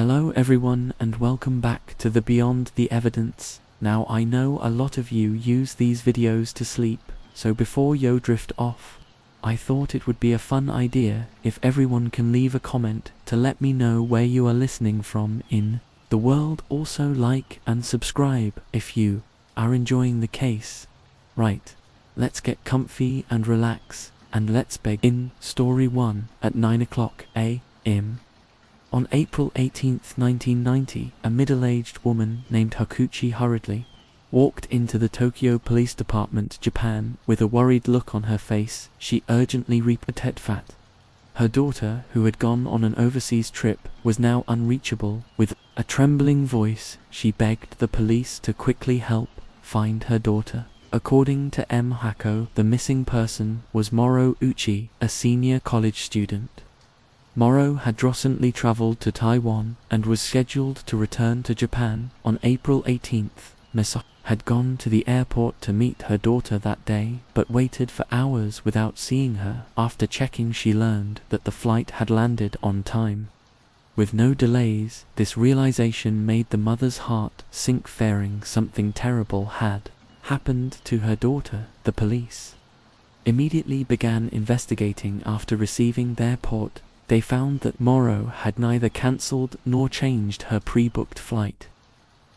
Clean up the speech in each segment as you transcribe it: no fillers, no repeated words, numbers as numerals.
Hello everyone and welcome back to the Beyond the Evidence. Now I know a lot of you use these videos to sleep, so before you drift off, I thought it would be a fun idea if everyone can leave a comment to let me know where you are listening from in the world. Also like and subscribe if you are enjoying the case. Right, let's get comfy and relax, and let's begin story 1 at 9 o'clock a.m. On April 18, 1990, a middle-aged woman named Hakuchi hurriedly walked into the Tokyo Police Department, Japan, with a worried look on her face. She urgently reported that her daughter, who had gone on an overseas trip, was now unreachable. With a trembling voice, she begged the police to quickly help find her daughter. According to M. Hako, the missing person was Moro Uchi, a senior college student. Moro had recently traveled to Taiwan and was scheduled to return to Japan on April 18th. Misako had gone to the airport to meet her daughter that day, but waited for hours without seeing her. After checking, she learned that the flight had landed on time. With no delays, this realization made the mother's heart sink, fearing something terrible had happened to her daughter. The police immediately began investigating. After receiving their report, they found that Moro had neither cancelled nor changed her pre-booked flight.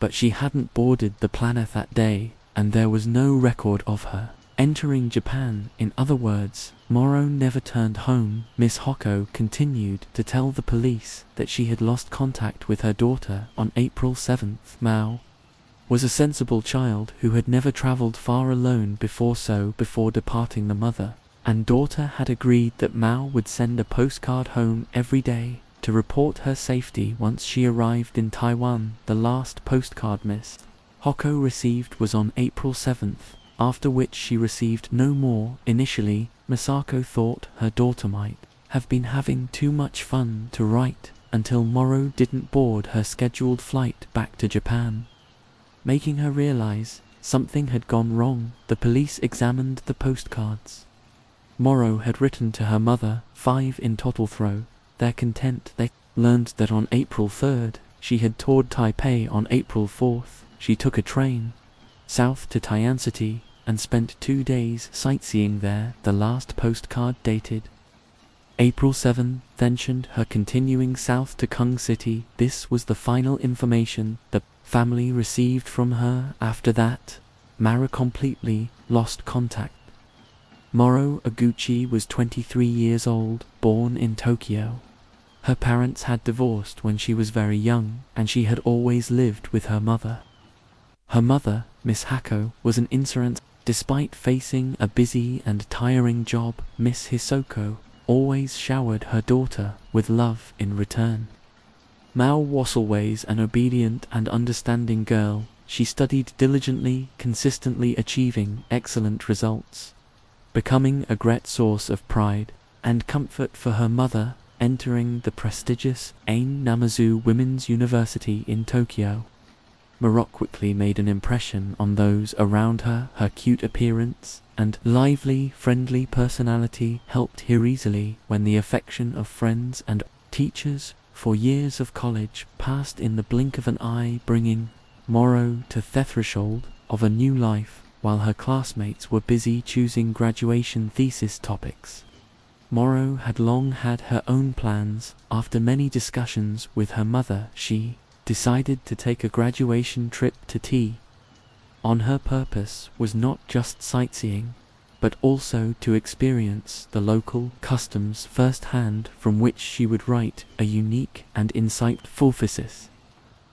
But she hadn't boarded the plane that day, and there was no record of her entering Japan. In other words, Moro never turned home. Miss Hoko continued to tell the police that she had lost contact with her daughter on April 7th. Mao was a sensible child who had never traveled far alone before, so before departing, the mother and daughter had agreed that Mao would send a postcard home every day to report her safety once she arrived in Taiwan. The last postcard Miss Hoko received was on April 7th, after which she received no more. Initially, Misako thought her daughter might have been having too much fun to write until Moro didn't board her scheduled flight back to Japan, making her realize something had gone wrong. The police examined the postcards Moro had written to her mother, 5 in total. Through their content, they learned that on April 3rd, she had toured Taipei. On April 4th, she took a train south to Tian City and spent 2 days sightseeing there. The last postcard, dated April 7, mentioned her continuing south to Kung City. This was the final information the family received from her. After that, Mara completely lost contact. Moro Oguchi was 23 years old, born in Tokyo. Her parents had divorced when she was very young, and she had always lived with her mother. Her mother, Miss Hako, was an insurance. Despite facing a busy and tiring job, Miss Hisoko always showered her daughter with love in return. Mao was always an obedient and understanding girl. She studied diligently, consistently achieving excellent results, becoming a great source of pride and comfort for her mother. Entering the prestigious Ain Namazu Women's University in Tokyo, Mara quickly made an impression on those around her. Her cute appearance and lively, friendly personality helped her easily win the affection of friends and teachers. 4 years of college passed in the blink of an eye, bringing Moro to the threshold of a new life. While her classmates were busy choosing graduation thesis topics, Moro had long had her own plans. After many discussions with her mother, she decided to take a graduation trip to T. On her purpose was not just sightseeing, but also to experience the local customs firsthand, from which she would write a unique and insightful thesis.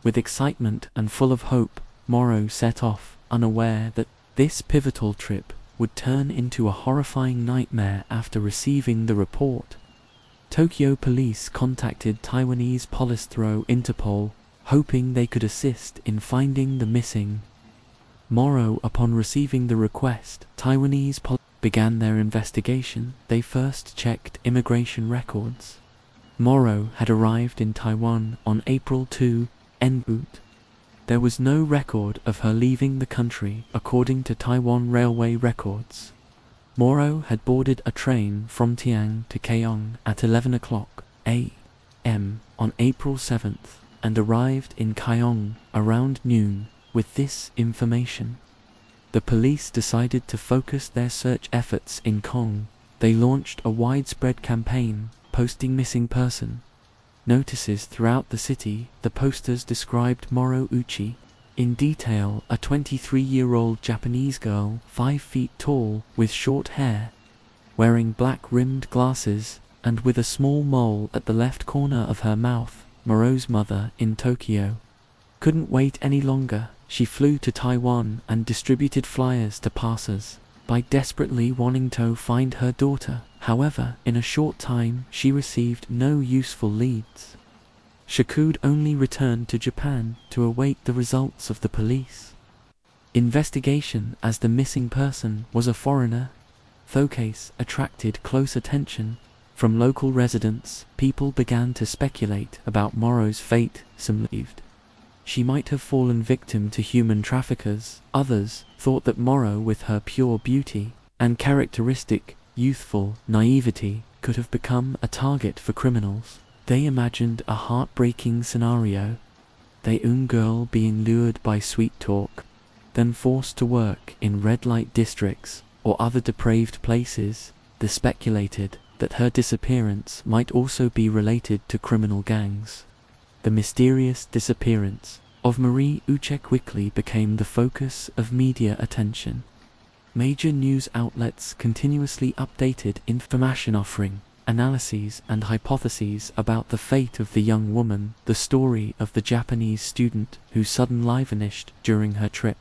With excitement and full of hope, Moro set off, unaware that this pivotal trip would turn into a horrifying nightmare. After receiving the report, Tokyo police contacted Taiwanese police through Interpol, hoping they could assist in finding the missing Moro. Upon receiving the request, Taiwanese police began their investigation. They first checked immigration records. Moro had arrived in Taiwan on April 2, en route. There was no record of her leaving the country. According to Taiwan Railway records, Moro had boarded a train from Tian to Keong at 11 o'clock a.m. on April 7th. and arrived in Kyong around noon. With this information, the police decided to focus their search efforts in Kong. They launched a widespread campaign, posting missing person notices throughout the city. The posters described Moro Uchi in detail, a 23-year-old Japanese girl, 5 feet tall, with short hair, wearing black-rimmed glasses, and with a small mole at the left corner of her mouth. Moro's mother in Tokyo couldn't wait any longer. She flew to Taiwan and distributed flyers to passers-by desperately wanting to find her daughter. However, in a short time, she received no useful leads. She could only return to Japan to await the results of the police investigation, as the missing person was a foreigner. The case attracted close attention from local residents. People began to speculate about Moro's fate. Some believed she might have fallen victim to human traffickers. Others thought that Moro, with her pure beauty and characteristic youthful naivety, could have become a target for criminals. They imagined a heartbreaking scenario: the young girl being lured by sweet talk, then forced to work in red light districts or other depraved places. They speculated that her disappearance might also be related to criminal gangs. The mysterious disappearance of Marie Uche quickly became the focus of media attention. Major news outlets continuously updated information, offering analyses and hypotheses about the fate of the young woman. The story of the Japanese student who suddenly vanished during her trip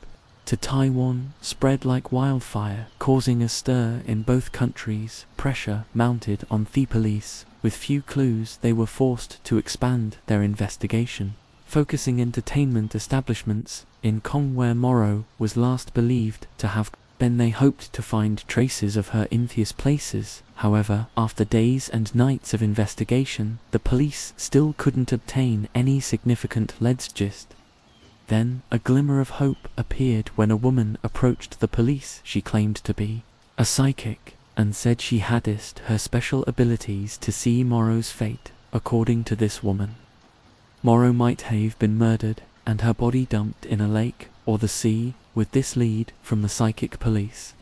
to Taiwan spread like wildfire, causing a stir in both countries. Pressure mounted on the police. With few clues, they were forced to expand their investigation, focusing entertainment establishments in Kong, where Moro was last believed to have been. They hoped to find traces of her in these places. However, after days and nights of investigation, the police still couldn't obtain any significant leads. Then, a glimmer of hope appeared when a woman approached the police. She claimed to be a psychic and said she had her special abilities to see Moro's fate. According to this woman, Moro might have been murdered and her body dumped in a lake or the sea. With this lead from the psychic, police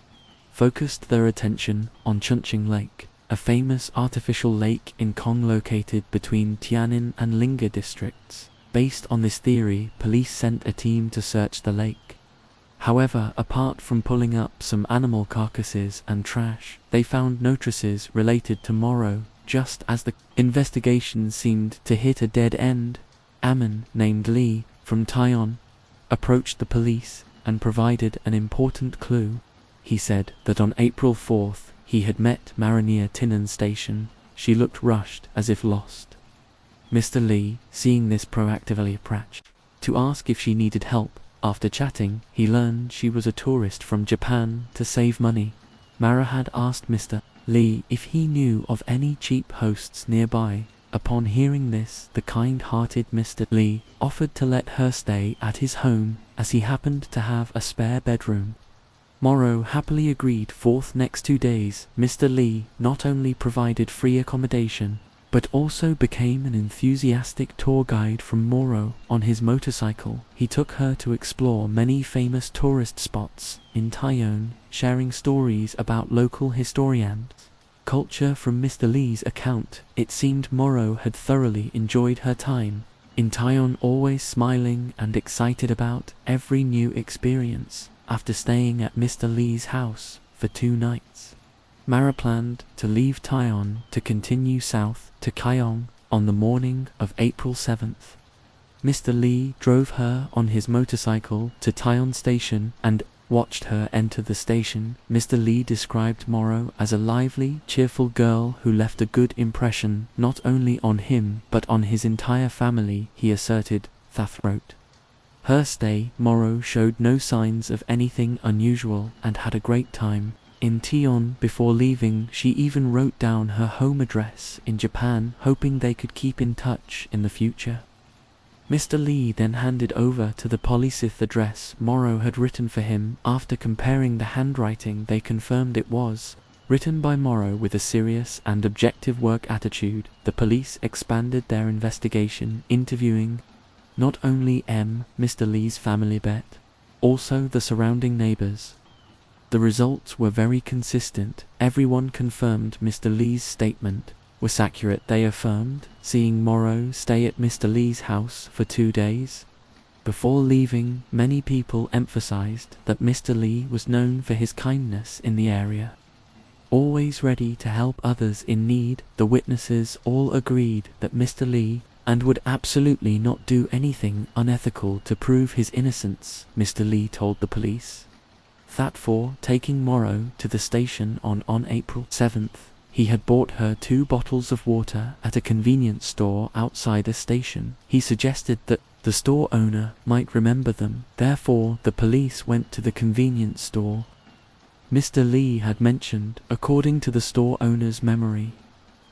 focused their attention on Chunching Lake, a famous artificial lake in Kong located between Tianjin and Linga districts. Based on this theory, police sent a team to search the lake. However, apart from pulling up some animal carcasses and trash, they found no traces related to Moro. Just as the investigation seemed to hit a dead end, a man named Lee from Taiwan approached the police and provided an important clue. He said that on April 4th, he had met Mara near Tinan Station. She looked rushed, as if lost. Mr. Lee, seeing this, proactively approached to ask if she needed help. After chatting, he learned she was a tourist from Japan to save money. Mara had asked Mr. Lee if he knew of any cheap hosts nearby. Upon hearing this, the kind-hearted Mr. Lee offered to let her stay at his home, as he happened to have a spare bedroom. Moro happily agreed. For the next 2 days, Mr. Lee not only provided free accommodation, but also became an enthusiastic tour guide from Moro. On his motorcycle, he took her to explore many famous tourist spots in Taiwan, sharing stories about local historians. Culture. From Mr. Lee's account, it seemed Moro had thoroughly enjoyed her time in Taiwan, always smiling and excited about every new experience. After staying at Mr. Lee's house for 2 nights, Mara planned to leave Taiwan to continue south to Kyong on the morning of April 7th. Mr. Lee drove her on his motorcycle to Taiwan Station and watched her enter the station. Mr. Lee described Moro as a lively, cheerful girl who left a good impression not only on him but on his entire family, he asserted. Throughout wrote her stay, Moro showed no signs of anything unusual and had a great time in Taiwan. Before leaving, she even wrote down her home address in Japan, hoping they could keep in touch in the future. Mr. Lee then handed over to the police the address Moro had written for him. After comparing the handwriting, they confirmed it was written by Moro with a serious and objective work attitude. The police expanded their investigation, interviewing Not only Mr. Lee's family bet, also the surrounding neighbors. The results were very consistent. Everyone confirmed Mr. Lee's statement was accurate. They affirmed seeing Morrow stay at Mr. Lee's house for 2 days. Before leaving, many people emphasized that Mr. Lee was known for his kindness in the area. Always ready to help others in need, the witnesses all agreed that Mr. Lee and would absolutely not do anything unethical to prove his innocence. Mr. Lee told the police that for taking Morrow to the station on April 7th, he had bought her 2 bottles of water at a convenience store outside a station. He suggested that the store owner might remember them. Therefore, the police went to the convenience store. Mr. Lee had mentioned, according to the store owner's memory,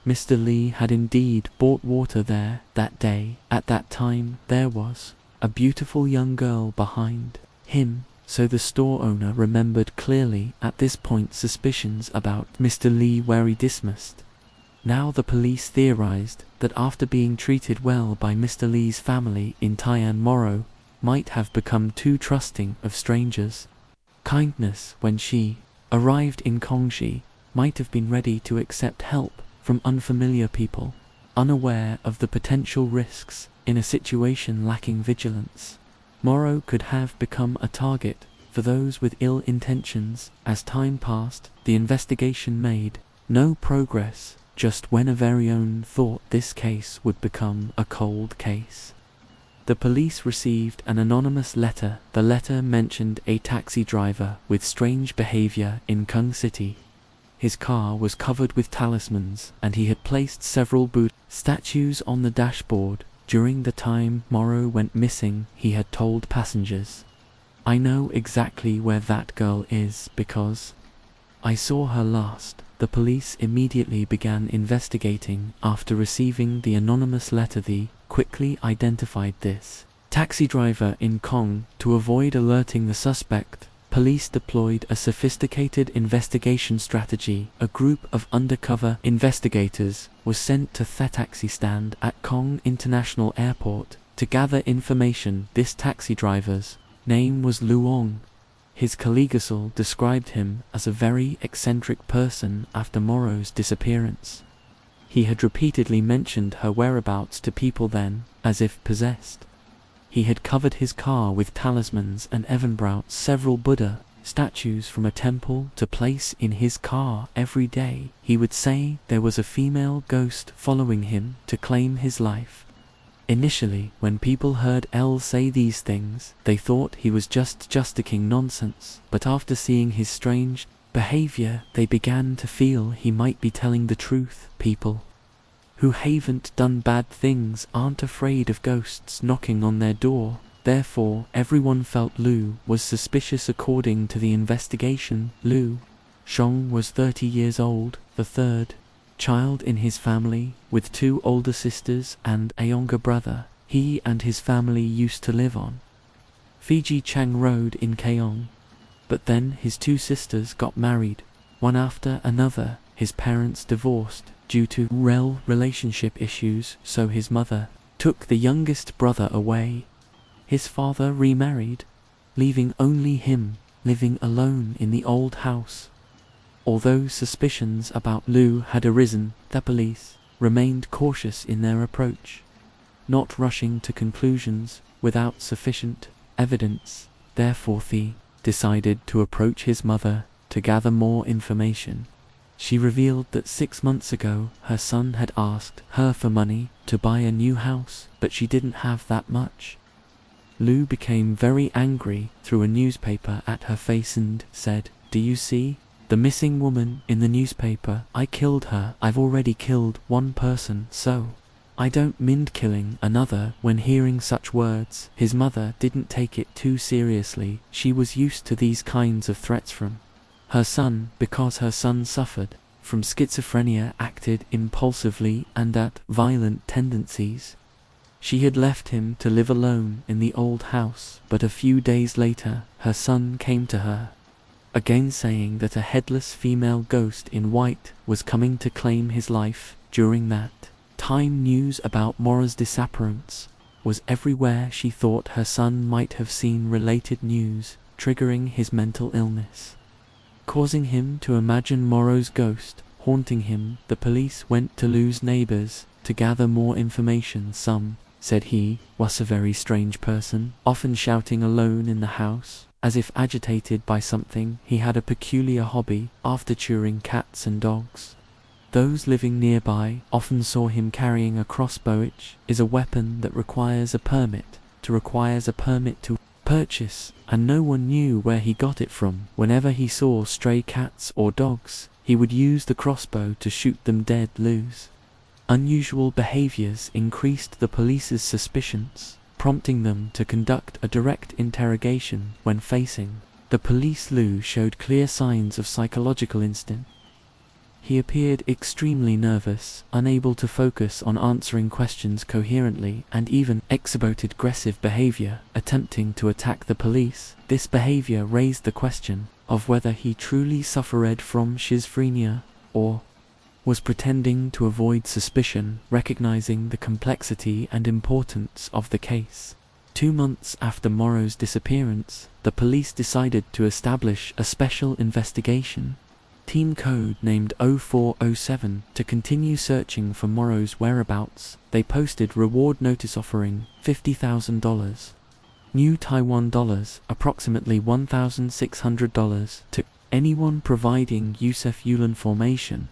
Mr. Lee had indeed bought water there that day. At that time, there was a beautiful young girl behind him, so the store owner remembered clearly. At this point, suspicions about Mr. Lee were dismissed. Now the police theorized that after being treated well by Mr. Lee's family in Taiwan, Morrow might have become too trusting of strangers. Kindness when she arrived in Kongxi might have been ready to accept help from unfamiliar people, unaware of the potential risks in a situation lacking vigilance. Morrow could have become a target for those with ill intentions. As time passed, the investigation made no progress. Just when a very own thought this case would become a cold case, the police received an anonymous letter. The letter mentioned a taxi driver with strange behavior in Kung City. His car was covered with talismans, and he had placed several Buddha statues on the dashboard. During the time Morrow went missing, he had told passengers, "I know exactly where that girl is because I saw her last." The police immediately began investigating. After receiving the anonymous letter, they quickly identified this taxi driver in Kong. To avoid alerting the suspect, police deployed a sophisticated investigation strategy. A group of undercover investigators was sent to the taxi stand at Kong International Airport to gather information. This taxi driver's name was Luong. His colleagues described him as a very eccentric person after Morrow's disappearance. He had repeatedly mentioned her whereabouts to people then, as if possessed. He had covered his car with talismans and even brought several Buddha statues from a temple to place in his car every day. He would say there was a female ghost following him to claim his life. Initially, when people heard L say these things, they thought he was just talking nonsense, but after seeing his strange behavior, they began to feel he might be telling the truth. People who haven't done bad things aren't afraid of ghosts knocking on their door. Therefore, everyone felt Lu was suspicious. According to the investigation, Lu Shong was 30 years old, the third child in his family, with 2 older sisters and a younger brother. He and his family used to live on Fiji Chang Road in Keong. But then his 2 sisters got married, one after another. His parents divorced due to relationship issues, so his mother took the youngest brother away. His father remarried, leaving only him living alone in the old house. Although suspicions about Lu had arisen, the police remained cautious in their approach, not rushing to conclusions without sufficient evidence. Therefore, they decided to approach his mother to gather more information. She revealed that 6 months ago her son had asked her for money to buy a new house, but she didn't have that much. Lu became very angry, threw a newspaper at her face and said, "Do you see the missing woman in the newspaper? I killed her. I've already killed 1 person, so I don't mind killing another." When hearing such words, his mother didn't take it too seriously. She was used to these kinds of threats from her son, because her son suffered from schizophrenia, acted impulsively, and had violent tendencies. She had left him to live alone in the old house, but a few days later, her son came to her, again saying that a headless female ghost in white was coming to claim his life. During that time, news about Mora's disappearance was everywhere. She thought her son might have seen related news, triggering his mental illness, causing him to imagine Morrow's ghost haunting him. The police went to Lou's neighbors to gather more information. Some said he was a very strange person, often shouting alone in the house, as if agitated by something. He had a peculiar hobby after chewing cats and dogs. Those living nearby often saw him carrying a crossbow, which is a weapon that requires a permit to purchase, and no one knew where he got it from. Whenever he saw stray cats or dogs, he would use the crossbow to shoot them dead. Lou's unusual behaviors increased the police's suspicions, prompting them to conduct a direct interrogation. When facing the police, Lou showed clear signs of psychological instinct. He appeared extremely nervous, unable to focus on answering questions coherently, and even exhibited aggressive behavior, attempting to attack the police. This behavior raised the question of whether he truly suffered from schizophrenia or was pretending to avoid suspicion. Recognizing the complexity and importance of the case, 2 months after Morrow's disappearance, the police decided to establish a special investigation team code named 0407 to continue searching for Morrow's whereabouts. They posted reward notice offering $50,000 new Taiwan dollars, approximately $1,600, to anyone providing useful information.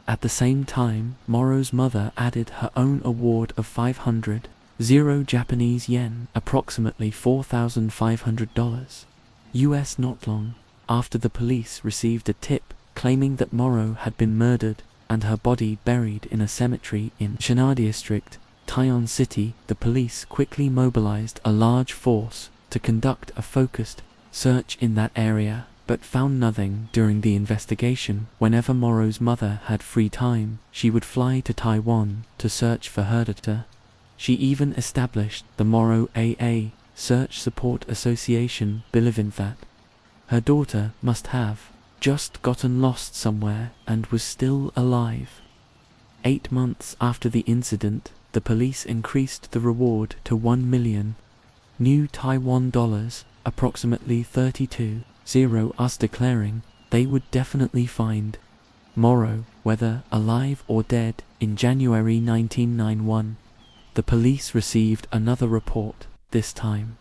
At the same time, Morrow's mother added her own award of 500 Japanese yen, approximately $4,500 US. Not long after the police received a tip claiming that Morrow had been murdered and her body buried in a cemetery in Shinada District, Taiwan City, the police quickly mobilized a large force to conduct a focused search in that area, but found nothing. During the investigation, whenever Morrow's mother had free time, she would fly to Taiwan to search for her daughter. She even established the Morrow AA Search Support Association, believing that her daughter must have just gotten lost somewhere and was still alive. 8 months after the incident, the police increased the reward to 1 million new Taiwan dollars, approximately 32 us, declaring they would definitely find Morrow, whether alive or dead. In January 1991, the police received another report. This time,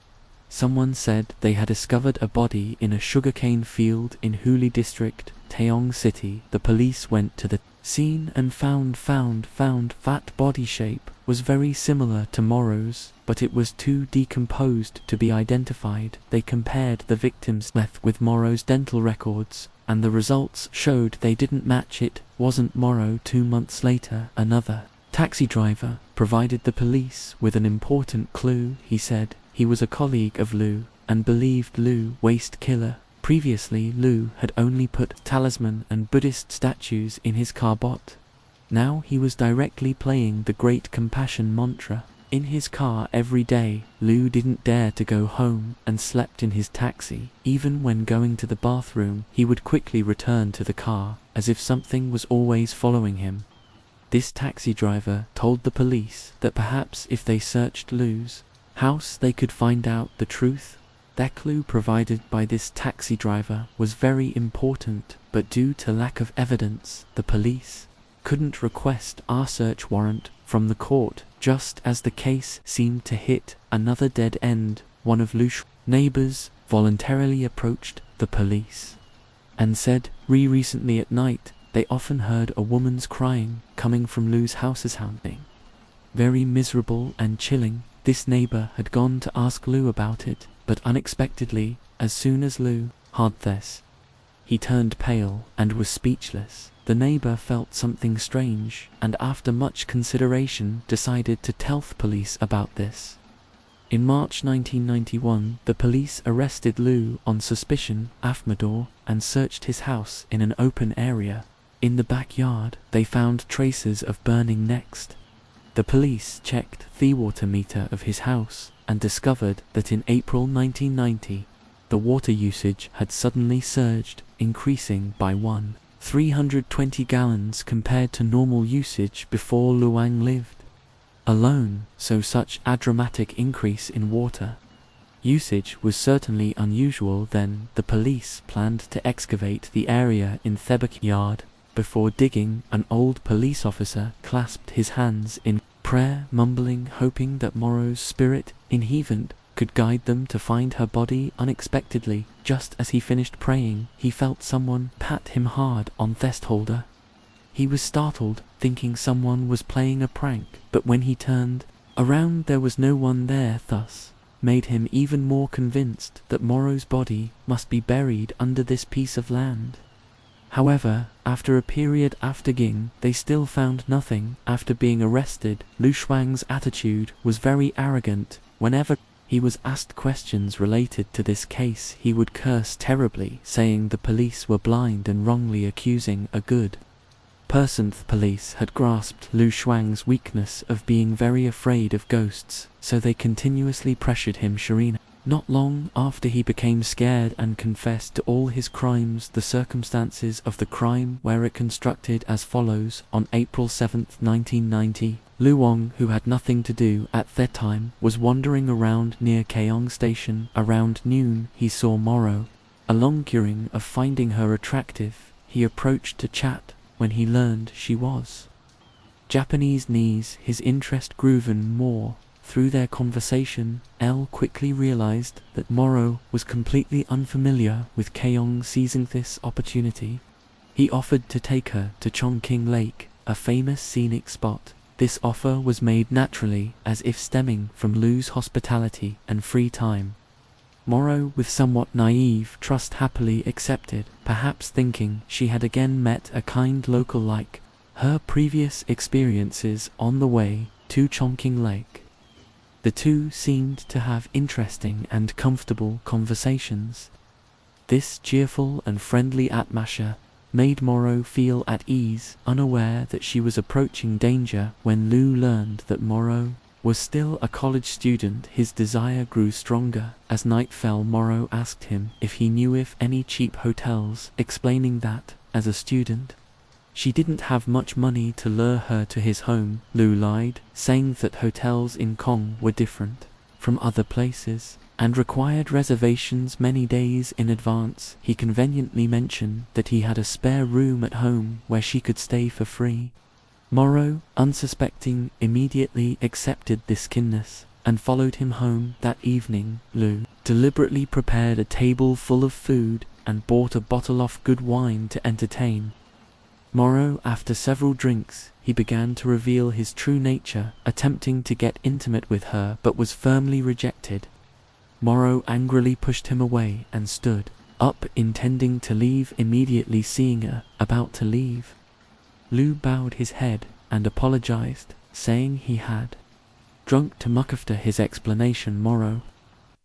someone said they had discovered a body in a sugarcane field in Huli District, Taeyong City. The police went to the scene and found that body shape was very similar to Morrow's, but it was too decomposed to be identified. They compared the victim's death with Morrow's dental records, and the results showed they didn't match. It wasn't Morrow. 2 months later, another taxi driver provided the police with an important clue. He said he was a colleague of Lou and believed Lou waste killer. Previously, Lou had only put talisman and Buddhist statues in his car, but now he was directly playing the Great Compassion mantra in his car every day. Lou didn't dare to go home and slept in his taxi. Even when going to the bathroom, he would quickly return to the car, as if something was always following him. This taxi driver told the police that perhaps if they searched Lou's house they could find out the truth. The clue provided by this taxi driver was very important, but due to lack of evidence, the police couldn't request a search warrant from the court. Just as the case seemed to hit another dead end, one of Lou's neighbors voluntarily approached the police and said recently at night they often heard a woman's crying coming from Lou's house's haunting. Very miserable and chilling. This neighbor had gone to ask Lou about it, but unexpectedly, as soon as Lou heard this, he turned pale and was speechless. The neighbor felt something strange, and after much consideration decided to tell the police about this. In March 1991, the police arrested Lou on suspicion of murder and searched his house in an open area. In the backyard, they found traces of burning. Next, the police checked the water meter of his house and discovered that in April 1990, the water usage had suddenly surged, increasing by 320 gallons compared to normal usage before Luang lived. alone, so such a dramatic increase in water usage was certainly unusual. Then the police planned to excavate the area in the backyard. Before digging, an old police officer clasped his hands in prayer, mumbling, hoping that Morrow's spirit in heaven could guide them to find her body. Unexpectedly, just as he finished praying, he felt someone pat him hard on the shoulder. He was startled, thinking someone was playing a prank, but when he turned around there was no one there. Thus made him even more convinced that Morrow's body must be buried under this piece of land. However, after a period of digging, they still found nothing. After being arrested, Lu Shuang's attitude was very arrogant. Whenever he was asked questions related to this case, he would curse terribly, saying the police were blind and wrongly accusing a good person. The police had grasped Lu Shuang's weakness of being very afraid of ghosts, so they continuously pressured him. Sharina. Not long after he became scared and confessed to all his crimes. The circumstances of the crime were reconstructed as follows. On April 7, 1990, Lu Wang, who had nothing to do at that time, was wandering around near Keong Station. Around noon, he saw Morrow. Along curing of finding her attractive, he approached to chat. When he learned she was Japanese, his interest grew even more. Through their conversation, Elle quickly realized that Morrow was completely unfamiliar with Keong. Seizing this opportunity, he offered to take her to Chongqing Lake, a famous scenic spot. This offer was made naturally, as if stemming from Lu's hospitality and free time. Morrow, with somewhat naive trust, happily accepted, perhaps thinking she had again met a kind local like her previous experiences on the way to Chongqing Lake. The two seemed to have interesting and comfortable conversations. This cheerful and friendly atmosphere made Morrow feel at ease, unaware that she was approaching danger. When Lu learned that Morrow was still a college student, his desire grew stronger. As night fell, Morrow asked him if he knew of any cheap hotels, explaining that, as a student, she didn't have much money to lure her to his home. Lu lied, saying that hotels in Kong were different from other places and required reservations many days in advance. He conveniently mentioned that he had a spare room at home where she could stay for free. Morrow, unsuspecting, immediately accepted this kindness and followed him home. That evening, Lu deliberately prepared a table full of food and bought a bottle of good wine to entertain Morrow. After several drinks, he began to reveal his true nature, attempting to get intimate with her but was firmly rejected. Morrow angrily pushed him away and stood up, intending to leave. Immediately seeing her about to leave, Lu bowed his head and apologized, saying he had drunk too much. After his explanation, Morrow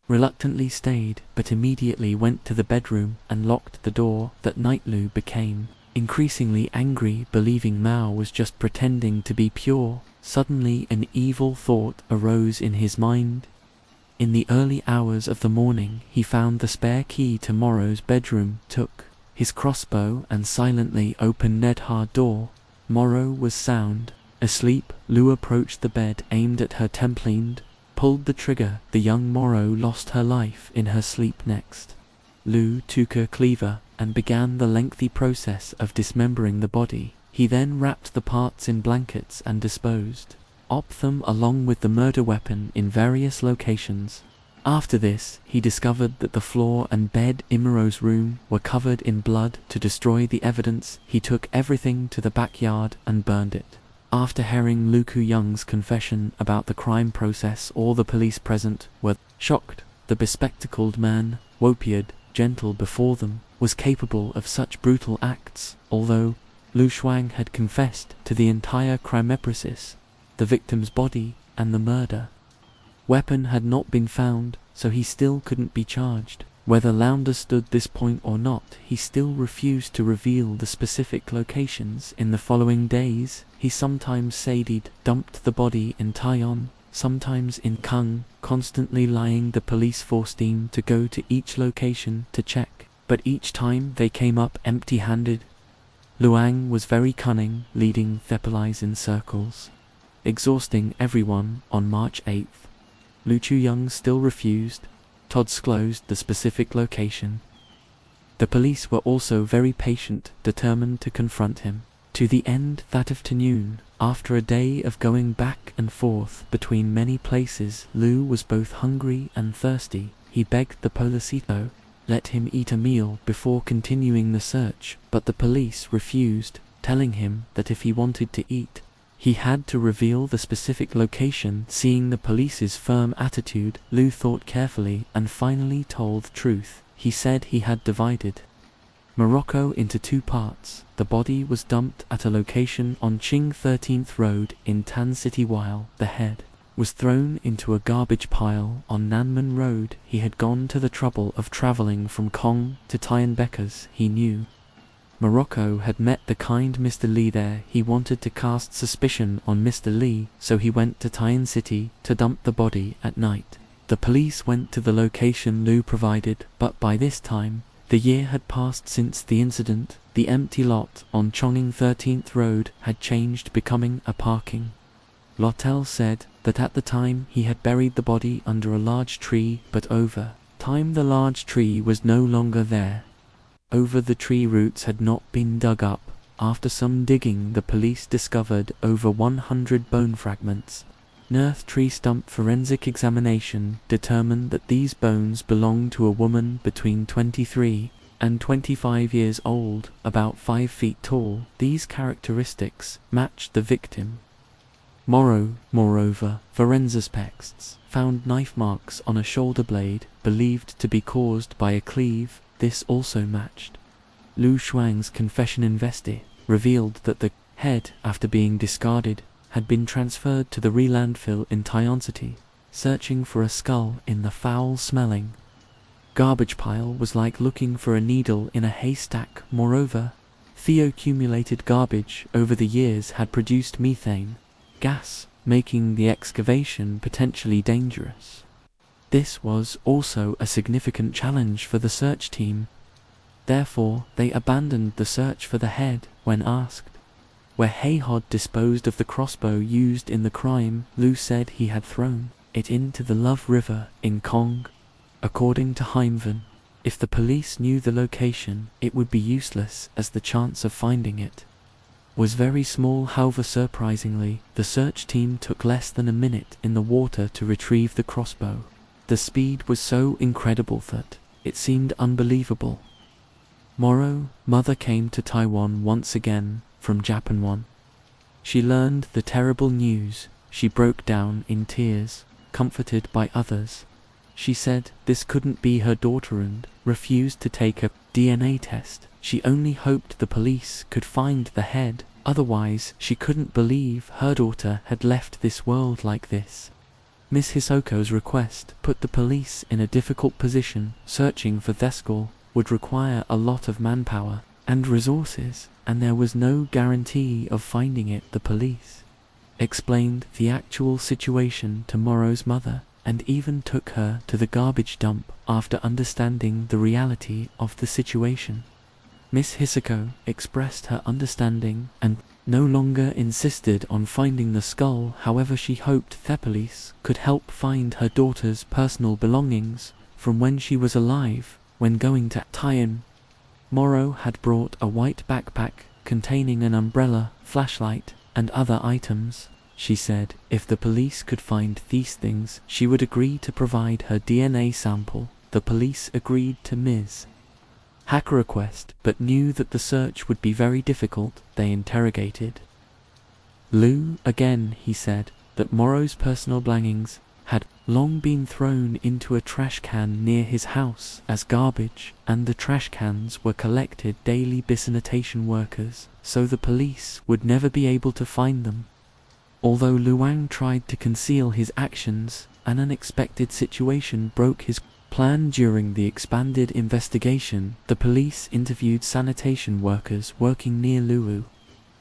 reluctantly stayed, but immediately went to the bedroom and locked the door. That night Lu became increasingly angry, believing Mao was just pretending to be pure. Suddenly an evil thought arose in his mind. In the early hours of the morning, he found the spare key to Morrow's bedroom, took his crossbow and silently opened her door. Morrow was sound asleep. Lu approached the bed, aimed at her temple, and pulled the trigger. The young Morrow lost her life in her sleep. Next, Lu took her cleaver and began the lengthy process of dismembering the body. He then wrapped the parts in blankets and disposed of them along with the murder weapon in various locations. After this, he discovered that the floor and bed in Morrow's room were covered in blood. To destroy the evidence, he took everything to the backyard and burned it. After hearing Lu Kuyang's confession about the crime process, all the police present were shocked. The bespectacled man, appeared gentle before them, was capable of such brutal acts. Although Lu Shuang had confessed to the entire crime process, the victim's body and the murder weapon had not been found, so he still couldn't be charged. Whether Lu understood this point or not, he still refused to reveal the specific locations. In the following days, he sometimes said dumped the body in Taiwan, sometimes in Kung, constantly lying. The police forced him to go to each location to check, but each time they came up empty-handed. Luang was very cunning, leading the police in circles. exhausting everyone. On March 8th, Lu Chuyang still refused. Todd disclosed the specific location. The police were also very patient, determined to confront him. To the end that afternoon, after a day of going back and forth between many places, Lu was both hungry and thirsty. He begged the policito let him eat a meal before continuing the search, but the police refused, telling him that if he wanted to eat, he had to reveal the specific location. Seeing the police's firm attitude, Lu thought carefully and finally told the truth. He said he had divided Morocco into 2 parts. The body was dumped at a location on Qing 13th Road in Tan City while the head was thrown into a garbage pile on Nanmen Road. He had gone to the trouble of traveling from Kong to Tian because he knew Morocco had met the kind Mr. Lee there. He wanted to cast suspicion on Mr. Lee, so he went to Tian City to dump the body at night. The police went to the location Lu provided, but by this time, the year had passed since the incident. The empty lot on Chongqing 13th Road had changed, becoming a parking Lotel said that at the time he had buried the body under a large tree, but over time the large tree was no longer there. The tree roots had not been dug up. After some digging, the police discovered over 100 bone fragments. Earth tree stump forensic examination determined that these bones belonged to a woman between 23 and 25 years old, about 5 feet tall. These characteristics matched the victim. Moreover, forensics found knife marks on a shoulder blade, believed to be caused by a cleave. This also matched Lu Shuang's confession. Revealed that the head, after being discarded, had been transferred to the landfill in Tian City. Searching for a skull in the foul-smelling garbage pile was like looking for a needle in a haystack. Moreover, the accumulated garbage over the years had produced methane gas, making the excavation potentially dangerous. This was also a significant challenge for the search team. Therefore, they abandoned the search for the head. When asked where Hayhod disposed of the crossbow used in the crime, Lu said he had thrown it into the Love River in Kong. According to Heimvan, if the police knew the location, it would be useless, as the chance of finding it was very small. However, surprisingly, the search team took less than a minute in the water to retrieve the crossbow. The speed was so incredible that it seemed unbelievable. Mother came to Taiwan once again from Japan. She learned the terrible news. She broke down in tears, comforted by others. She said this couldn't be her daughter and refused to take a DNA test. She only hoped the police could find the head, otherwise she couldn't believe her daughter had left this world like this. Miss Hisoko's request put the police in a difficult position. Searching for the skull would require a lot of manpower and resources, and there was no guarantee of finding it. The police explained the actual situation to Moro's mother, and even took her to the garbage dump after understanding the reality of the situation. Miss Hisako expressed her understanding and no longer insisted on finding the skull. However, she hoped the police could help find her daughter's personal belongings from when she was alive. When going to Tian, Moro had brought a white backpack containing an umbrella, flashlight, and other items. She said if the police could find these things, she would agree to provide her DNA sample. The police agreed to Ms. Hack's request, but knew that the search would be very difficult. They interrogated Lu again. He said that Moro's personal belongings had long been thrown into a trash can near his house as garbage, and the trash cans were collected daily by sanitation workers, so the police would never be able to find them. Although Luang tried to conceal his actions, an unexpected situation broke his plan. During the expanded investigation, the police interviewed sanitation workers working near Luo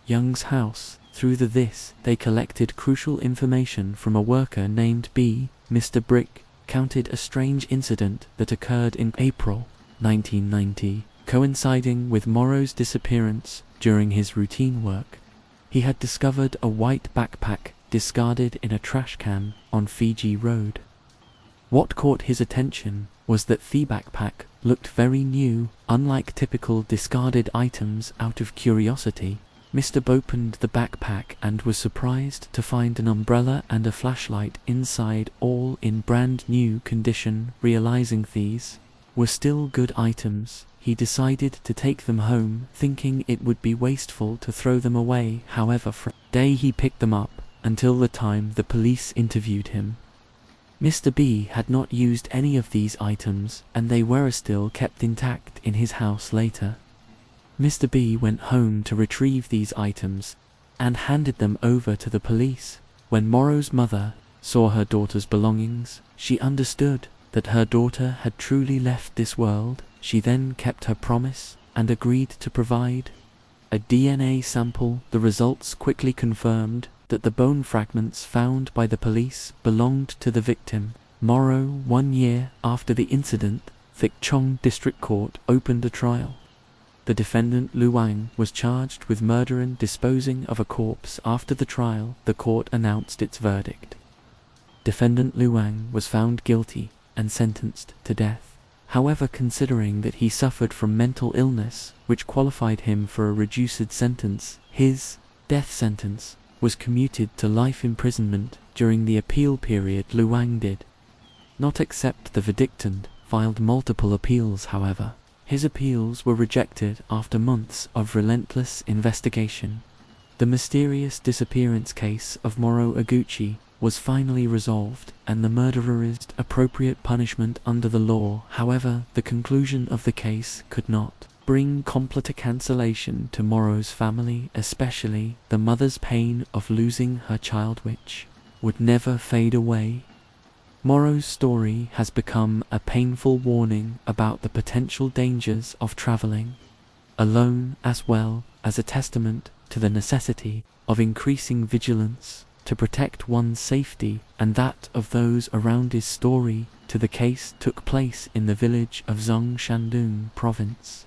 Young's house. Through this, they collected crucial information from a worker named B. Mr. Brick counted a strange incident that occurred in April 1990, coinciding with Moro's disappearance. During his routine work, he had discovered a white backpack discarded in a trash can on Fiji Road. What caught his attention was that the backpack looked very new. Unlike typical discarded items. Out of curiosity, Mr. B opened the backpack and was surprised to find an umbrella and a flashlight inside, all in brand new condition. Realizing these were still good items, he decided to take them home, thinking it would be wasteful to throw them away. However, from the day he picked them up until the time the police interviewed him, Mr. B had not used any of these items, and they were still kept intact in his house later. Mr. B went home to retrieve these items and handed them over to the police. When Morrow's mother saw her daughter's belongings, she understood that her daughter had truly left this world. She then kept her promise and agreed to provide a DNA sample. The results quickly confirmed that the bone fragments found by the police belonged to the victim. Morrow. 1 year after the incident, Vic Chong District Court opened a trial. The defendant Lu Wang was charged with murder and disposing of a corpse. After the trial, the court announced its verdict. Defendant Lu Wang was found guilty and sentenced to death. However, considering that he suffered from mental illness, which qualified him for a reduced sentence, his death sentence was commuted to life imprisonment. During the appeal period, Lu Wang did not accept the verdict and filed multiple appeals. However, his appeals were rejected after months of relentless investigation. The mysterious disappearance case of Moro Oguchi was finally resolved, and the murderer received appropriate punishment under the law. However, the conclusion of the case could not bring complete cancellation to Morrow's family, especially the mother's pain of losing her child, which would never fade away. Morrow's story has become a painful warning about the potential dangers of traveling alone, as well as a testament to the necessity of increasing vigilance to protect one's safety and that of those around. His story to the case took place in the village of Zhong Shandong Province,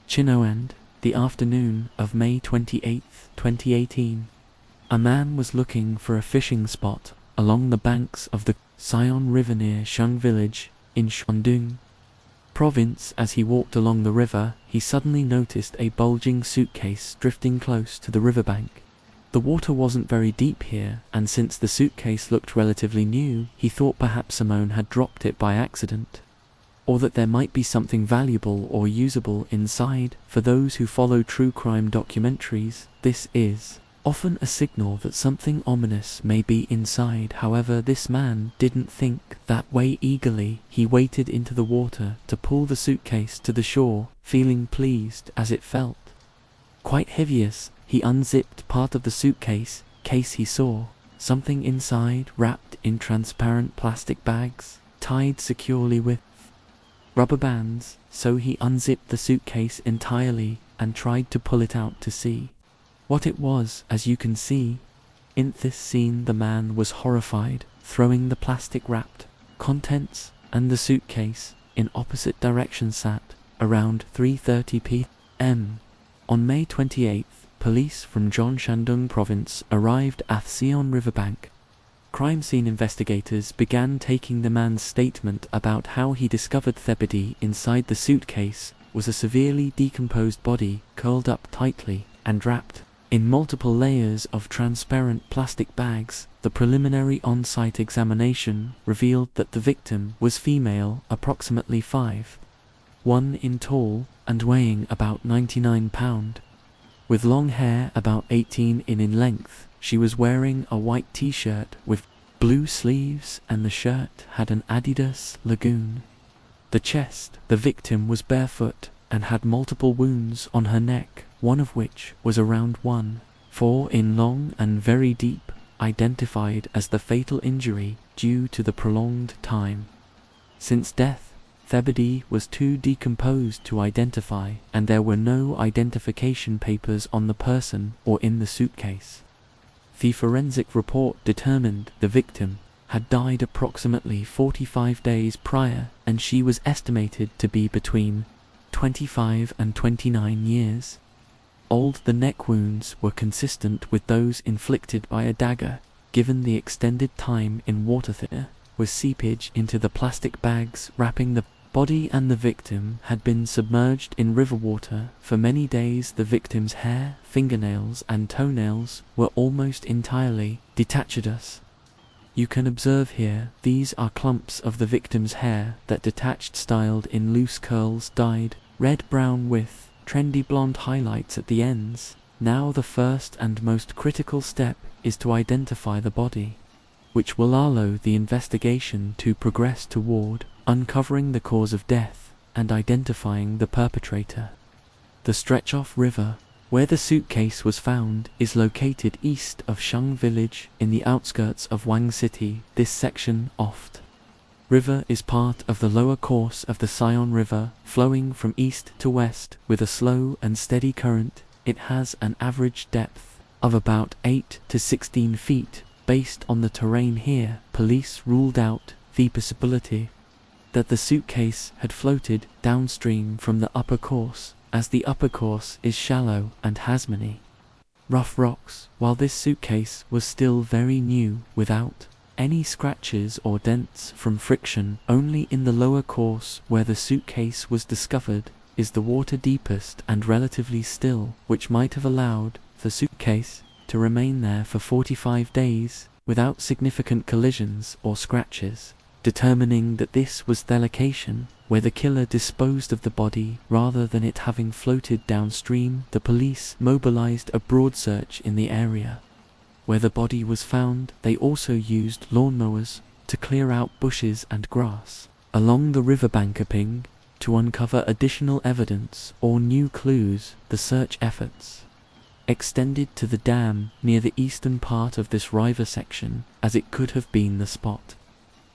Chinoan, the afternoon of May 28, 2018. A man was looking for a fishing spot along the banks of the Sion River near Sheng village in Shandong Province. As he walked along the river, he suddenly noticed a bulging suitcase drifting close to the riverbank. The water wasn't very deep here, and since the suitcase looked relatively new, he thought perhaps Simone had dropped it by accident, or that there might be something valuable or usable inside. For those who follow true crime documentaries, this is often a signal that something ominous may be inside. However, this man didn't think that way. Eagerly, he waded into the water to pull the suitcase to the shore, feeling pleased as it felt quite heavy. As he unzipped part of the suitcase, he saw something inside, wrapped in transparent plastic bags, tied securely with rubber bands. So he unzipped the suitcase entirely and tried to pull it out to see what it was. As you can see in this scene, the man was horrified, throwing the plastic wrapped contents and the suitcase in opposite directions. At around 3:30 p.m. on May 28th, police from Zhong Shandong Province arrived at Sion Riverbank. Crime scene investigators began taking the man's statement about how he discovered the body inside the suitcase was a severely decomposed body, curled up tightly and wrapped in multiple layers of transparent plastic bags. The preliminary on-site examination revealed that the victim was female, approximately 5'1" in tall and weighing about 99 pounds. With long hair about 18 in length. She was wearing a white t-shirt with blue sleeves, and the shirt had an Adidas lagoon. The chest. The victim was barefoot and had multiple wounds on her neck, one of which was around 1.4 in long and very deep, identified as the fatal injury due to the prolonged time since death. The body was too decomposed to identify, and there were no identification papers on the person or in the suitcase. The forensic report determined the victim had died approximately 45 days prior, and she was estimated to be between 25 and 29 years old. The neck wounds were consistent with those inflicted by a dagger given the extended time in water there was seepage into the plastic bags wrapping the body, and the victim had been submerged in river water for many days. The victim's hair, fingernails and toenails were almost entirely detached. You can observe here, these are clumps of the victim's hair that detached, styled in loose curls dyed red-brown with trendy blonde highlights at the ends. Now the first and most critical step is to identify the body, which will allow the investigation to progress toward uncovering the cause of death and identifying the perpetrator. The Stretch-Off River, where the suitcase was found, is located east of Shung Village in the outskirts of Wang City. This section of river is part of the lower course of the Sion River, flowing from east to west with a slow and steady current. It has an average depth of about 8 to 16 feet. Based on the terrain here, police ruled out the possibility that the suitcase had floated downstream from the upper course, as the upper course is shallow and has many rough rocks, while this suitcase was still very new, without any scratches or dents from friction. Only in the lower course, where the suitcase was discovered, is the water deepest and relatively still, which might have allowed the suitcase to remain there for 45 days without significant collisions or scratches. Determining that this was the location where the killer disposed of the body rather than it having floated downstream, the police mobilized a broad search in the area where the body was found. They also used lawnmowers to clear out bushes and grass along the riverbank to uncover additional evidence or new clues. The search efforts extended to the dam near the eastern part of this river section, as it could have been the spot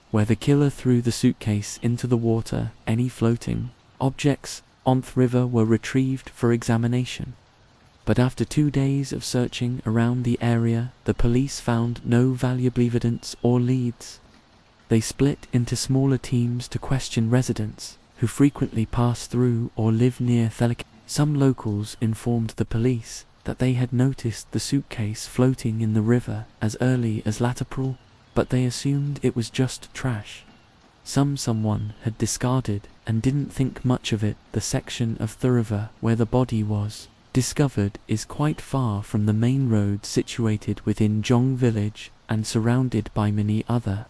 where the killer threw the suitcase into the water. Any floating objects on the river were retrieved for examination. But after 2 days of searching around the area, the police found no valuable evidence or leads. They split into smaller teams to question residents who frequently pass through or live near the location. Some locals informed the police that they had noticed the suitcase floating in the river as early as late April, but they assumed it was just trash. Someone had discarded and didn't think much of it. The section of the river where the body was discovered is quite far from the main road, situated within Zhong Village and surrounded by many other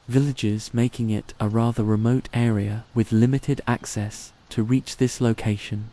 villages, making it a rather remote area with limited access. To reach this location,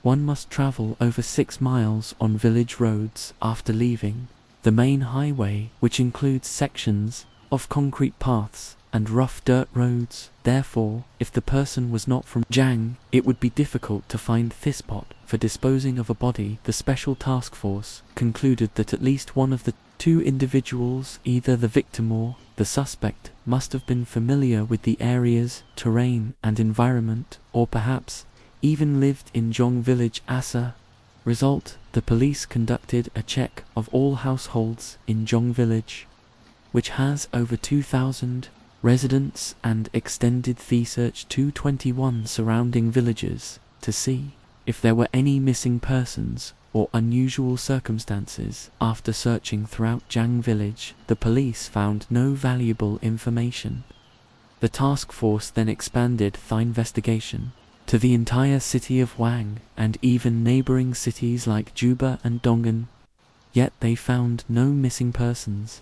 one must travel over 6 miles on village roads after leaving the main highway, which includes sections of concrete paths and rough dirt roads. Therefore, if the person was not from Zhang, it would be difficult to find this spot for disposing of a body. The special task force concluded that at least one of the 2 individuals, either the victim or the suspect, must have been familiar with the area's terrain and environment, or perhaps even lived in Zhong Village as a result. The police conducted a check of all households in Zhong Village, which has over 2,000 residents, and extended the search to 21 surrounding villages to see if there were any missing persons or unusual circumstances. After searching throughout Zhang Village, the police found no valuable information. The task force then expanded the investigation to the entire city of Wang and even neighboring cities like Juba and Dong'an, yet they found no missing persons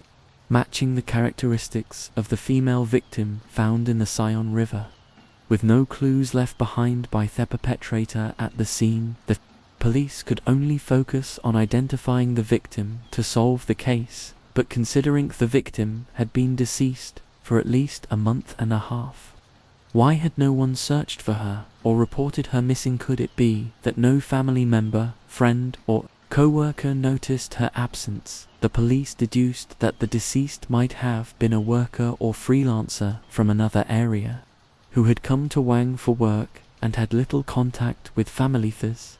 matching the characteristics of the female victim found in the Sion River. With no clues left behind by the perpetrator at the scene, the police could only focus on identifying the victim to solve the case. But considering the victim had been deceased for at least a month and a half, why had no one searched for her or reported her missing? Could it be that no family member, friend, or co-worker noticed her absence? The police deduced that the deceased might have been a worker or freelancer from another area who had come to Wang for work and had little contact with families.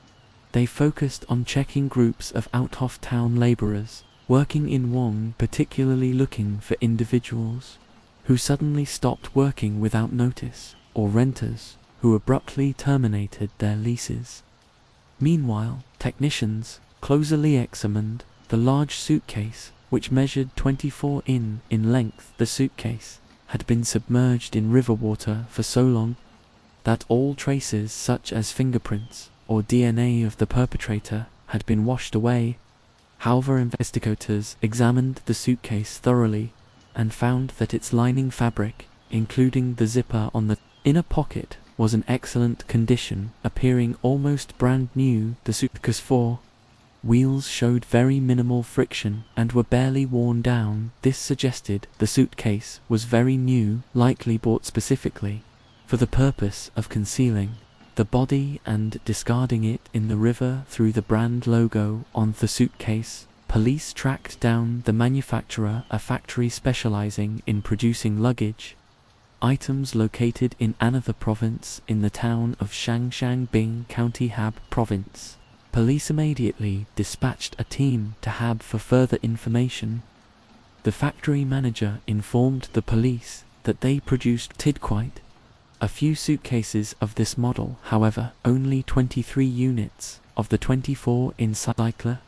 They focused on checking groups of out-of-town laborers working in Wang, particularly looking for individuals who suddenly stopped working without notice, or renters who abruptly terminated their leases. Meanwhile, technicians closely examined the large suitcase which measured 24 in length. The suitcase had been submerged in river water for so long that all traces such as fingerprints or DNA of the perpetrator had been washed away. However, investigators examined the suitcase thoroughly and found that its lining fabric, including the zipper on the inner pocket, was in excellent condition, appearing almost brand new. The suitcase 4 wheels showed very minimal friction and were barely worn down. This suggested the suitcase was very new, likely bought specifically for the purpose of concealing the body and discarding it in the river. Through the brand logo on the suitcase, police tracked down the manufacturer, a factory specializing in producing luggage items located in another province in the town of Shangshangbing County, Hab Province. Police immediately dispatched a team to Hab for further information. The factory manager informed the police that they produced quite a few suitcases of this model. However, only 23 units of the 24 in cycler,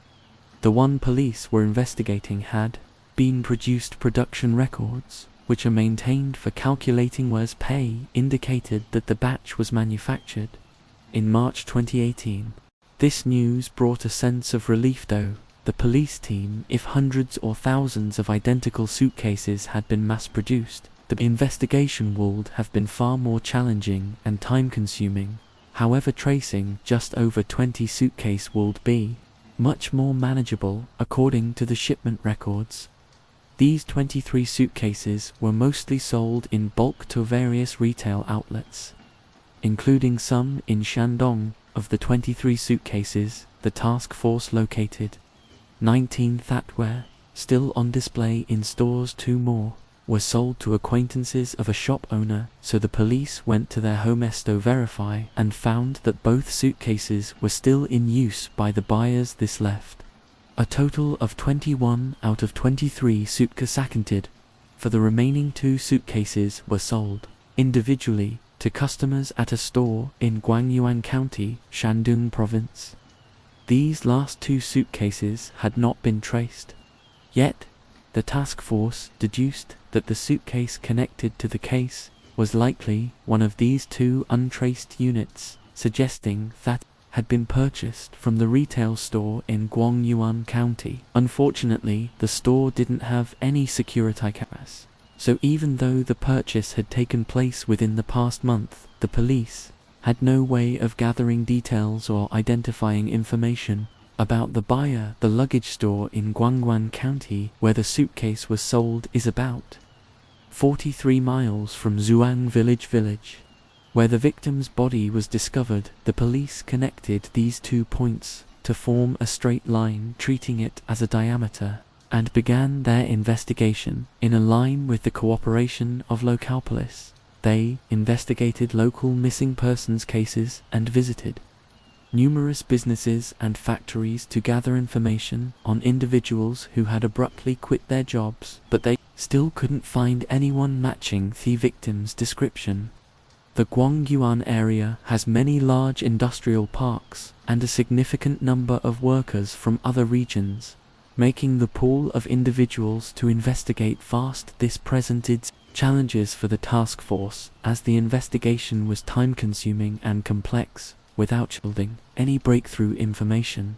the one police were investigating, had been produced. Production records, which are maintained for calculating workers' pay, indicated that the batch was manufactured in March 2018. This news brought a sense of relief, though the police team, if hundreds or thousands of identical suitcases had been mass-produced, the investigation would have been far more challenging and time-consuming. However, tracing just over 20 suitcases would be much more manageable, according to the shipment records. These 23 suitcases were mostly sold in bulk to various retail outlets, including some in Shandong. Of the 23 suitcases, the task force located 19 that were still on display in stores. 2 more were sold to acquaintances of a shop owner, so the police went to their homes to verify and found that both suitcases were still in use by the buyers. This left a total of 21 out of 23 suitcases accounted for. The remaining 2 suitcases were sold individually to customers at a store in Guangyuan County, Shandong Province. These last 2 suitcases had not been traced. Yet, the task force deduced that the suitcase connected to the case was likely one of these 2 untraced units, suggesting that it had been purchased from the retail store in Guangyuan County. Unfortunately, the store didn't have any security cameras, so even though the purchase had taken place within the past month, the police had no way of gathering details or identifying information about the buyer. The luggage store in Guangguan County, where the suitcase was sold, is about 43 miles from Zhuang Village, where the victim's body was discovered. The police connected these 2 points to form a straight line, treating it as a diameter, and began their investigation. In a line with the cooperation of local police, they investigated local missing persons cases and visited numerous businesses and factories to gather information on individuals who had abruptly quit their jobs, but they still couldn't find anyone matching the victim's description. The Guangyuan area has many large industrial parks and a significant number of workers from other regions, making the pool of individuals to investigate vast. This presented challenges for the task force, as the investigation was time-consuming and complex, without yielding any breakthrough information.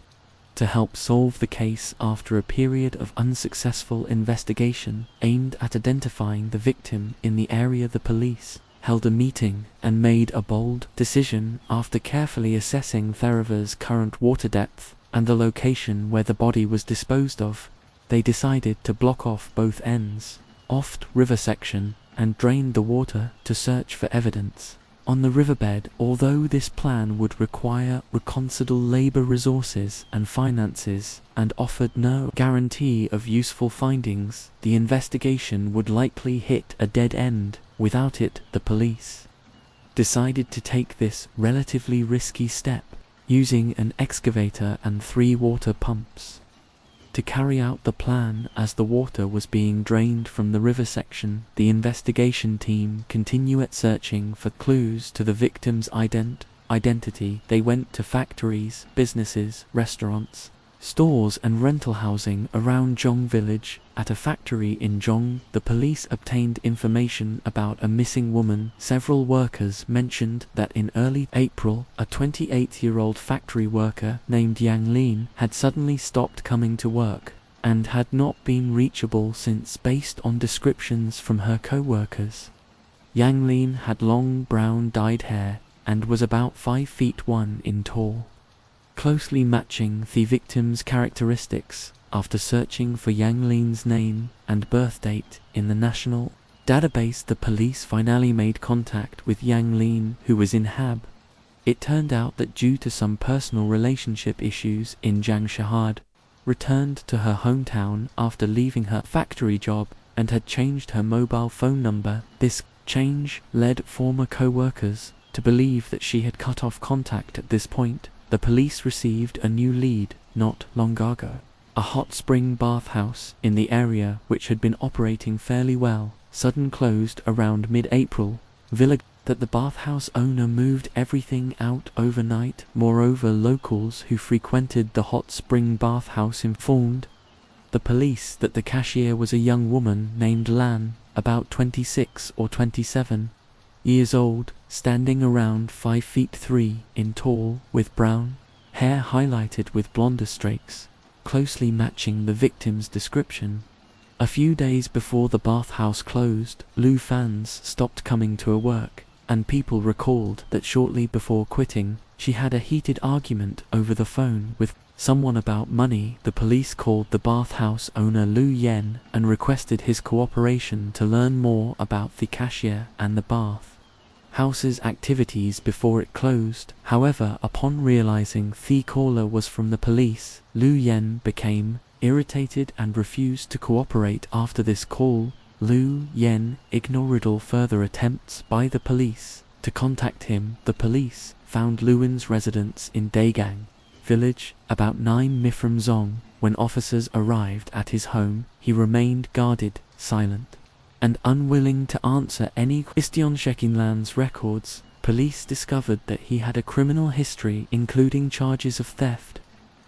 To help solve the case after a period of unsuccessful investigation aimed at identifying the victim in the area, the police held a meeting and made a bold decision. After carefully assessing the river's current water depth and the location where the body was disposed of, they decided to block off both ends of the river section and drain the water to search for evidence on the riverbed. Although this plan would require considerable labor, resources, and finances, and offered no guarantee of useful findings, the investigation would likely hit a dead end. Without it, the police decided to take this relatively risky step, using an excavator and 3 water pumps to carry out the plan. As the water was being drained from the river section, the investigation team continued searching for clues to the victim's identity. They went to factories, businesses, restaurants, stores and rental housing around Zhong village. At a factory in Zhong, the police obtained information about a missing woman. Several workers mentioned that in early April, a 28-year-old factory worker named Yang Lin had suddenly stopped coming to work and had not been reachable since, based on descriptions from her co-workers. Yang Lin had long brown dyed hair and was about 5 feet 1 in tall, closely matching the victim's characteristics. After searching for Yang Lin's name and birth date in the national database, the police finally made contact with Yang Lin, who was in Hab. It turned out that due to some personal relationship issues in Jiangshahad, returned to her hometown after leaving her factory job and had changed her mobile phone number. This change led former co-workers to believe that she had cut off contact at this point. The police received a new lead not long ago. A hot spring bathhouse in the area, which had been operating fairly well, suddenly closed around mid-April. Village that the bathhouse owner moved everything out overnight. Moreover, locals who frequented the hot spring bathhouse informed the police that the cashier was a young woman named Lan, about 26 or 27 years old, standing around 5 feet 3 in tall, with brown hair highlighted with blonder streaks, closely matching the victim's description. A few days before the bathhouse closed, Lu fans stopped coming to her work, and people recalled that shortly before quitting, she had a heated argument over the phone with someone about money. The police called the bathhouse owner Lu Yen and requested his cooperation to learn more about the cashier and the bath house's activities before it closed. However, upon realizing the caller was from the police, Lu Yen became irritated and refused to cooperate. After this call, Lu Yen ignored all further attempts by the police to contact him. The police found Luan's residence in Dagang village, about 9 mi from Zong. When officers arrived at his home, he remained guarded, silent, and unwilling to answer any question. Checking Lan's records, police discovered that he had a criminal history including charges of theft.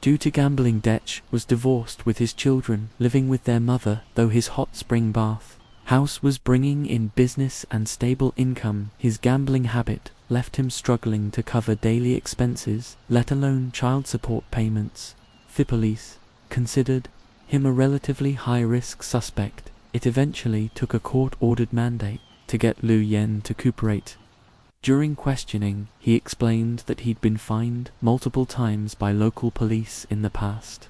Due to gambling debt, was divorced with his children, living with their mother. Though his hot spring bath house was bringing in business and stable income, his gambling habit left him struggling to cover daily expenses, let alone child support payments. The police considered him a relatively high-risk suspect. It eventually took a court-ordered mandate to get Lu Yen to cooperate. During questioning, he explained that he'd been fined multiple times by local police in the past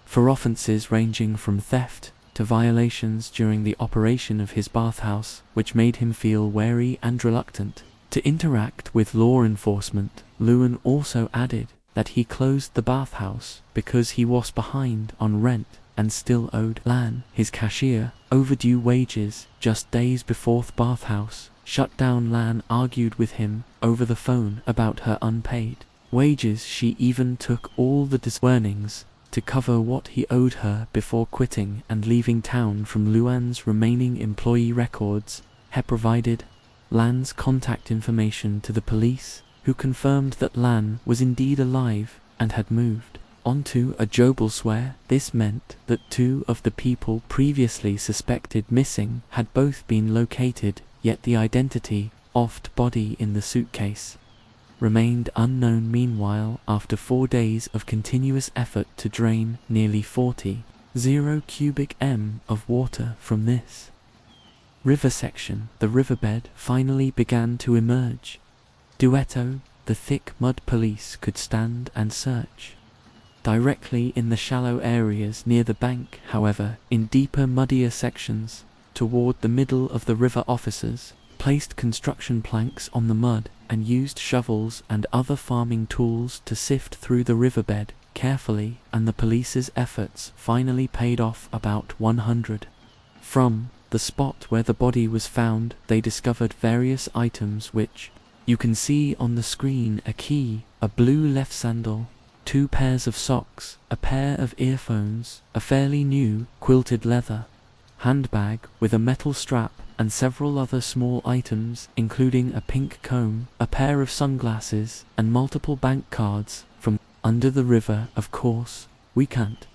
for offenses ranging from theft to violations during the operation of his bathhouse, which made him feel wary and reluctant to interact with law enforcement. Luan also added that he closed the bathhouse because he was behind on rent and still owed Lan, his cashier, overdue wages. Just days before the bathhouse shut down, Lan argued with him over the phone about her unpaid wages. She even took all the earnings to cover what he owed her before quitting and leaving town. From Luan's remaining employee records, he provided Lan's contact information to the police, who confirmed that Lan was indeed alive and had moved onto a Jobelsware. This meant that 2 of the people previously suspected missing had both been located, yet the identity of the body in the suitcase remained unknown. Meanwhile, after 4 days of continuous effort to drain nearly 40 cubic m of water from this river section, the riverbed finally began to emerge. Duetto, the thick mud police could stand and search directly in the shallow areas near the bank. However, in deeper, muddier sections toward the middle of the river, officers placed construction planks on the mud and used shovels and other farming tools to sift through the riverbed carefully, and the police's efforts finally paid off. About 100 from the spot where the body was found, they discovered various items which you can see on the screen: a key, a blue left sandal, 2 pairs of socks, a pair of earphones, a fairly new quilted leather handbag with a metal strap, and several other small items, including a pink comb, a pair of sunglasses, and multiple bank cards. From under the river, of course, We can't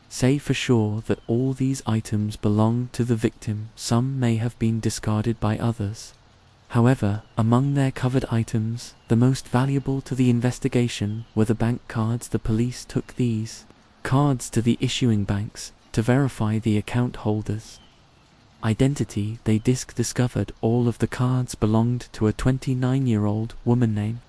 say for sure that all these items belong to the victim. Some may have been discarded by others. However, among their covered items, the most valuable to the investigation were the bank cards. The police took these cards to the issuing banks to verify the account holders' identity. They discovered all of the cards belonged to a 29-year-old woman named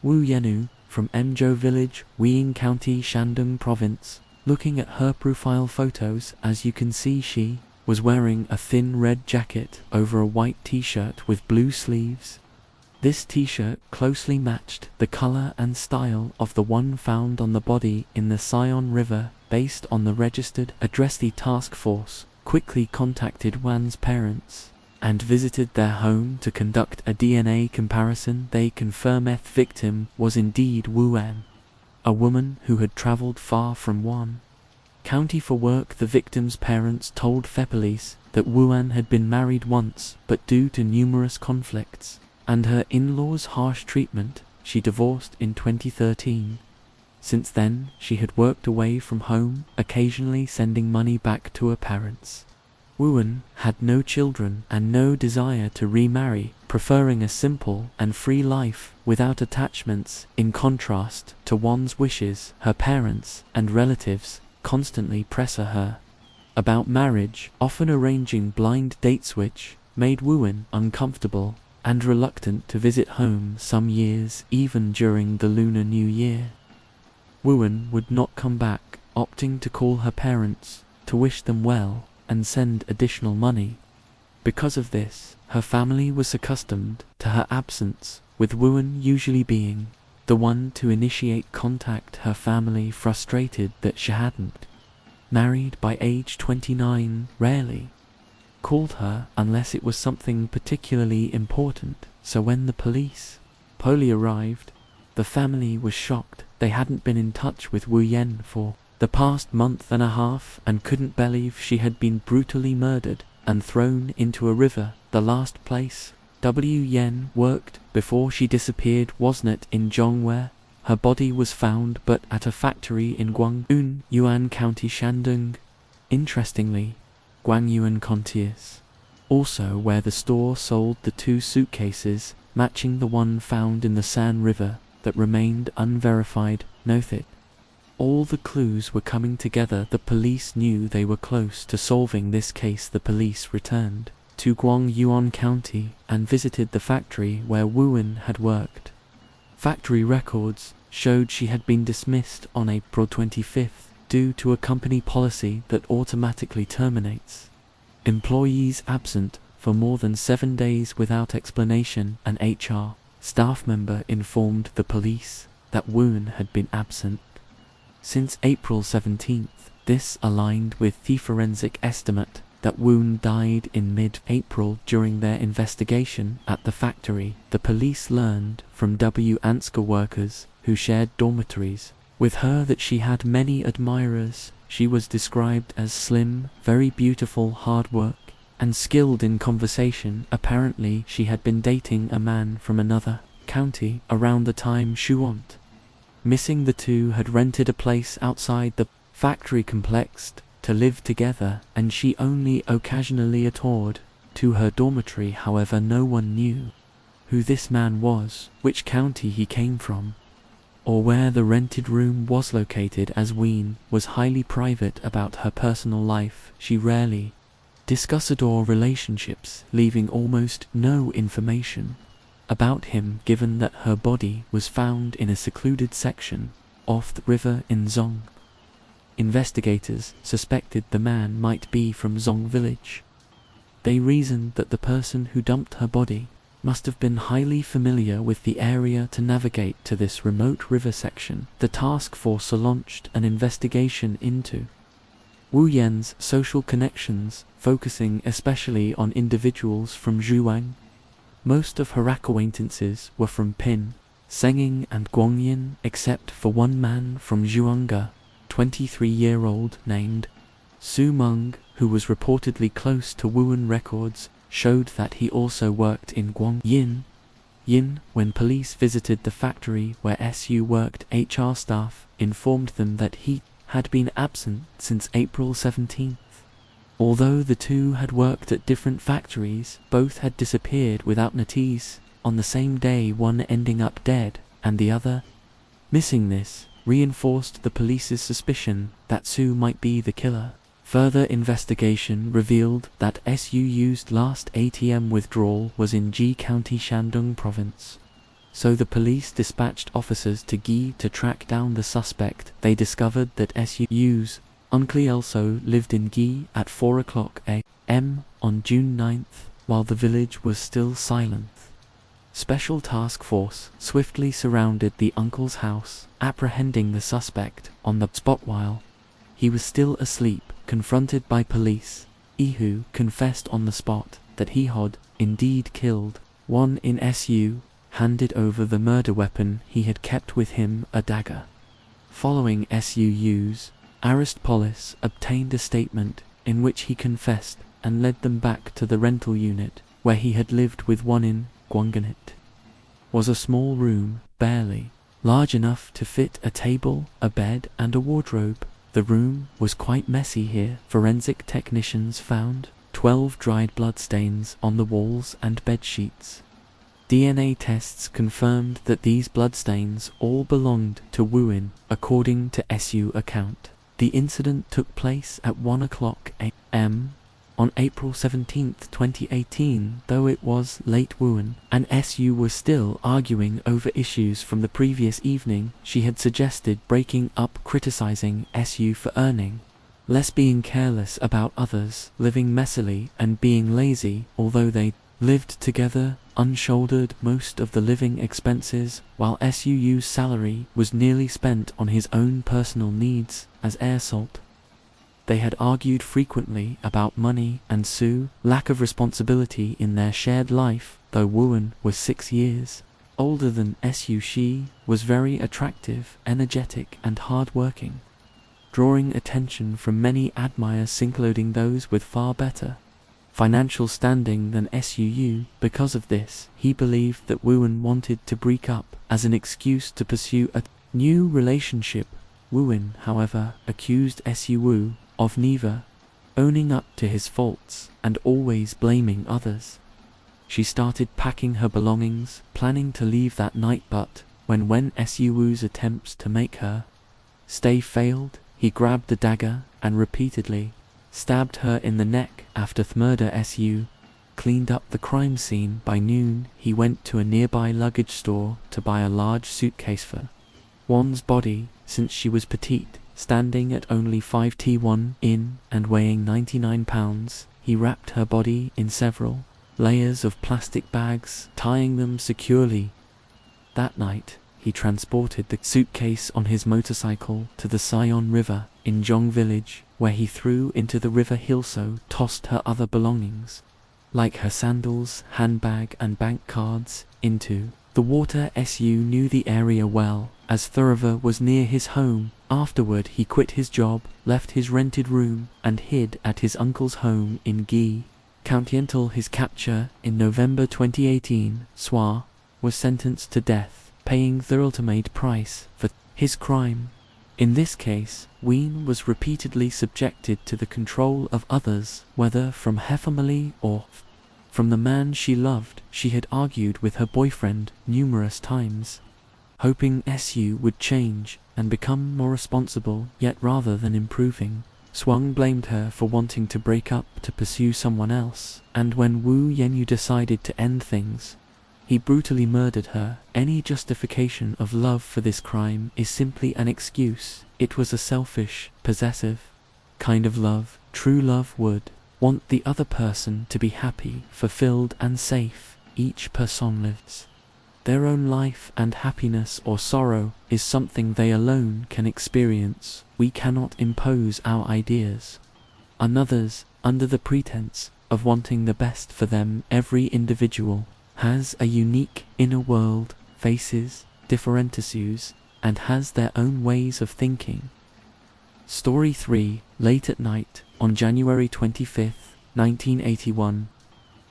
Wu Yenu from Emzhou Village, Weiying County, Shandong Province. Looking at her profile photos, as you can see, she was wearing a thin red jacket over a white t-shirt with blue sleeves. This t-shirt closely matched the color and style of the one found on the body in the Sion River. Based on the registered address, the task force quickly contacted Wan's parents and visited their home to conduct a DNA comparison. They confirmed the victim was indeed Wu Wan, a woman who had traveled far from Wan County for work. The victim's parents told the police that Wu Wan had been married once, but due to numerous conflicts and her in-laws' harsh treatment, she divorced in 2013. Since then, she had worked away from home, occasionally sending money back to her parents. Wu Wan had no children and no desire to remarry, preferring a simple and free life without attachments. In contrast to Wan's wishes, her parents and relatives constantly press her about marriage, often arranging blind dates, which made Wu Wan uncomfortable and reluctant to visit home some years. Even during the Lunar New Year, Wu Wan would not come back, opting to call her parents to wish them well and send additional money. Because of this, her family was accustomed to her absence, with Wu Wan usually being the one to initiate contact. Her family, frustrated that she hadn't married by age 29, rarely called her unless it was something particularly important. So when the police arrived, the family was shocked. They hadn't been in touch with Wu Yan for the past month and a half and couldn't believe she had been brutally murdered and thrown into a river. The last place Wu Yan worked before she disappeared wasn't in Zhong, where her body was found, but at a factory in Guangyuan, Yuan County, Shandong. Interestingly, Guangyuan County is also where the store sold the 2 suitcases matching the one found in the San River that remained unverified. Note it. All the clues were coming together. The police knew they were close to solving this case. The police returned to Guangyuan County and visited the factory where Wu Wan had worked. Factory records showed she had been dismissed on April 25th due to a company policy that automatically terminates employees absent for more than 7 days without explanation. An HR staff member informed the police that Wu Wan had been absent since April 17th. This aligned with the forensic estimate that Wu Wan died in mid-April. During their investigation at the factory, the police learned from Anska workers who shared dormitories with her that she had many admirers. She was described as slim, very beautiful, hard work, and skilled in conversation. Apparently, she had been dating a man from another county around the time she went missing. The two had rented a place outside the factory complex to live together, and she only occasionally toured to her dormitory. However, no one knew who this man was, which county he came from, or where the rented room was located, as Ween was highly private about her personal life. She rarely discussed or relationships, leaving almost no information about him, given that her body was found in a secluded section off the river in Zong. Investigators suspected the man might be from Zong Village. They reasoned that the person who dumped her body must have been highly familiar with the area to navigate to this remote river section. The task force launched an investigation into Wu Yan's social connections, focusing especially on individuals from Zhuang. Most of her acquaintances were from Pin, Senging and Guangyin, except for one man from Zhuanga, 23-year-old named Su Meng, who was reportedly close to Wu Wan. Records showed that he also worked in Guangyin. When police visited the factory where Su worked, HR staff informed them that he had been absent since April 17th. Although the two had worked at different factories, both had disappeared without notice on the same day, one ending up dead and the other missing. This reinforced the police's suspicion that Sue might be the killer. Further investigation revealed that Su's last ATM withdrawal was in Ji County, Shandong Province. So the police dispatched officers to Gi to track down the suspect. They discovered that Su's uncle also lived in Gi at 4 o'clock a.m. on June 9th, while the village was still silent. Special task force swiftly surrounded the uncle's house, apprehending the suspect on the spot while he was still asleep. Confronted by police, Ihu confessed on the spot that he had indeed killed one in Su, handed over the murder weapon he had kept with him, a dagger. Following Su's arrest, police obtained a statement in which he confessed and led them back to the rental unit where he had lived with one in Guanggan. It was a small room, barely large enough to fit a table, a bed and a wardrobe. The room was quite messy here. Forensic technicians found 12 dried bloodstains on the walls and bed sheets. DNA tests confirmed that these bloodstains all belonged to Wuin, according to Su account. The incident took place at 1 o'clock a.m. on April 17, 2018. Though it was late, Wuin and Su were still arguing over issues from the previous evening. She had suggested breaking up, criticizing Su for earning less, being careless about others, living messily and being lazy. Although they lived together, unshouldered most of the living expenses, while Su's salary was nearly spent on his own personal needs as air salt. They had argued frequently about money and Sue's lack of responsibility in their shared life. Though Wuan was 6 years older than Su, she was very attractive, energetic and hard-working, drawing attention from many admirers, including those with far better financial standing than Su. Because of this, he believed that Wuan wanted to break up as an excuse to pursue a new relationship. Wuan, however, accused Su of never owning up to his faults and always blaming others. She started packing her belongings, planning to leave that night, but when Su's attempts to make her stay failed, he grabbed the dagger and repeatedly stabbed her in the neck. After the murder, Su cleaned up the crime scene. By noon, he went to a nearby luggage store to buy a large suitcase for Wan's body, since she was petite, standing at only 5'1" in and weighing 99 pounds. He wrapped her body in several layers of plastic bags, tying them securely. That night, he transported the suitcase on his motorcycle to the Sion River in Zhong village, where he threw into the river. He also tossed her other belongings, like her sandals, handbag and bank cards, into the water. Su knew the area well, as Thuriva was near his home. Afterward, he quit his job, left his rented room, and hid at his uncle's home in Gi County until his capture in November 2018. Swa was sentenced to death, paying the ultimate price for his crime. In this case, Ween was repeatedly subjected to the control of others, whether from her family or from the man she loved. She had argued with her boyfriend numerous times, hoping Su would change and become more responsible, yet rather than improving, Swung blamed her for wanting to break up to pursue someone else, and when Wu Yenyu decided to end things, he brutally murdered her. Any justification of love for this crime is simply an excuse. It was a selfish, possessive kind of love. True love would want the other person to be happy, fulfilled and safe. Each person lives their own life, and happiness or sorrow is something they alone can experience. We cannot impose our ideas on others under the pretense of wanting the best for them. Every individual has a unique inner world, faces different issues, and has their own ways of thinking. Story 3. Late at night, on January 25th, 1981,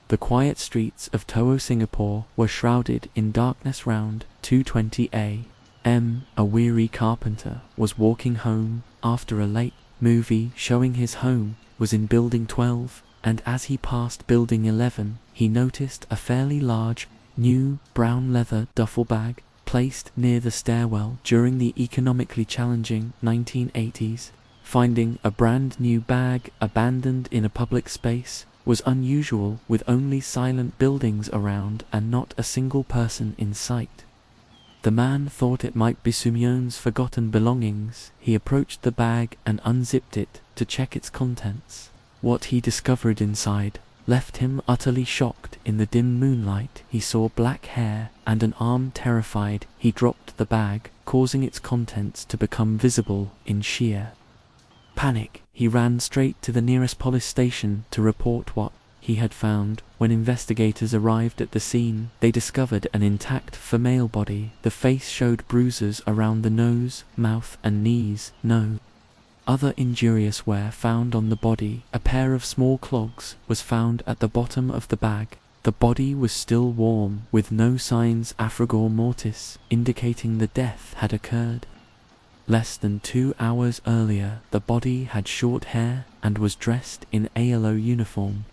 the quiet streets of Toho, Singapore were shrouded in darkness. Round 2:20 a.m. a weary carpenter was walking home after a late movie showing his home was in Building 12, and as he passed Building 11, he noticed a fairly large, new, brown leather duffel bag placed near the stairwell during the economically challenging 1980s. Finding a brand new bag abandoned in a public space was unusual, with only silent buildings around and not a single person in sight. The man thought it might be Simeon's forgotten belongings. He approached the bag and unzipped it to check its contents. What he discovered inside left him utterly shocked. In the dim moonlight, he saw black hair and an arm. Terrified, he dropped the bag, causing its contents to become visible in sheer panic. He ran straight to the nearest police station to report what he had found. When investigators arrived at the scene, they discovered an intact female body. The face showed bruises around the nose, mouth, and knees. No other injurious wear found on the body. A pair of small clogs was found at the bottom of the bag. The body was still warm, with no signs of rigor mortis, indicating the death had occurred less than 2 hours earlier. The body had short hair and was dressed in ALO uniform.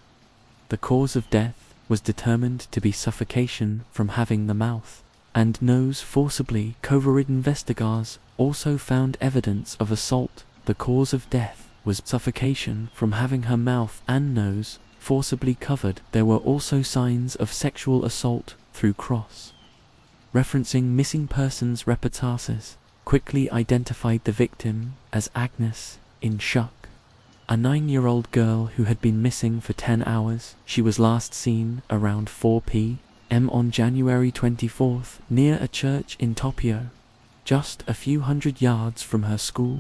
The cause of death was determined to be suffocation from having the mouth and nose forcibly covered. Investigators also found evidence of assault. The cause of death was suffocation from having her mouth and nose forcibly covered. There were also signs of sexual assault through cross-referencing missing persons reportages quickly identified the victim as Agnes. In shock, a 9-year-old girl who had been missing for 10 hours. She was last seen around 4 p.m. on January 24th near a church in Tokyo, just a few hundred yards from her school.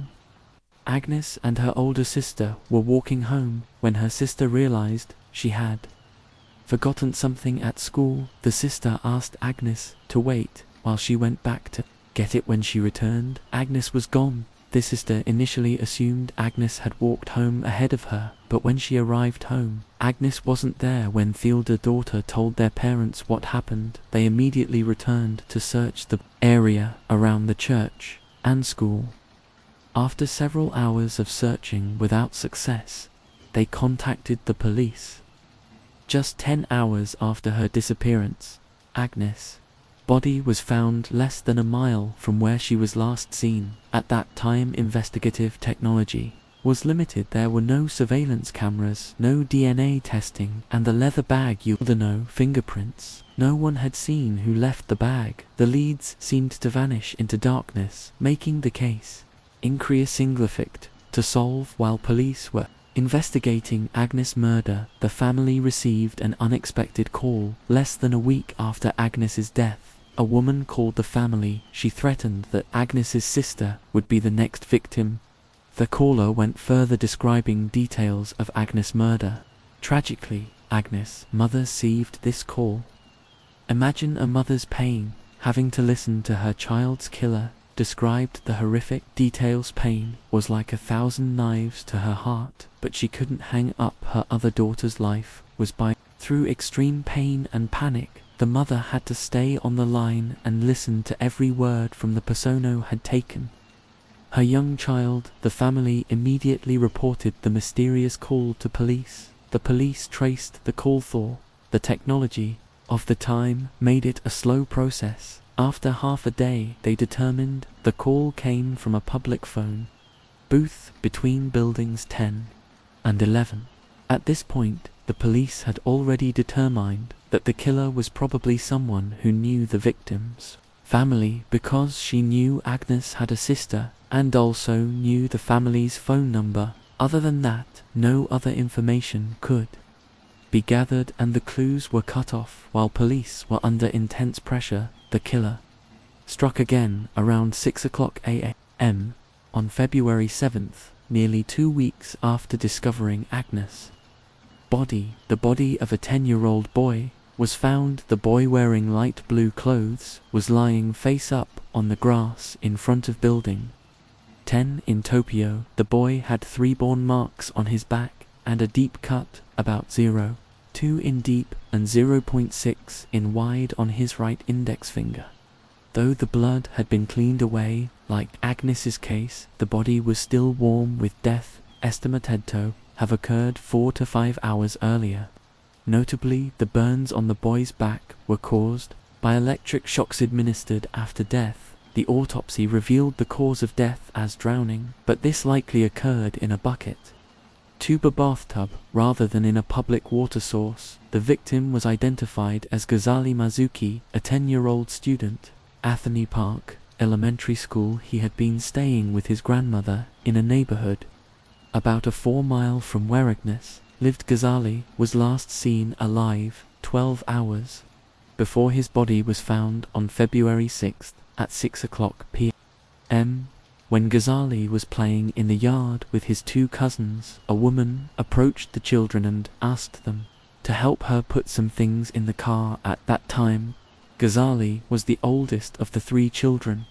Agnes and her older sister were walking home when her sister realized she had forgotten something at school. The sister asked Agnes to wait while she went back to get it. When she returned, Agnes was gone. The sister initially assumed Agnes had walked home ahead of her, but when she arrived home, Agnes wasn't there. When the daughter told their parents what happened, they immediately returned to search the area around the church and school. After several hours of searching without success, they contacted the police. Just 10 hours after her disappearance, Agnes' body was found less than a mile from where she was last seen. At that time, investigative technology was limited. There were no surveillance cameras, no DNA testing, and the leather bag yielded no fingerprints. No one had seen who left the bag. The leads seemed to vanish into darkness, making the case increasingly difficult to solve. While police were investigating Agnes' murder, the family received an unexpected call. Less than a week after Agnes's death, a woman called the family. She threatened that Agnes's sister would be the next victim. The caller went further, describing details of Agnes' murder. Tragically, Agnes' mother received this call. Imagine a mother's pain, having to listen to her child's killer. Described the horrific details. Pain was like 1,000 knives to her heart, but she couldn't hang up. Her other daughter's life was by. Through extreme pain and panic, the mother had to stay on the line and listen to every word from the persona had taken her young child. The family immediately reported the mysterious call to police. The police traced the call through. The technology of the time made it a slow process. After half a day, they determined the call came from a public phone booth between buildings 10 and 11. At this point, the police had already determined that the killer was probably someone who knew the victim's family, because she knew Agnes had a sister and also knew the family's phone number. Other than that, no other information could be gathered, and the clues were cut off. While police were under intense pressure, the killer struck again around 6 o'clock a.m. on February 7th, nearly 2 weeks after discovering Agnes' body. The body of a 10-year-old boy was found. The boy, wearing light blue clothes, was lying face up on the grass in front of building 10 in Tokyo. The boy had 3 burn marks on his back and a deep cut about 0.2 in deep and 0.6 in wide on his right index finger. Though the blood had been cleaned away, like Agnes's case, the body was still warm with death, estimated to have occurred 4 to 5 hours earlier. Notably, the burns on the boy's back were caused by electric shocks administered after death. The autopsy revealed the cause of death as drowning, but this likely occurred in a bucket tuba bathtub rather than in a public water source. The victim was identified as Ghazali Mazuki, a 10-year-old student. Atheny Park Elementary School. He had been staying with his grandmother in a neighborhood about a 4-mile from where Agnes lived. Ghazali was last seen alive 12 hours before his body was found on February 6th at 6 o'clock p.m. When Ghazali was playing in the yard with his 2 cousins, a woman approached the children and asked them to help her put some things in the car. At that time, Ghazali was the oldest of the 3 children,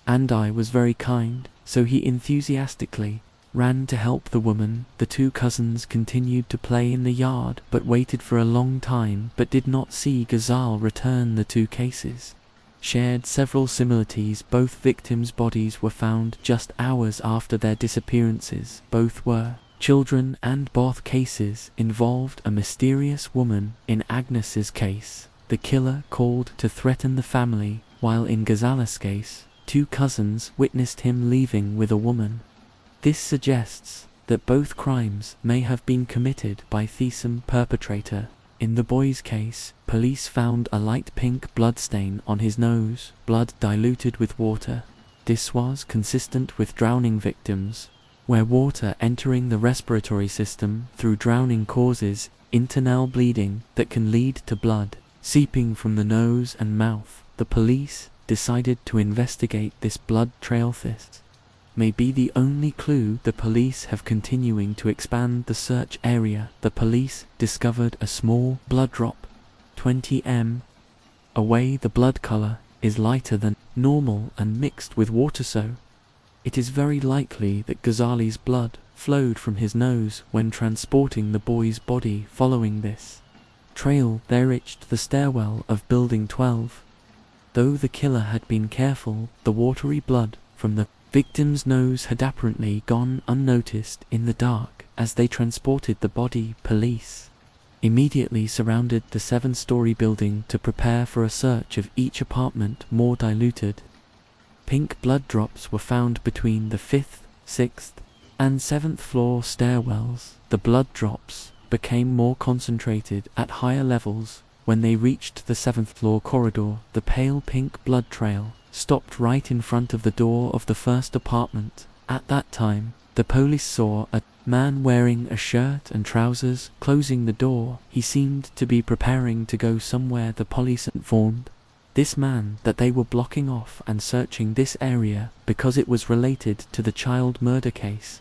and I was very kind, so he enthusiastically ran to help the woman. The 2 cousins continued to play in the yard, but waited for a long time, but did not see Ghazal return. The 2 cases shared several similarities. Both victims' bodies were found just hours after their disappearances. Both were children, and both cases involved a mysterious woman. In Agnes's case, the killer called to threaten the family, while in Ghazal's case, 2 cousins witnessed him leaving with a woman. This suggests that both crimes may have been committed by the same perpetrator. In the boy's case, police found a light pink bloodstain on his nose, blood diluted with water. This was consistent with drowning victims, where water entering the respiratory system through drowning causes internal bleeding that can lead to blood seeping from the nose and mouth. The police decided to investigate this blood trail. This may be the only clue the police have, continuing to expand the search area. The police discovered a small blood drop 20 m away. The blood color is lighter than normal and mixed with water, so it is very likely that Ghazali's blood flowed from his nose when transporting the boy's body. Following this trail, they reached the stairwell of Building 12. Though the killer had been careful, the watery blood from the victim's nose had apparently gone unnoticed in the dark as they transported the body. Police immediately surrounded the 7-story building to prepare for a search of each apartment. More diluted pink blood drops were found between the 5th, 6th, and 7th floor stairwells. The blood drops became more concentrated at higher levels when they reached the 7th floor corridor. The pale pink blood trail stopped right in front of the door of the first apartment. At that time, the police saw a man wearing a shirt and trousers closing the door. He seemed to be preparing to go somewhere. The police informed this man that they were blocking off and searching this area because it was related to the child murder case.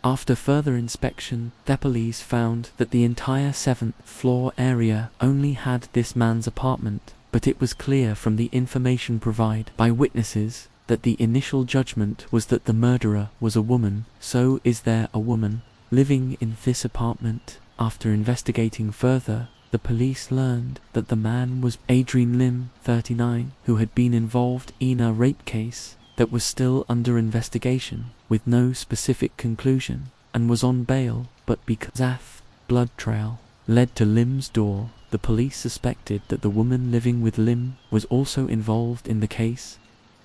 After further inspection, the police found that the entire 7th floor area only had this man's apartment, but it was clear from the information provided by witnesses that the initial judgment was that the murderer was a woman. So is there a woman living in this apartment? After investigating further, the police learned that the man was Adrian Lim, 39, who had been involved in a rape case that was still under investigation, with no specific conclusion, and was on bail. But because that blood trail led to Lim's door, the police suspected that the woman living with Lim was also involved in the case.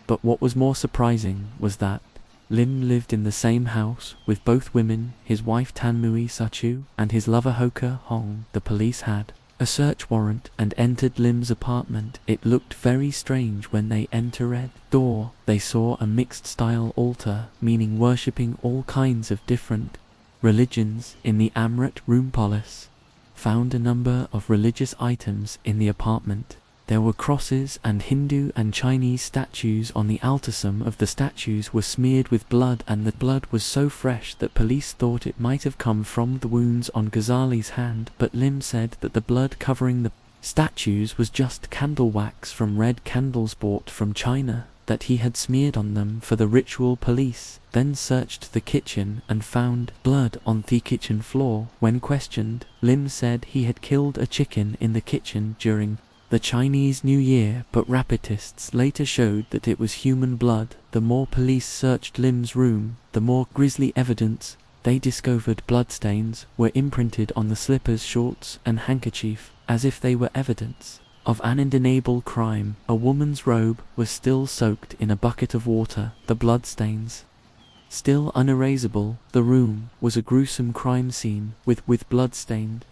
But what was more surprising was that Lim lived in the same house with both women, his wife Tanmui Sachu and his lover Hoka Hong. The police had a search warrant and entered Lim's apartment. It looked very strange when they entered the door. They saw a mixed-style altar, meaning worshipping all kinds of different religions in the Amrit room. Police found a number of religious items in the apartment. There were crosses and Hindu and Chinese statues on the altar. Some of the statues were smeared with blood, and the blood was so fresh that police thought it might have come from the wounds on Ghazali's hand. But Lim said that the blood covering the statues was just candle wax from red candles bought from China that he had smeared on them for the ritual. Police then searched the kitchen and found blood on the kitchen floor. When questioned, Lim said he had killed a chicken in the kitchen during the Chinese New Year, but rapidists later showed that it was human blood. The more police searched Lim's room, the more grisly evidence they discovered. Bloodstains were imprinted on the slippers, shorts, and handkerchief, as if they were evidence of an undeniable crime. A woman's robe was still soaked in a bucket of water, the bloodstains still unerasable. The room was a gruesome crime scene with blood-stained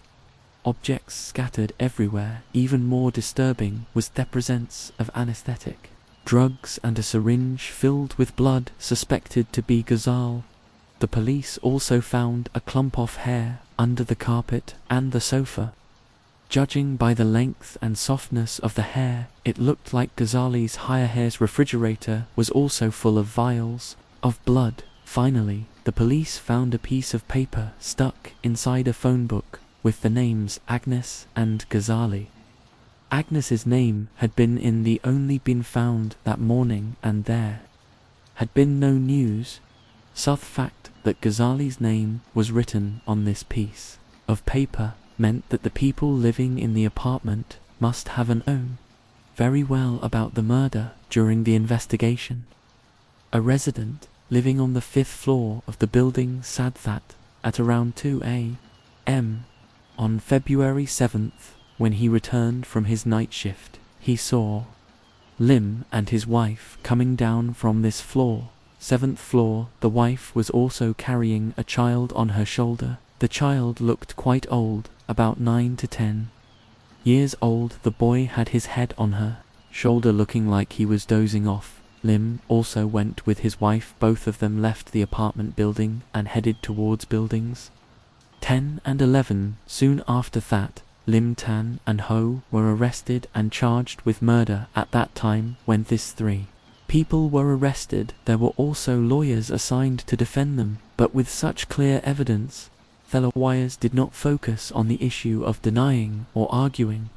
objects scattered everywhere. Even more disturbing was the presence of anesthetic drugs and a syringe filled with blood suspected to be Ghazal. The police also found a clump of hair under the carpet and the sofa. Judging by the length and softness of the hair, it looked like Ghazali's hair's refrigerator was also full of vials of blood. Finally, the police found a piece of paper stuck inside a phone book with the names Agnes and Ghazali. Agnes's name had only been found that morning, and there had been no news. The fact that Ghazali's name was written on this piece of paper meant that the people living in the apartment must have known very well about the murder during the investigation. A resident living on the 5th floor of the building said that at around 2 a.m. on February 7th, when he returned from his night shift, he saw Lim and his wife coming down from this floor, 7th floor. The wife was also carrying a child on her shoulder. The child looked quite old, about 9 to 10 years old. The boy had his head on her shoulder, looking like he was dozing off. Lim also went with his wife. Both of them left the apartment building and headed towards buildings 10 and 11. Soon after that, Lim, Tan, and Ho were arrested and charged with murder. At that time, when these three people were arrested, there were also lawyers assigned to defend them, but with such clear evidence, fellow lawyers did not focus on the issue of denying or arguing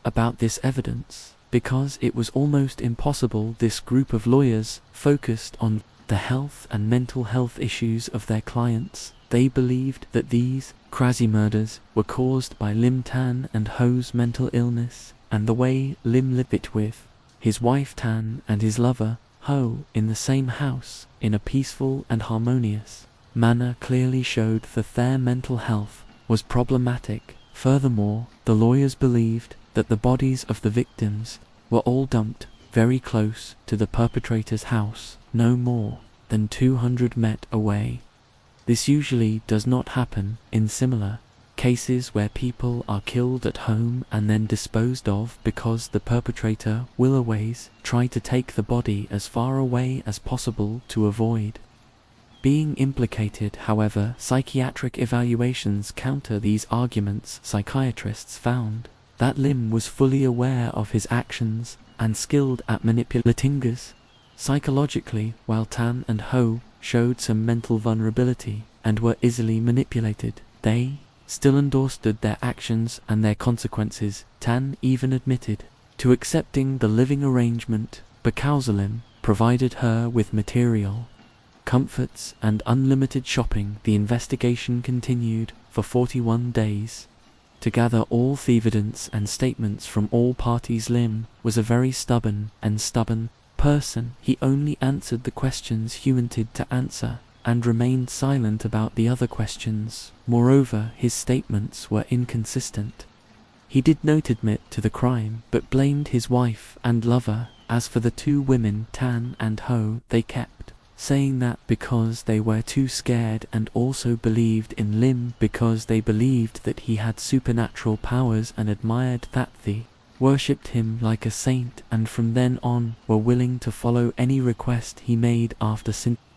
about this evidence, because it was almost impossible. This group of lawyers focused on the health and mental health issues of their clients. They believed that these crazy murders were caused by Lim, Tan, and Ho's mental illness, and the way Lim lived with his wife Tan and his lover Ho in the same house in a peaceful and harmonious manner clearly showed that their mental health was problematic. Furthermore, the lawyers believed that the bodies of the victims were all dumped very close to the perpetrator's house, no more than 200 meters away. This usually does not happen in similar cases where people are killed at home and then disposed of, because the perpetrator will always try to take the body as far away as possible to avoid being implicated. However, psychiatric evaluations counter these arguments. Psychiatrists found that Lim was fully aware of his actions and skilled at manipulating us psychologically, while Tan and Ho showed some mental vulnerability and were easily manipulated. They still endorsed their actions and their consequences. Tan even admitted to accepting the living arrangement because Lim provided her with material comforts and unlimited shopping. The investigation continued for 41 days to gather all the evidence and statements from all parties. Lim was a very stubborn person. He only answered the questions he wanted to answer and remained silent about the other questions. Moreover, his statements were inconsistent. He did not admit to the crime, but blamed his wife and lover. As for the two women, Tan and Ho, they kept saying that because they were too scared, and also believed in Lim because they believed that he had supernatural powers and admired that they worshipped him like a saint, and from then on were willing to follow any request he made. After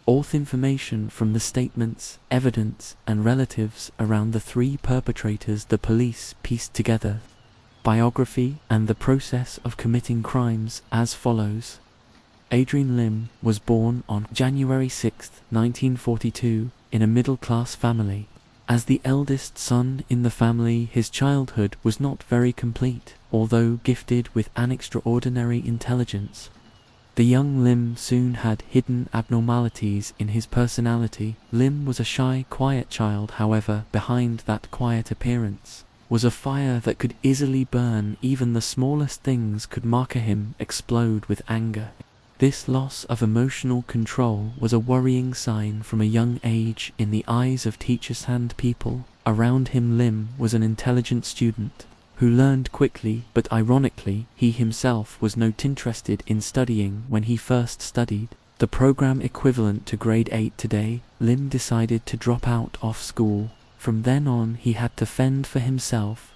all the information from the statements, evidence, and relatives around the three perpetrators, the police pieced together biography and the process of committing crimes as follows. Adrian Lim was born on January 6, 1942, in a middle-class family. As the eldest son in the family, his childhood was not very complete, although gifted with an extraordinary intelligence. The young Lim soon had hidden abnormalities in his personality. Lim was a shy, quiet child. However, behind that quiet appearance was a fire that could easily burn even the smallest things, could make him explode with anger. This loss of emotional control was a worrying sign from a young age in the eyes of teachers and people around him. Lim was an intelligent student who learned quickly, but ironically, he himself was not interested in studying when he first studied. The program equivalent to grade 8 today. Lim decided to drop out of school. From then on, he had to fend for himself,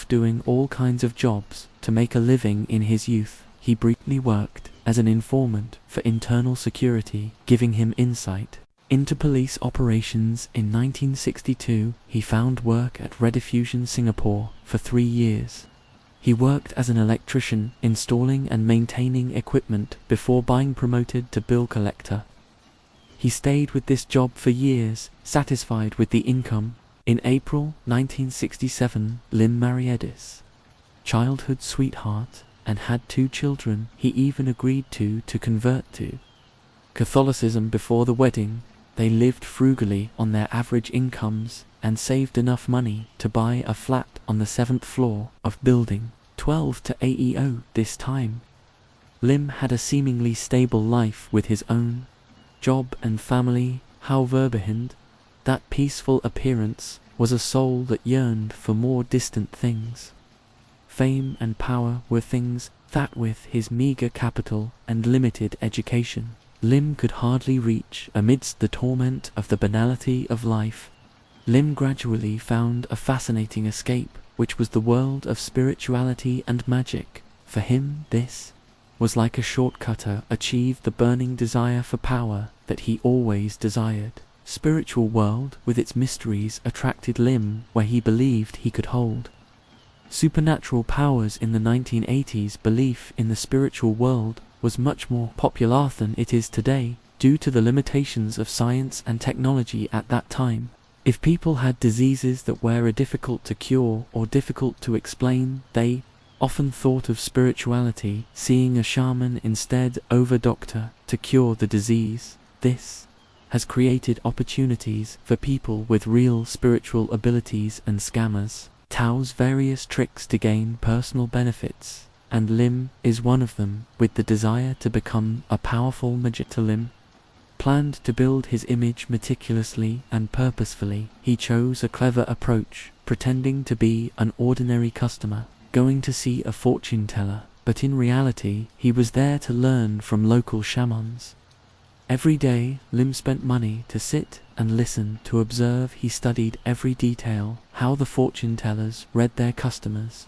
doing all kinds of jobs to make a living. In his youth, he briefly worked as an informant for internal security, giving him insight into police operations. In 1962, he found work at Rediffusion Singapore for 3 years. He worked as an electrician, installing and maintaining equipment before being promoted to bill collector. He stayed with this job for years, satisfied with the income. In April 1967, Lim married his childhood sweetheart and had 2 children. He even agreed to convert to Catholicism before the wedding. They lived frugally on their average incomes and saved enough money to buy a flat on the 7th floor of Building 12 to AEO. This time, Lim had a seemingly stable life with his own job and family. However, behind that peaceful appearance was a soul that yearned for more distant things. Fame and power were things that, with his meager capital and limited education, Lim could hardly reach. Amidst the torment of the banality of life, Lim gradually found a fascinating escape, which was the world of spirituality and magic. For him, this was like a shortcut to achieve the burning desire for power that he always desired. Spiritual world with its mysteries attracted Lim, where he believed he could hold supernatural powers. In the 1980s, belief in the spiritual world was much more popular than it is today, due to the limitations of science and technology at that time. If people had diseases that were difficult to cure or difficult to explain, they often thought of spirituality, seeing a shaman instead of a doctor to cure the disease. This has created opportunities for people with real spiritual abilities and scammers Tao's various tricks to gain personal benefits, and Lim is one of them. With the desire to become a powerful magician, Lim planned to build his image meticulously and purposefully. He chose a clever approach, pretending to be an ordinary customer going to see a fortune teller, but in reality he was there to learn from local shamans. Every day, Lim spent money to sit and listen, to observe. He studied every detail, how the fortune tellers read their customers,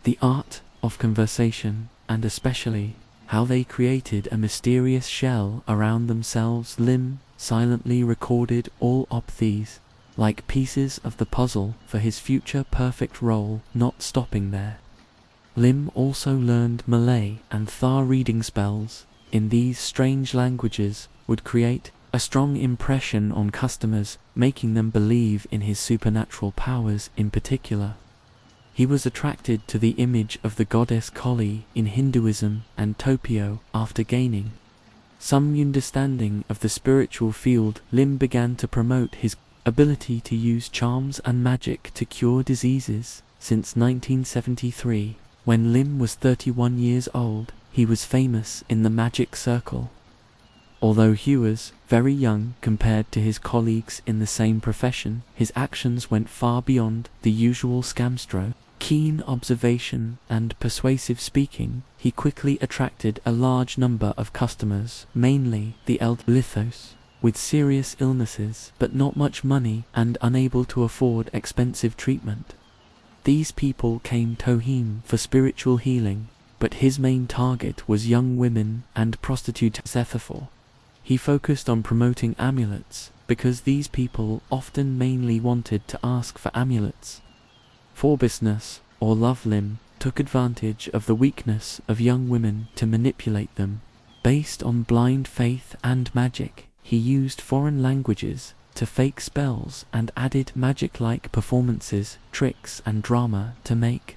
the art of conversation, and especially how they created a mysterious shell around themselves. Lim silently recorded all of these, like pieces of the puzzle for his future perfect role. Not stopping there, Lim also learned Malay and Thar. Reading spells in these strange languages would create a strong impression on customers, making them believe in his supernatural powers. In particular, he was attracted to the image of the goddess Kali in Hinduism and Tokyo. After gaining some understanding of the spiritual field, Lim began to promote his ability to use charms and magic to cure diseases. Since 1973, when Lim was 31 years old, he was famous in the magic circle. Although he was very young compared to his colleagues in the same profession, his actions went far beyond the usual scamstro. Keen observation and persuasive speaking, he quickly attracted a large number of customers, mainly the elderly lithos, with serious illnesses but not much money and unable to afford expensive treatment. These people came to him for spiritual healing, but his main target was young women and prostitutes. Therefore, he focused on promoting amulets, because these people often mainly wanted to ask for amulets for business or love. Lim took advantage of the weakness of young women to manipulate them. Based on blind faith and magic, he used foreign languages to fake spells and added magic-like performances, tricks and drama to make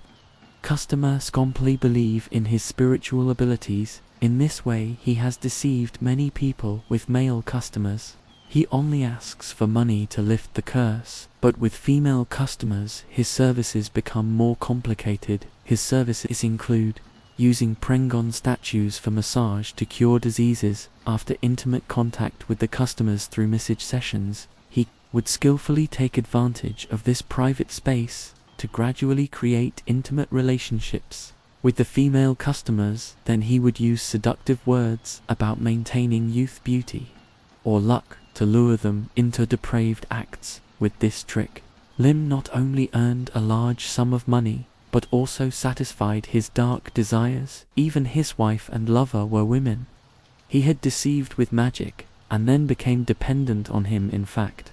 customers completely believe in his spiritual abilities. In this way, he has deceived many people. With male customers, he only asks for money to lift the curse, But with female customers, his services become more complicated. His services include using Prengon statues for massage to cure diseases. After intimate contact with the customers through massage sessions, he would skillfully take advantage of this private space to gradually create intimate relationships with the female customers. Then he would use seductive words about maintaining youth, beauty, or luck to lure them into depraved acts. With this trick, Lim not only earned a large sum of money, but also satisfied his dark desires. Even his wife and lover were women he had deceived with magic, and then became dependent on him. In fact,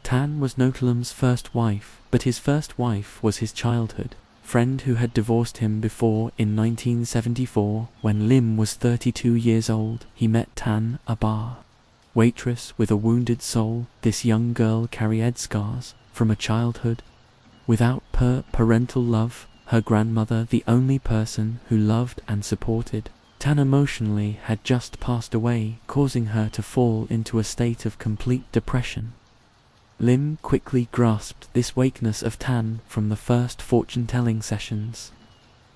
Tan was Notalim's first wife, but his first wife was his childhood friend who had divorced him before. In 1974, when Lim was 32 years old, he met Tan, a bar waitress with a wounded soul. This young girl carried scars from a childhood without parental love. Her grandmother, the only person who loved and supported Tan emotionally, had just passed away, causing her to fall into a state of complete depression. Lim quickly grasped this weakness of Tan from the first fortune-telling sessions.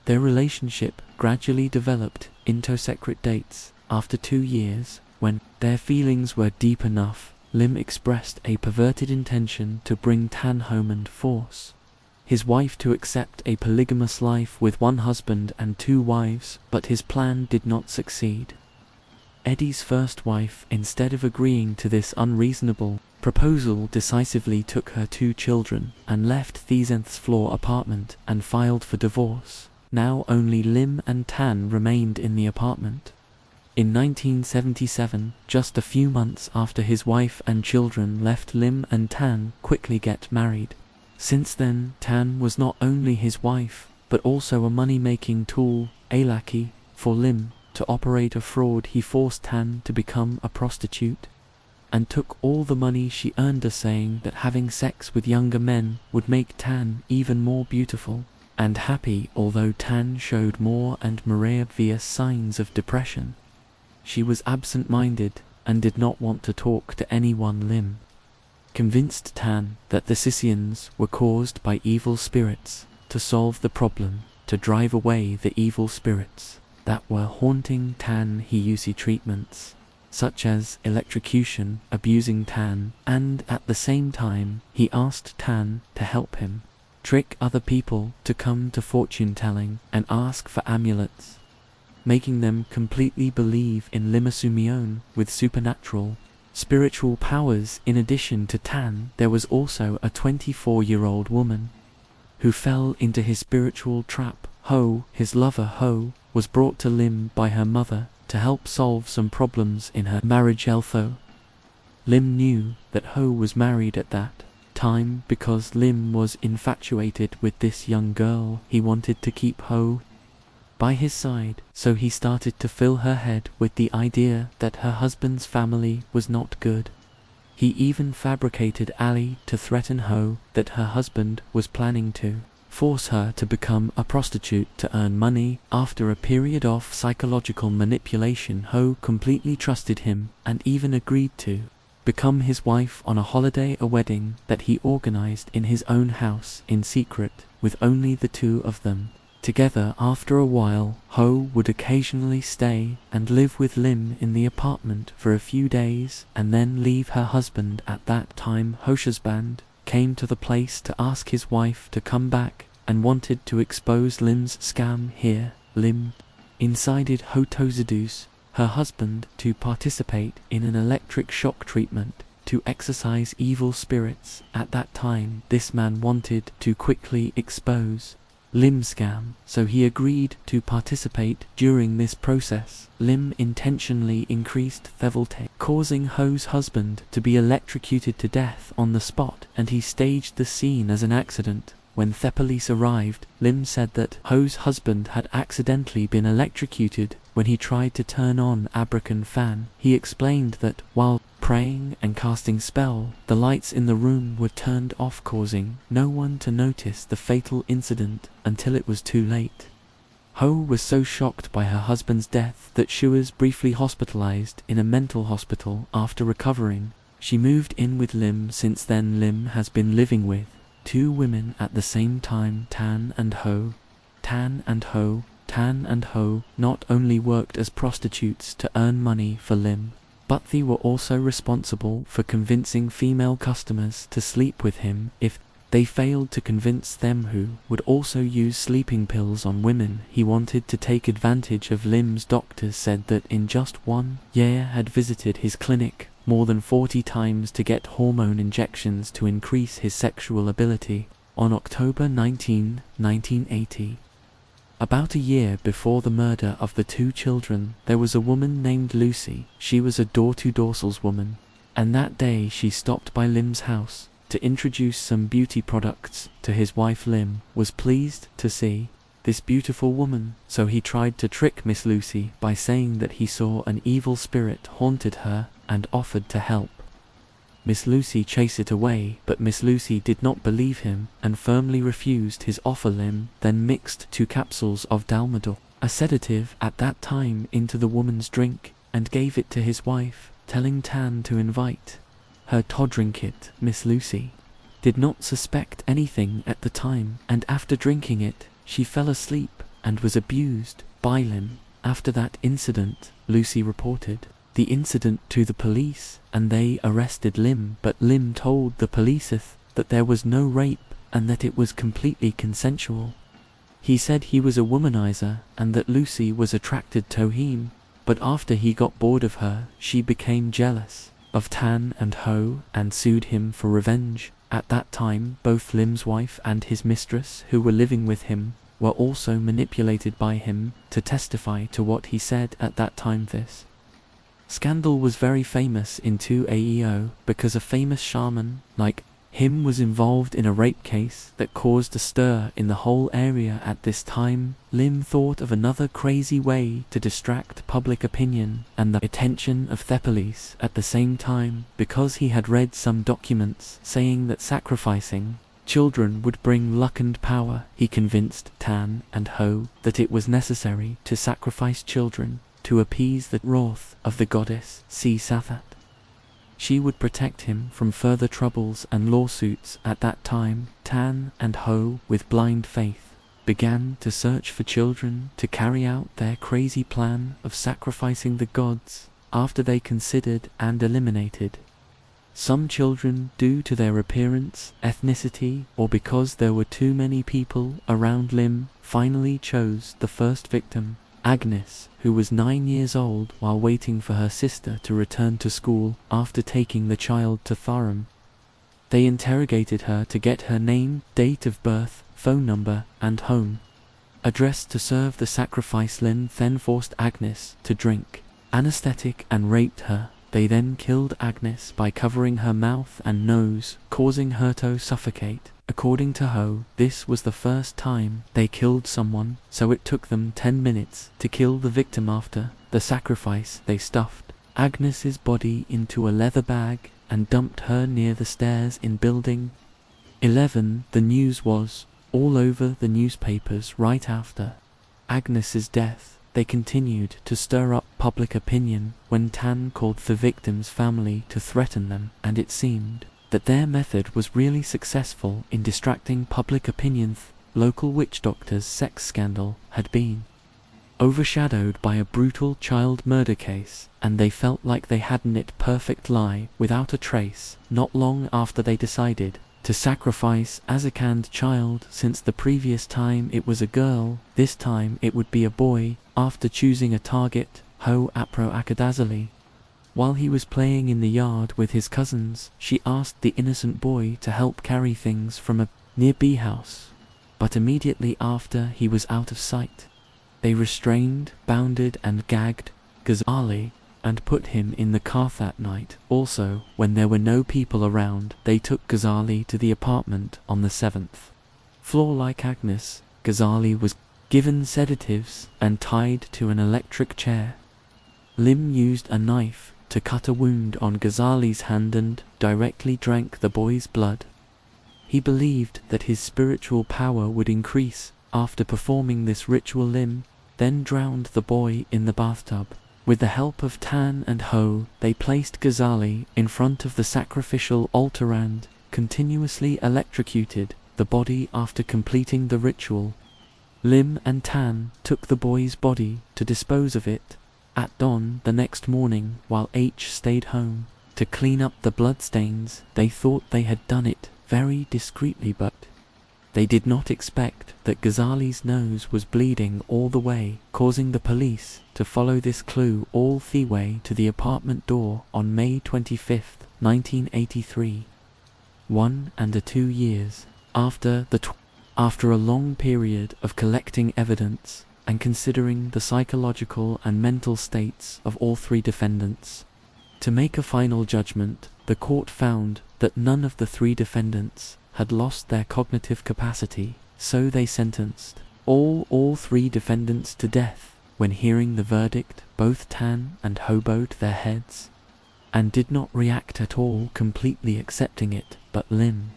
Their relationship gradually developed into secret dates. After 2 years, when their feelings were deep enough, Lim expressed a perverted intention to bring Tan home and force his wife to accept a polygamous life with 1 husband and 2 wives, but his plan did not succeed. Eddie's first wife, instead of agreeing to this unreasonable proposal, decisively took her 2 children and left the 10th floor apartment and filed for divorce. Now only Lim and Tan remained in the apartment. In 1977, just a few months after his wife and children left, Lim and Tan quickly get married. Since then, Tan was not only his wife, but also a money-making tool, a lackey, for Lim. To operate a fraud, he forced Tan to become a prostitute and took all the money she earned, saying that having sex with younger men would make Tan even more beautiful and happy. Although Tan showed more and more obvious signs of depression, she was absent-minded and did not want to talk to anyone. Lim convinced Tan that the scissions were caused by evil spirits. To solve the problem, to drive away the evil spirits that were haunting Tan, he used treatments such as electrocution, abusing Tan, and at the same time he asked Tan to help him trick other people to come to fortune-telling and ask for amulets, making them completely believe in Limasumion with supernatural spiritual powers. In addition to Tan, there was also a 24-year-old woman who fell into his spiritual trap. Ho, his lover Ho, was brought to Lim by her mother to help solve some problems in her marriage. Although Lim knew that Ho was married at that time, because Lim was infatuated with this young girl, he wanted to keep Ho by his side, so he started to fill her head with the idea that her husband's family was not good. He even fabricated Ali to threaten Ho that her husband was planning to force her to become a prostitute to earn money. After a period of psychological manipulation, Ho completely trusted him and even agreed to become his wife on a holiday, a wedding that he organized in his own house in secret with only the 2 of them together. After a while, Ho would occasionally stay and live with Lim in the apartment for a few days and then leave her husband. At that time, Ho's husband came to the place to ask his wife to come back and wanted to expose Lim's scam. Here, Lim incited Ho to seduce her husband to participate in an electric shock treatment to exorcise evil spirits. At that time, this man wanted to quickly expose Lim's scam, so he agreed to participate. During this process, Lim intentionally increased the voltage, causing Ho's husband to be electrocuted to death on the spot, and he staged the scene as an accident. When the police arrived, Lim said that Ho's husband had accidentally been electrocuted when he tried to turn on Abrakan fan. He explained that while praying and casting spell, the lights in the room were turned off, causing no one to notice the fatal incident until it was too late. Ho was so shocked by her husband's death that she was briefly hospitalized in a mental hospital. After recovering, She moved in with Lim. Since then Lim has been living with 2 women at the same time, Tan and Ho. Tan and Ho not only worked as prostitutes to earn money for Lim, but they were also responsible for convincing female customers to sleep with him. If they failed to convince them, who would also use sleeping pills on women. He wanted to take advantage of Lim's. Doctors said that in just 1 year had visited his clinic more than 40 times to get hormone injections to increase his sexual ability. On October 19, 1980, about a year before the murder of the 2 children, there was a woman named Lucy. She was a door-to-door saleswoman, and that day she stopped by Lim's house to introduce some beauty products to his wife. Lim was pleased to see this beautiful woman, so he tried to trick Miss Lucy by saying that he saw an evil spirit haunted her and offered to help. Miss Lucy chased it away, but Miss Lucy did not believe him and firmly refused his offer. Lim then mixed 2 capsules of Dalmador, a sedative at that time, into the woman's drink and gave it to his wife, telling Tan to invite her to drink it. Miss Lucy did not suspect anything at the time, and after drinking it, she fell asleep and was abused by Lim. After that incident, Lucy reported the incident to the police, and they arrested Lim, but Lim told the police that there was no rape and that it was completely consensual. He said he was a womanizer and that Lucy was attracted to him, but after he got bored of her, she became jealous of Tan and Ho and sued him for revenge. At that time, both Lim's wife and his mistress, who were living with him, were also manipulated by him to testify to what he said at that time. This scandal was very famous in 2000 because a famous shaman like him was involved in a rape case that caused a stir in the whole area at this time. Lim thought of another crazy way to distract public opinion and the attention of the police at the same time, because he had read some documents saying that sacrificing children would bring luck and power. He convinced Tan and Ho that it was necessary to sacrifice children to appease the wrath of the goddess Sathat. She would protect him from further troubles and lawsuits. At that time, Tan and Ho, with blind faith, began to search for children to carry out their crazy plan of sacrificing the gods. After they considered and eliminated some children due to their appearance, ethnicity, or because there were too many people around, Lim finally chose the first victim, Agnes, who was 9 years old, while waiting for her sister to return to school. After taking the child to Tharum, they interrogated her to get her name, date of birth, phone number, and home address to serve the sacrifice. Lim then forced Agnes to drink anesthetic and raped her. They then killed Agnes by covering her mouth and nose, causing her to suffocate. According to Ho, this was the first time they killed someone, so it took them 10 minutes to kill the victim. After the sacrifice, they stuffed Agnes's body into a leather bag and dumped her near the stairs in building 11. The news was all over the newspapers right after Agnes's death. They continued to stir up public opinion when Tan called the victim's family to threaten them, and it seemed that their method was really successful in distracting public opinion. Local witch doctor's sex scandal had been overshadowed by a brutal child murder case, and they felt like they hadn't it perfect lie without a trace. Not long after, they decided to sacrifice a second child. Since the previous time it was a girl, this time it would be a boy. After choosing a target, Ho Apro Akadazali, while he was playing in the yard with his cousins, she asked the innocent boy to help carry things from a nearby house, but immediately after he was out of sight, they restrained, bounded and gagged Ghazali and put him in the car that night. Also, when there were no people around, they took Ghazali to the apartment on the 7th floor. Like Agnes, Ghazali was given sedatives and tied to an electric chair. Lim used a knife to cut a wound on Ghazali's hand and directly drank the boy's blood. He believed that his spiritual power would increase after performing this ritual. Lim then drowned the boy in the bathtub. With the help of Tan and Ho, they placed Ghazali in front of the sacrificial altar and, continuously electrocuted the body after completing the ritual. Lim and Tan took the boy's body to dispose of it at dawn the next morning, while H stayed home to clean up the bloodstains. They thought they had done it very discreetly, but they did not expect that Ghazali's nose was bleeding all the way, causing the police to follow this clue all the way to the apartment door on May 25, 1983. 2 years after after a long period of collecting evidence and considering the psychological and mental states of all three defendants, to make a final judgment, the court found that none of the three defendants had lost their cognitive capacity, so they sentenced all three defendants to death. When hearing the verdict, both Tan and Ho bowed their heads and did not react at all, completely accepting it, but Lim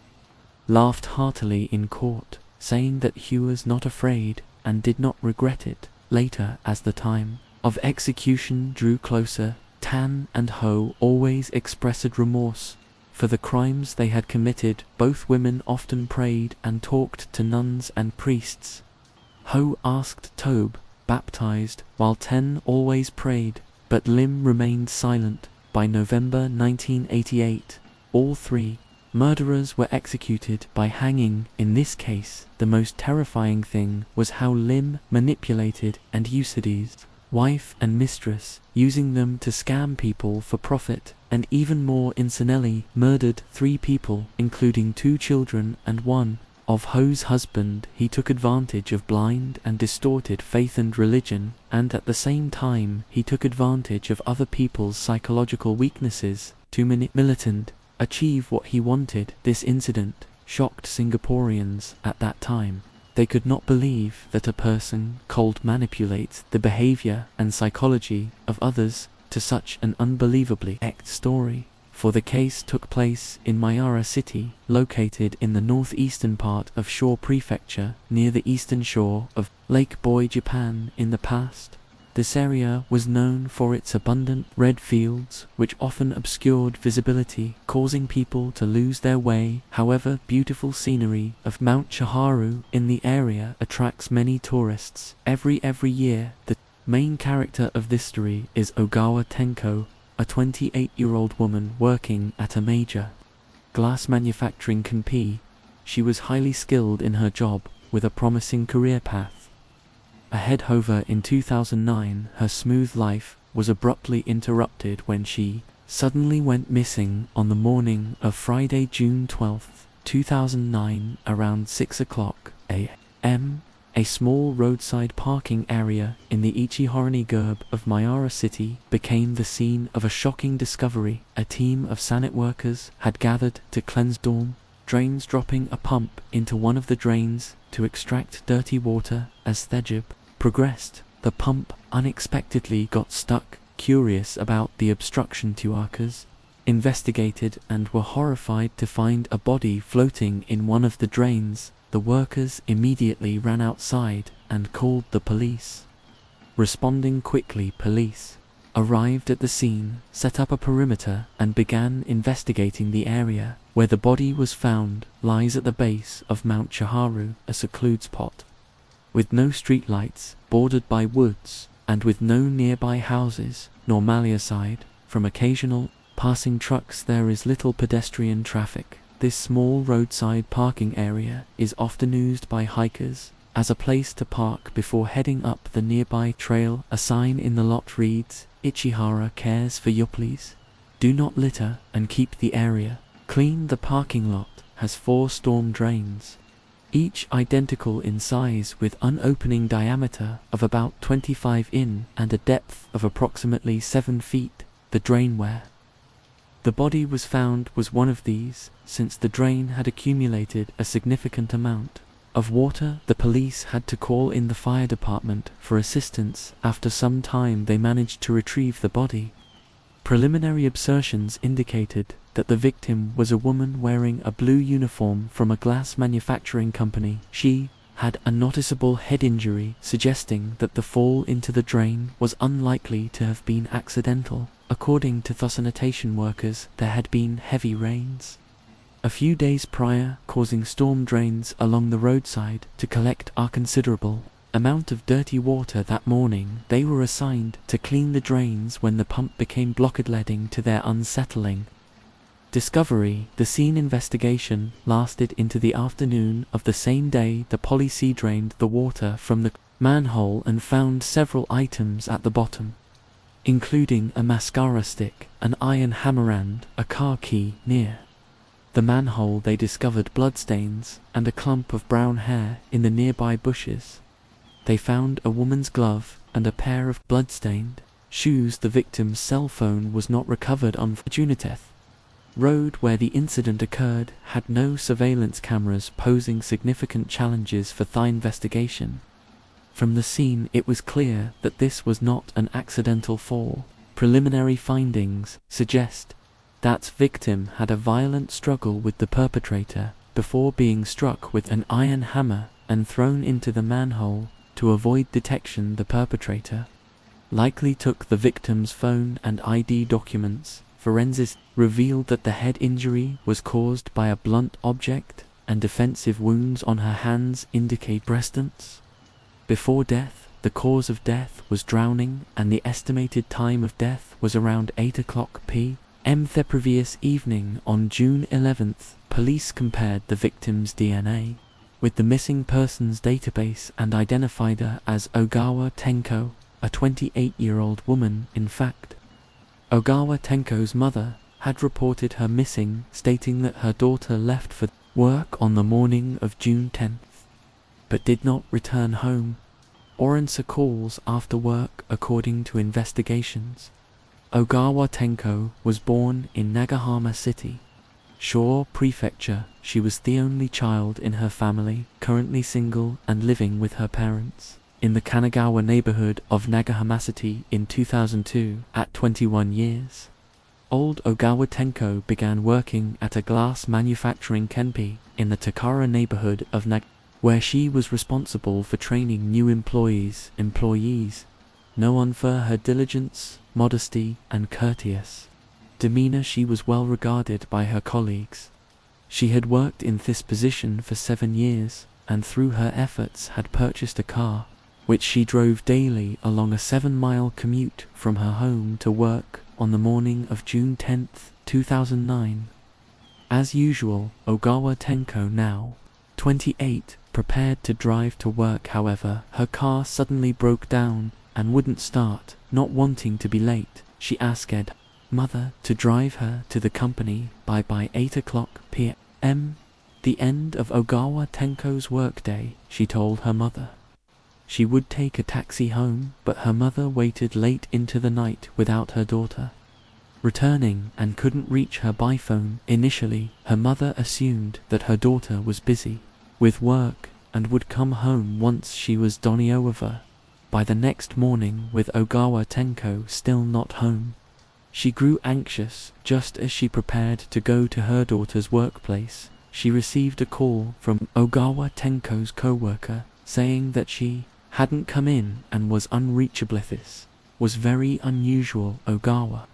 laughed heartily in court, saying that he was not afraid and did not regret it. Later, as the time of execution drew closer, Tan and Ho always expressed remorse for the crimes they had committed. Both women often prayed and talked to nuns and priests. Ho asked to be baptized, while Tan always prayed, but Lim remained silent. By November 1988, all three murderers were executed by hanging. In this case, the most terrifying thing was how Lim manipulated and used his wife and mistress, using them to scam people for profit, and even more insanely murdered 3 people, including 2 children and one of Ho's husband. He took advantage of blind and distorted faith and religion, and at the same time he took advantage of other people's psychological weaknesses to militant achieve what he wanted. This incident shocked Singaporeans at that time. They could not believe that a person could manipulate the behavior and psychology of others to such an unbelievably act story. For the case took place in Mayara City, located in the northeastern part of Shore Prefecture, near the eastern shore of Lake Boy, Japan. In the past, this area was known for its abundant red fields, which often obscured visibility, causing people to lose their way. However, beautiful scenery of Mount Chaharu in the area attracts many tourists every year. The main character of this story is Ogawa Tenko, a 28-year-old woman working at a major glass manufacturing company. She was highly skilled in her job, with a promising career path ahead. However, in 2009, her smooth life was abruptly interrupted when she suddenly went missing on the morning of Friday, June 12, 2009, around 6 o'clock a.m. A small roadside parking area in the Ichihara-Gurb of Mayara City became the scene of a shocking discovery. A team of sanit workers had gathered to cleanse dorm drains, dropping a pump into one of the drains to extract dirty water. As Thejib progressed, the pump unexpectedly got stuck. Curious about the obstruction, two workers investigated and were horrified to find a body floating in one of the drains. The workers immediately ran outside and called the police. Responding quickly, police arrived at the scene, set up a perimeter, and began investigating the area. Where the body was found lies at the base of Mount Chaharu, a secluded spot with no street lights, bordered by woods, and with no nearby houses. Normally, aside from occasional passing trucks, there is little pedestrian traffic. This small roadside parking area is often used by hikers as a place to park before heading up the nearby trail. A sign in the lot reads, "Ichihara cares for yuppies. Do not litter and keep the area clean." The parking lot has 4 storm drains, each identical in size, with an opening diameter of about 25 in and a depth of approximately 7 feet. The drain where the body was found was one of these, since the drain had accumulated a significant amount of water. The police had to call in the fire department for assistance. After some time, they managed to retrieve the body. Preliminary observations indicated that the victim was a woman wearing a blue uniform from a glass manufacturing company. She had a noticeable head injury, suggesting that the fall into the drain was unlikely to have been accidental. According to sanitation workers, there had been heavy rains a few days prior, causing storm drains along the roadside to collect a considerable amount of dirty water that morning. They were assigned to clean the drains when the pump became blocked, leading to their unsettling discovery. The scene investigation lasted into the afternoon of the same day. The police drained the water from the manhole and found several items at the bottom, including a mascara stick, an iron hammer and a car key. Near the manhole they discovered bloodstains and a clump of brown hair in the nearby bushes. They found a woman's glove and a pair of bloodstained shoes. The victim's cell phone was not recovered on Juneteth Road, where the incident occurred, had no surveillance cameras, posing significant challenges for the investigation. From the scene, it was clear that this was not an accidental fall. Preliminary findings suggest that the victim had a violent struggle with the perpetrator before being struck with an iron hammer and thrown into the manhole. To avoid detection, the perpetrator likely took the victim's phone and ID documents. Forensics revealed that the head injury was caused by a blunt object, and defensive wounds on her hands indicate breast. Before death, the cause of death was drowning, and the estimated time of death was around 8:00 p.m. the previous evening. On June 11th, police compared the victim's DNA with the missing persons database and identified her as Ogawa Tenko, a 28-year-old woman. In fact, Ogawa Tenko's mother had reported her missing, stating that her daughter left for work on the morning of June 10th, but did not return home or answer calls after work. According to investigations, Ogawa Tenko was born in Nagahama City, Shore Prefecture. She was the only child in her family, currently single and living with her parents in the Kanagawa neighborhood of Nagahama City. In 2002, at 21 years old, Ogawa Tenko began working at a glass manufacturing company in the Takara neighborhood of where she was responsible for training new employees. Known for her diligence, modesty, and courteous demeanor, she was well regarded by her colleagues. She had worked in this position for 7 years, and through her efforts had purchased a car, which she drove daily along a 7-mile commute from her home to work on the morning of June 10, 2009. As usual, Ogawa Tenko, now 28, prepared to drive to work. However, her car suddenly broke down and wouldn't start. Not wanting to be late, she asked her mother to drive her to the company by 8:00 p.m. The end of Ogawa Tenko's workday, she told her mother. She would take a taxi home, but her mother waited late into the night without her daughter returning and couldn't reach her by phone. Initially, her mother assumed that her daughter was busy with work and would come home once she was done over. By the next morning, with Ogawa Tenko still not home, she grew anxious. Just as she prepared to go to her daughter's workplace, she received a call from Ogawa Tenko's co-worker saying that she hadn't come in and was unreachable. This was very unusual. Ogawa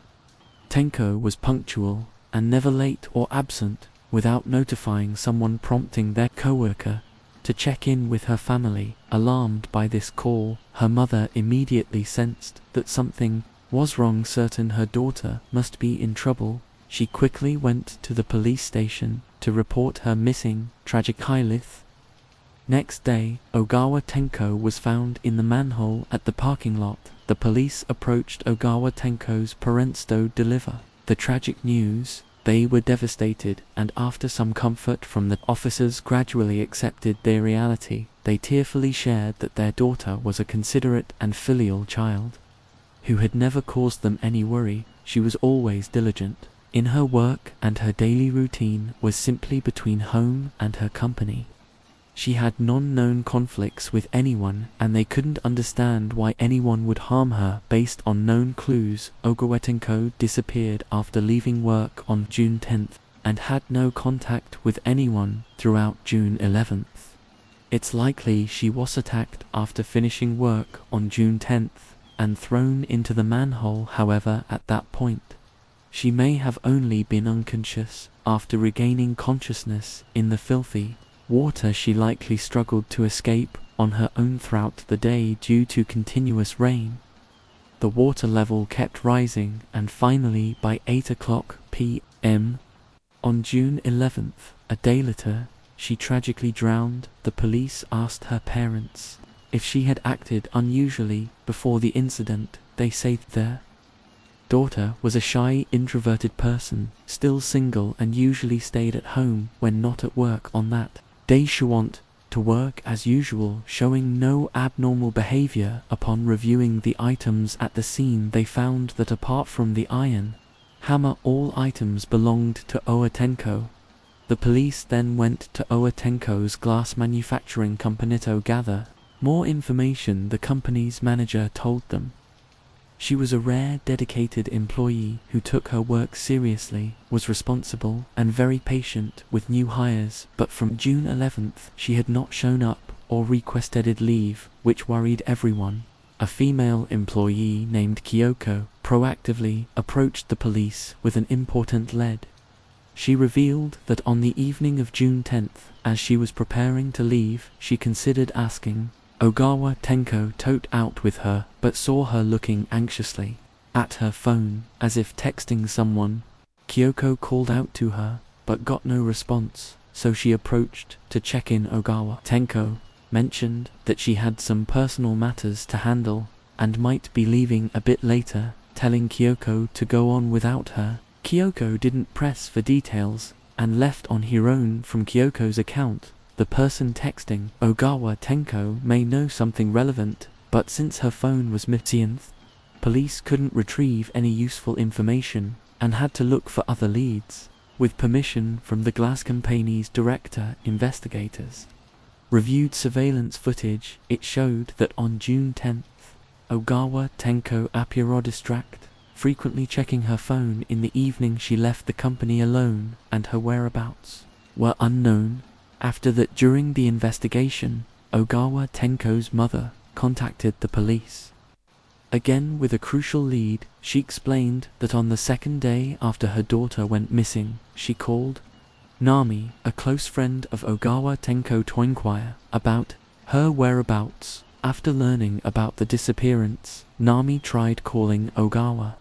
Tenko was punctual and never late or absent without notifying someone, prompting their co-worker to check in with her family. Alarmed by this call, her mother immediately sensed that something was wrong. Certain her daughter must be in trouble, she quickly went to the police station to report her missing. Tragically, next day, Ogawa Tenko was found in the manhole at the parking lot. The police approached Ogawa Tenko's parents to deliver the tragic news. They were devastated, and after some comfort from the officers, gradually accepted their reality. They tearfully shared that their daughter was a considerate and filial child who had never caused them any worry. She was always diligent in her work, and her daily routine was simply between home and her company. She had known conflicts with anyone, and they couldn't understand why anyone would harm her based on known clues. Ogawa Tenko disappeared after leaving work on June 10th and had no contact with anyone throughout June 11th. It's likely she was attacked after finishing work on June 10th and thrown into the manhole. However, at that point, she may have only been unconscious. After regaining consciousness in the filthy water, she likely struggled to escape on her own throughout the day due to continuous rain. The water level kept rising, and finally by 8 o'clock p.m. on June 11th, a day later, she tragically drowned. The police asked her parents if she had acted unusually before the incident. They say their daughter was a shy, introverted person, still single, and usually stayed at home when not at work. On that day, she went to work as usual, showing no abnormal behavior. Upon reviewing the items at the scene, they found that apart from the iron hammer, all items belonged to Owatenko. The police then went to Owatenko's glass manufacturing company to gather more information. The company's manager told them she was a rare, dedicated employee who took her work seriously, was responsible, and very patient with new hires, but from June 11th she had not shown up or requested leave, which worried everyone. A female employee named Kyoko proactively approached the police with an important lead. She revealed that on the evening of June 10th, as she was preparing to leave, she considered asking Ogawa Tenko to out with her, but saw her looking anxiously at her phone, as if texting someone. Kyoko called out to her, but got no response, so she approached to check in. Ogawa Tenko mentioned that she had some personal matters to handle and might be leaving a bit later, telling Kyoko to go on without her. Kyoko didn't press for details and left on her own. From Kyoko's account, the person texting Ogawa Tenko may know something relevant, but since her phone was missing, police couldn't retrieve any useful information and had to look for other leads. With permission from the glass company's director, investigators reviewed surveillance footage. It showed that on June 10th, Ogawa Tenko appeared distracted, frequently checking her phone. In the evening, she left the company alone, and her whereabouts were unknown. After that, during the investigation, Ogawa Tenko's mother contacted the police. Again with a crucial lead, she explained that on the second day after her daughter went missing, she called Nami, a close friend of Ogawa Tenko, to inquire about her whereabouts. After learning about the disappearance, Nami tried calling Ogawa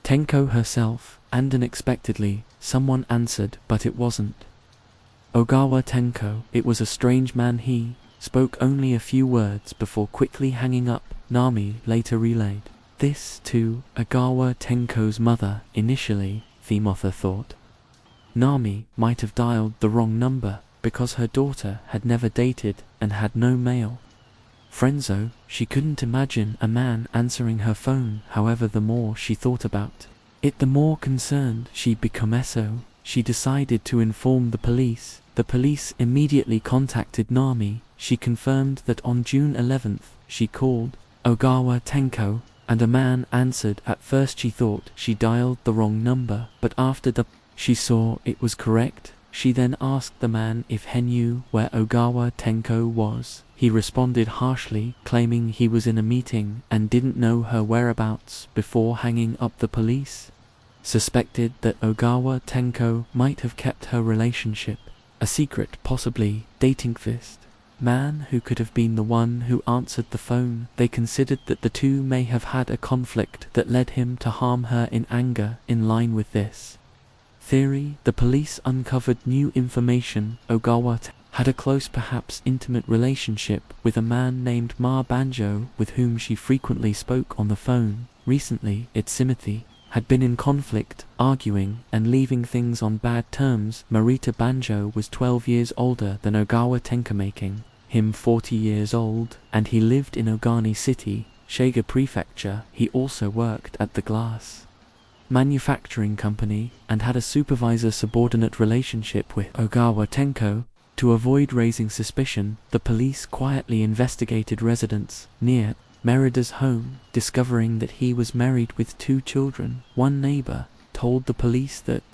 Tenko herself, and unexpectedly, someone answered, but it wasn't Ogawa Tenko. It was a strange man. He spoke only a few words before quickly hanging up. Nami later relayed this to Ogawa Tenko's mother. Initially, the mother thought Nami might have dialed the wrong number because her daughter had never dated and had no male friends, so she couldn't imagine a man answering her phone. However, the more she thought about it, the more concerned she became. So she decided to inform the police. The police immediately contacted Nami. She confirmed that on June 11th, she called Ogawa Tenko, and a man answered. At first she thought she dialed the wrong number, but after she saw it was correct. She then asked the man if he knew where Ogawa Tenko was. He responded harshly, claiming he was in a meeting and didn't know her whereabouts. Before hanging up, the police suspected that Ogawa Tenko might have kept her relationship a secret, possibly dating this man who could have been the one who answered the phone. They considered that the two may have had a conflict that led him to harm her in anger. In line with this theory, the police uncovered new information. Ogawa had a close, perhaps intimate relationship with a man named Ma Banjo, with whom she frequently spoke on the phone. Recently, Timothy had been in conflict, arguing and leaving things on bad terms. Marita Banjo was 12 years older than Ogawa Tenko, making him 40 years old, and he lived in Ogani City, Shiga Prefecture. He also worked at the glass manufacturing company and had a supervisor-subordinate relationship with Ogawa Tenko. To avoid raising suspicion, the police quietly investigated residents near Merida's home, discovering that he was married with 2 children. One neighbor told the police that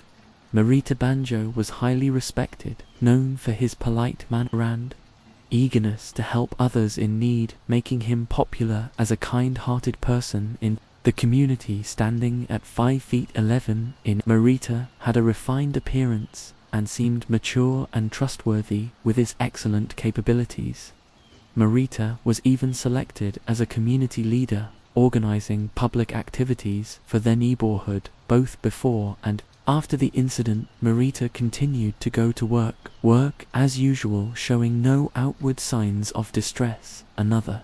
Marita Banjo was highly respected, known for his polite manner and eagerness to help others in need, making him popular as a kind-hearted person in the community. Standing at 5 feet 11 in, Morita had a refined appearance and seemed mature and trustworthy with his excellent capabilities. Morita was even selected as a community leader, organizing public activities for their neighborhood both before and after the incident. Morita continued to go to work as usual, showing no outward signs of distress. Another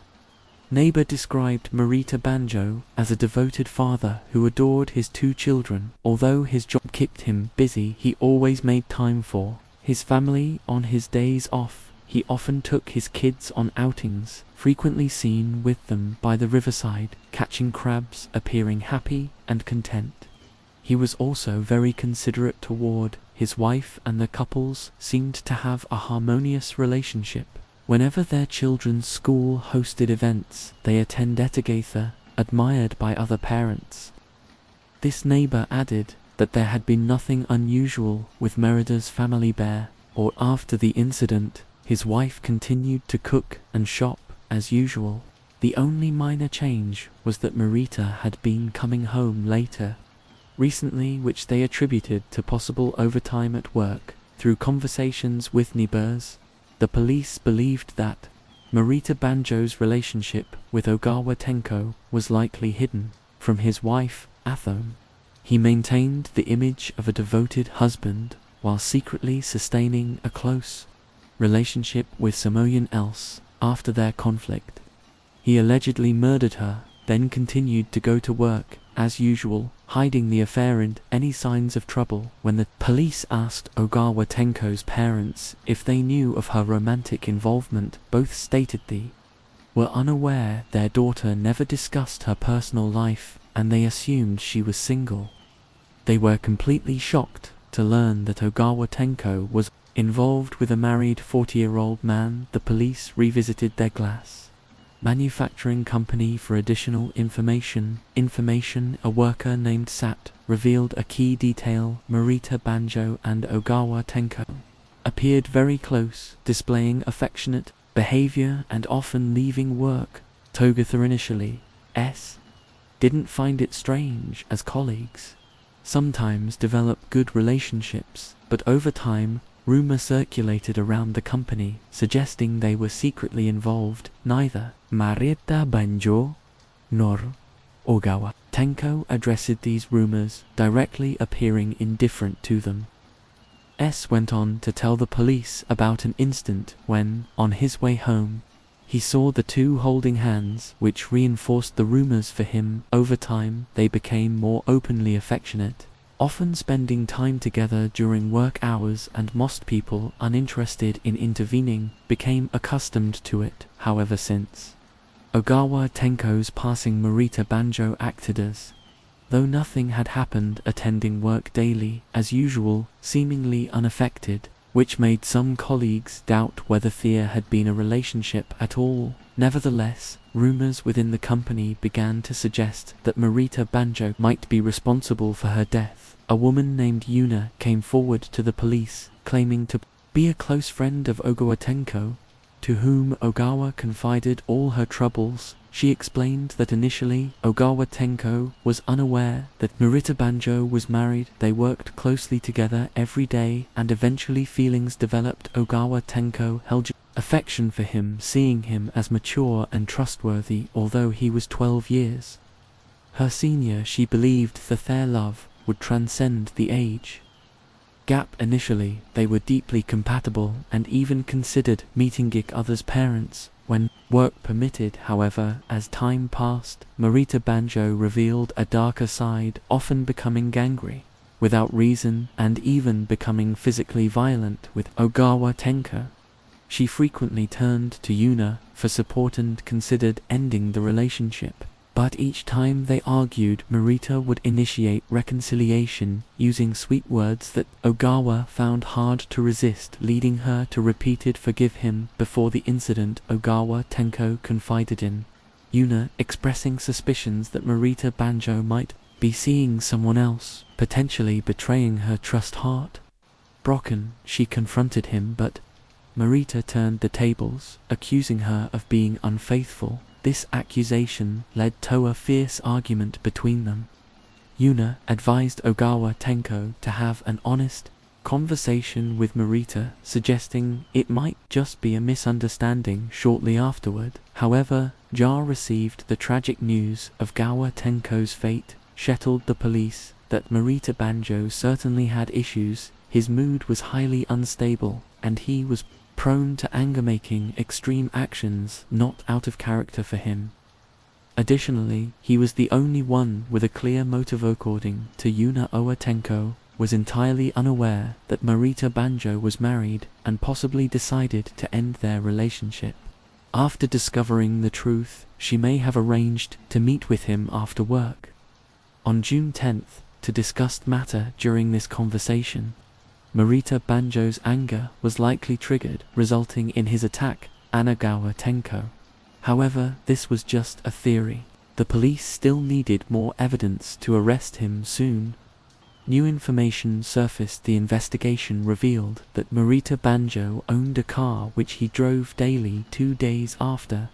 neighbor described Morita Banjo as a devoted father who adored his 2 children. Although his job kept him busy, he always made time for his family. On his days off, he often took his kids on outings, frequently seen with them by the riverside, catching crabs, appearing happy and content. He was also very considerate toward his wife, and the couples seemed to have a harmonious relationship. Whenever their children's school hosted events, they attended together, admired by other parents. This neighbor added that there had been nothing unusual with Merida's family bear, or after the incident, his wife continued to cook and shop as usual. The only minor change was that Morita had been coming home later recently, which they attributed to possible overtime at work. Through conversations with neighbors, the police believed that Morita Banjo's relationship with Ogawa Tenko was likely hidden from his wife, Athome. He maintained the image of a devoted husband while secretly sustaining a close relationship with someone else. After their conflict, he allegedly murdered her, then continued to go to work as usual, hiding the affair and any signs of trouble. When the police asked Ogawa Tenko's parents if they knew of her romantic involvement, both stated they were unaware. Their daughter never discussed her personal life, and they assumed she was single. They were completely shocked to learn that Ogawa Tenko was involved with a married 40-year-old man. The police revisited their glass manufacturing company for additional information. A worker named Sat revealed a key detail: Morita Banjo and Ogawa Tenko appeared very close, displaying affectionate behavior and often leaving work. Togatha initially didn't find it strange, as colleagues sometimes develop good relationships, but over time rumor circulated around the company suggesting they were secretly involved. Neither Morita Banjo nor Ogawa Tenko addressed these rumors directly, appearing indifferent to them. Went on to tell the police about an instant when, on his way home, he saw the 2 holding hands, which reinforced the rumors for him. Over time, they became more openly affectionate, often spending time together during work hours, and most people uninterested in intervening became accustomed to it. However, since Ogawa Tenko's passing, Morita Banjo acted as though nothing had happened, attending work daily as usual, seemingly unaffected, which made some colleagues doubt whether there had been a relationship at all. Nevertheless, rumors within the company began to suggest that Morita Banjo might be responsible for her death. A woman named Yuna came forward to the police, claiming to be a close friend of Ogawa Tenko, to whom Ogawa confided all her troubles. She explained that initially Ogawa Tenko was unaware that Morita Banjo was married. They worked closely together every day, and eventually feelings developed. Ogawa Tenko held affection for him, seeing him as mature and trustworthy. Although he was 12 years her senior, she believed that their love would transcend the age gap. Initially, they were deeply compatible and even considered meeting each other's parents when work permitted. However, as time passed, Morita Banjo revealed a darker side, often becoming angry without reason and even becoming physically violent with Ogawa Tenko. She frequently turned to Yuna for support and considered ending the relationship. But each time they argued, Morita would initiate reconciliation using sweet words that Ogawa found hard to resist, leading her to repeated forgive him. Before the incident, Ogawa Tenko confided in Yuna, expressing suspicions that Morita Banjo might be seeing someone else, potentially betraying her trust. Heart broken, she confronted him, but Marita turned the tables, accusing her of being unfaithful. This accusation led to a fierce argument between them. Yuna advised Ogawa Tenko to have an honest conversation with Marita, suggesting it might just be a misunderstanding shortly afterward. However, Ja received the tragic news of Gawa Tenko's fate, settled the police that Marita Banjo certainly had issues. His mood was highly unstable, and he was prone to anger, making extreme actions not out of character for him. Additionally, he was the only one with a clear motive. According to Yuna, Owa Tenko was entirely unaware that Marita Banjo was married and possibly decided to end their relationship. After discovering the truth, she may have arranged to meet with him after work on June 10th to discuss the matter. During this conversation, Marita Banjo's anger was likely triggered, resulting in his attack on Ogawa Tenko. However, this was just a theory. The police still needed more evidence to arrest him soon. New information surfaced. The investigation revealed that Marita Banjo owned a car which he drove daily. 2 days after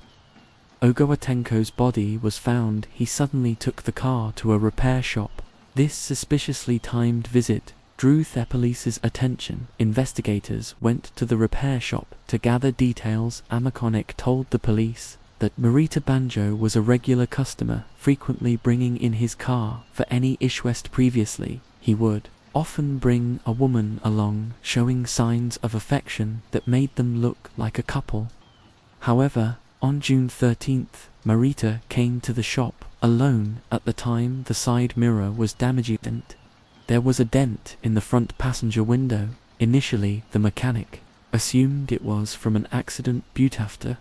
Ogawa Tenko's body was found, he suddenly took the car to a repair shop. This suspiciously timed visit drew the police's attention. Investigators went to the repair shop to gather details. Amakonik told the police that Marita Banjo was a regular customer, frequently bringing in his car for any issues. Previously, he would often bring a woman along, showing signs of affection that made them look like a couple. However, on June 13th, Marita came to the shop alone. At the time, the side mirror was damaged and there was a dent in the front passenger window. Initially, the mechanic assumed it was from an accident, but after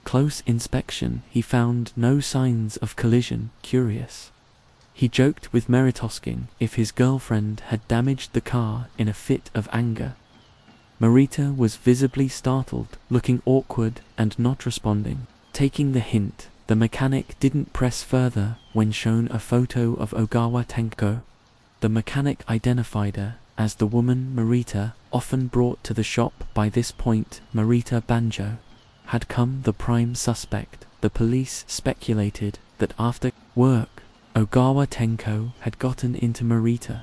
close inspection, he found no signs of collision. Curious, he joked with Meritosking if his girlfriend had damaged the car in a fit of anger. Marita was visibly startled, looking awkward and not responding. Taking the hint, the mechanic didn't press further when shown a photo of Ogawa Tenko. The mechanic identified her as the woman Marita often brought to the shop. By this point, Marita Banjo had become the prime suspect. The police speculated that after work, Ogawa Tenko had gotten into Marita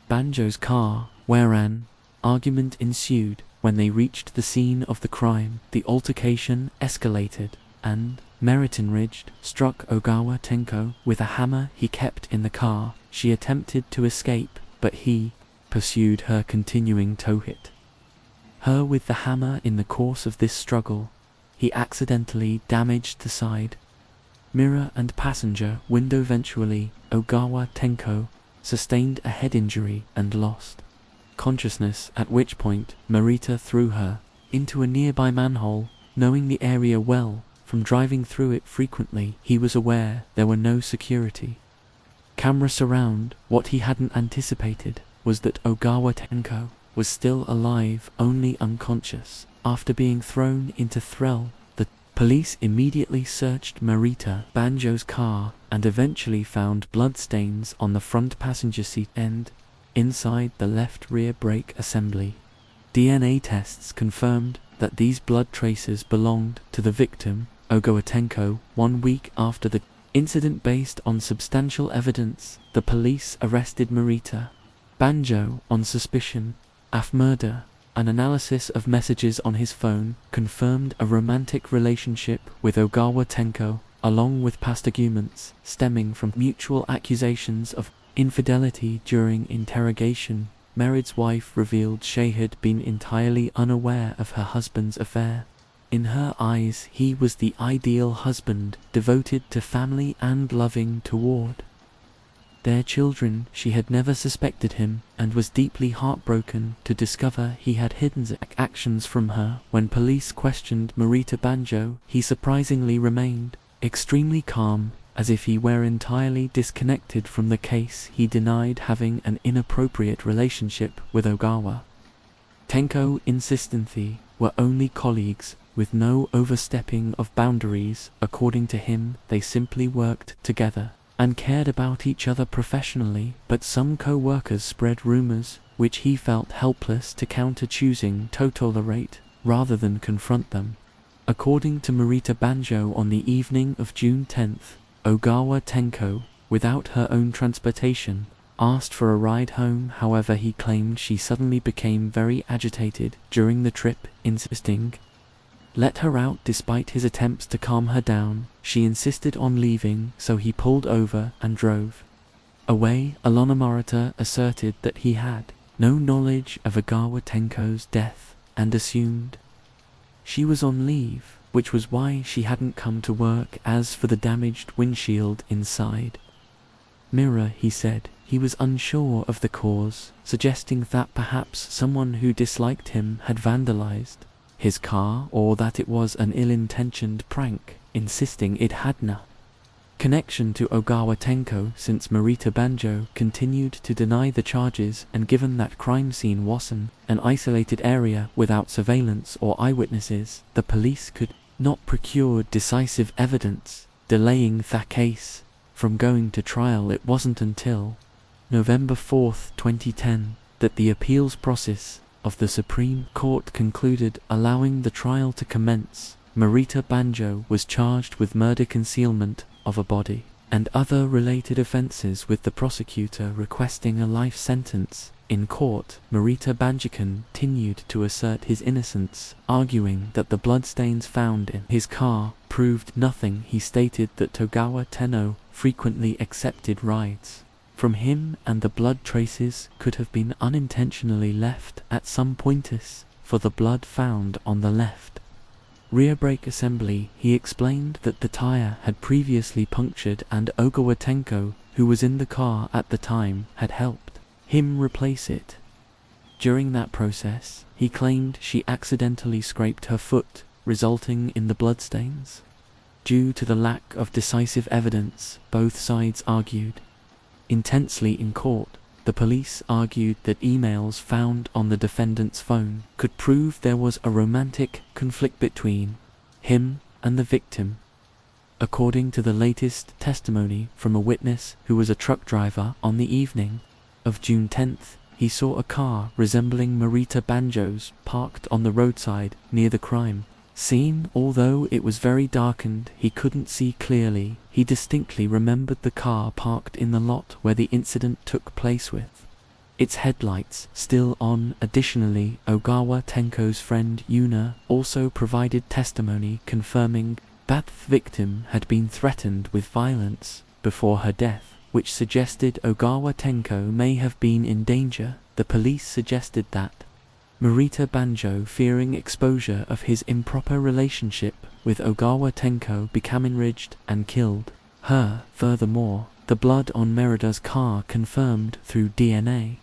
Banjo's car, where an argument ensued. When they reached the scene of the crime, the altercation escalated, and Meritinridge struck Ogawa Tenko with a hammer he kept in the car. She attempted to escape, but he pursued her, continuing to hit her with the hammer. In the course of this struggle, he accidentally damaged the side mirror and passenger window. Eventually, Ogawa Tenko sustained a head injury and lost consciousness, at which point Marita threw her into a nearby manhole. Knowing the area well from driving through it frequently, he was aware there were no security cameras around. What he hadn't anticipated was that Ogawa Tenko was still alive, only unconscious. After being thrown into thrall, the police immediately searched Marita Banjo's car and eventually found bloodstains on the front passenger seat and inside the left rear brake assembly. DNA tests confirmed that these blood traces belonged to the victim, Ogawa Tenko. 1 week after the incident, based on substantial evidence, the police arrested Marita Banjo on suspicion of murder. An analysis of messages on his phone confirmed a romantic relationship with Ogawa Tenko, along with past arguments stemming from mutual accusations of infidelity. During interrogation, Merid's wife revealed she had been entirely unaware of her husband's affair. In her eyes, he was the ideal husband, devoted to family and loving toward their children. She had never suspected him and was deeply heartbroken to discover he had hidden actions from her. When police questioned Marita Banjo, he surprisingly remained extremely calm, as if he were entirely disconnected from the case. He denied having an inappropriate relationship with Ogawa Tenko, insisting they were only colleagues with no overstepping of boundaries. According to him, they simply worked together and cared about each other professionally, but some co-workers spread rumors which he felt helpless to counter, choosing to tolerate rather than confront them. According to Marita Banjo, on the evening of June 10th, Ogawa Tenko, without her own transportation, asked for a ride home. However, he claimed she suddenly became very agitated during the trip, insisting let her out. Despite his attempts to calm her down, she insisted on leaving, so he pulled over and drove away. Alana Morita asserted that he had no knowledge of Ogawa Tenko's death and assumed she was on leave, which was why she hadn't come to work. As for the damaged windshield inside mirror, he said he was unsure of the cause, suggesting that perhaps someone who disliked him had vandalized his car, or that it was an ill-intentioned prank, insisting it had no connection to Ogawa Tenko, since Marita Banjo continued to deny the charges, and given that crime scene wasn't an isolated area without surveillance or eyewitnesses, the police could not procure decisive evidence, delaying the case from going to trial. It wasn't until November 4th, 2010, that the appeals process of the Supreme Court concluded, allowing the trial to commence. Marita Banjo was charged with murder, concealment of a body, and other related offenses, with the prosecutor requesting a life sentence. In court, Marita Banjo continued to assert his innocence, arguing that the bloodstains found in his car proved nothing. He stated that Ogawa Tenno frequently accepted rides from him, and the blood traces could have been unintentionally left at some points for the blood found on the left rear brake assembly. He explained that the tire had previously punctured, and Ogawa Tenko, who was in the car at the time, had helped him replace it. During that process, he claimed she accidentally scraped her foot, resulting in the bloodstains. Due to the lack of decisive evidence, both sides argued intensely in court. The police argued that emails found on the defendant's phone could prove there was a romantic conflict between him and the victim. According to the latest testimony from a witness who was a truck driver, on the evening of June 10th, he saw a car resembling Marita Banjo's parked on the roadside near the crime scene. Although it was very darkened, he couldn't see clearly. He distinctly remembered the car parked in the lot where the incident took place, with its headlights still on. Additionally, Ogawa Tenko's friend Yuna also provided testimony confirming that the victim had been threatened with violence before her death, which suggested Ogawa Tenko may have been in danger. The police suggested that Marita Banjo, fearing exposure of his improper relationship with Ogawa Tenko, became enraged and killed her. Furthermore, the blood on Merida's car confirmed through DNA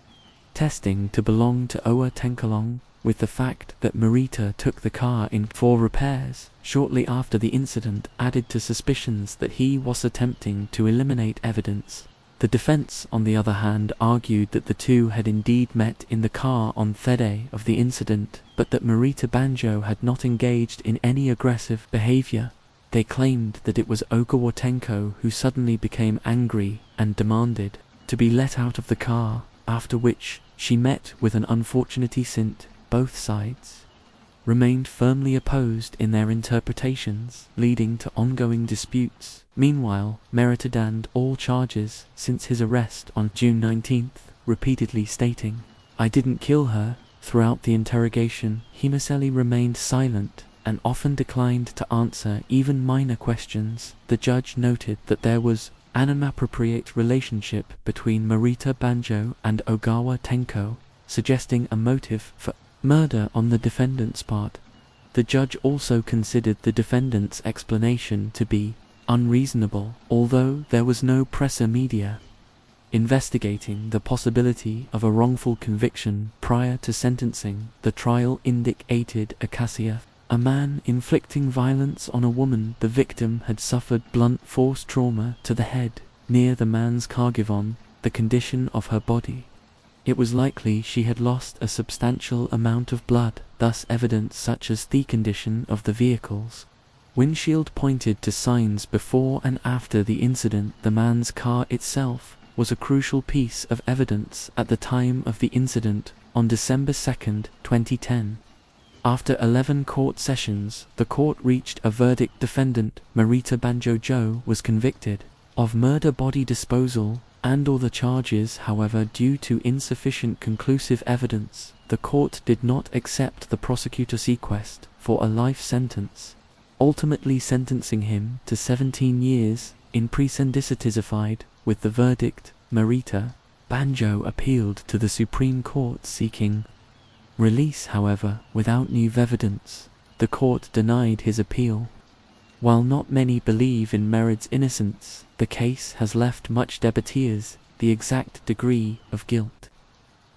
testing to belong to Owa Tenkolong, with the fact that Marita took the car in for repairs shortly after the incident added to suspicions that he was attempting to eliminate evidence. The defense, on the other hand, argued that the two had indeed met in the car on the day of the incident, but that Marita Banjo had not engaged in any aggressive behavior. They claimed that it was Ogawa Tenko who suddenly became angry and demanded to be let out of the car, after which she met with an unfortunate incident. Both sides remained firmly opposed in their interpretations, leading to ongoing disputes. Meanwhile, Merita denied all charges since his arrest on June 19th, repeatedly stating, "I didn't kill her." Throughout the interrogation, Himaseli remained silent and often declined to answer even minor questions. The judge noted that there was an inappropriate relationship between Marita Banjo and Ogawa Tenko, suggesting a motive for murder on the defendant's part. The judge also considered the defendant's explanation to be unreasonable, although there was no press or media investigating the possibility of a wrongful conviction prior to sentencing. The trial indicated Acacia, a man inflicting violence on a woman. The victim had suffered blunt force trauma to the head near the man's car. Given the condition of her body, it was likely she had lost a substantial amount of blood. Thus, evidence such as the condition of the vehicle's windshield pointed to signs before and after the incident. The man's car itself was a crucial piece of evidence at the time of the incident on December 2nd, 2010. After 11 court sessions, the court reached a verdict. Defendant, Marita Banjo Joe, was convicted of murder, body disposal, and all the charges. However, due to insufficient conclusive evidence, the court did not accept the prosecutor's request for a life sentence, ultimately sentencing him to 17 years in prison. Dissatisfied with the verdict, Marita Banjo appealed to the Supreme Court seeking release. However, without new evidence, the court denied his appeal. While not many believe in Merid's innocence, the case has left much debateers. The exact degree of guilt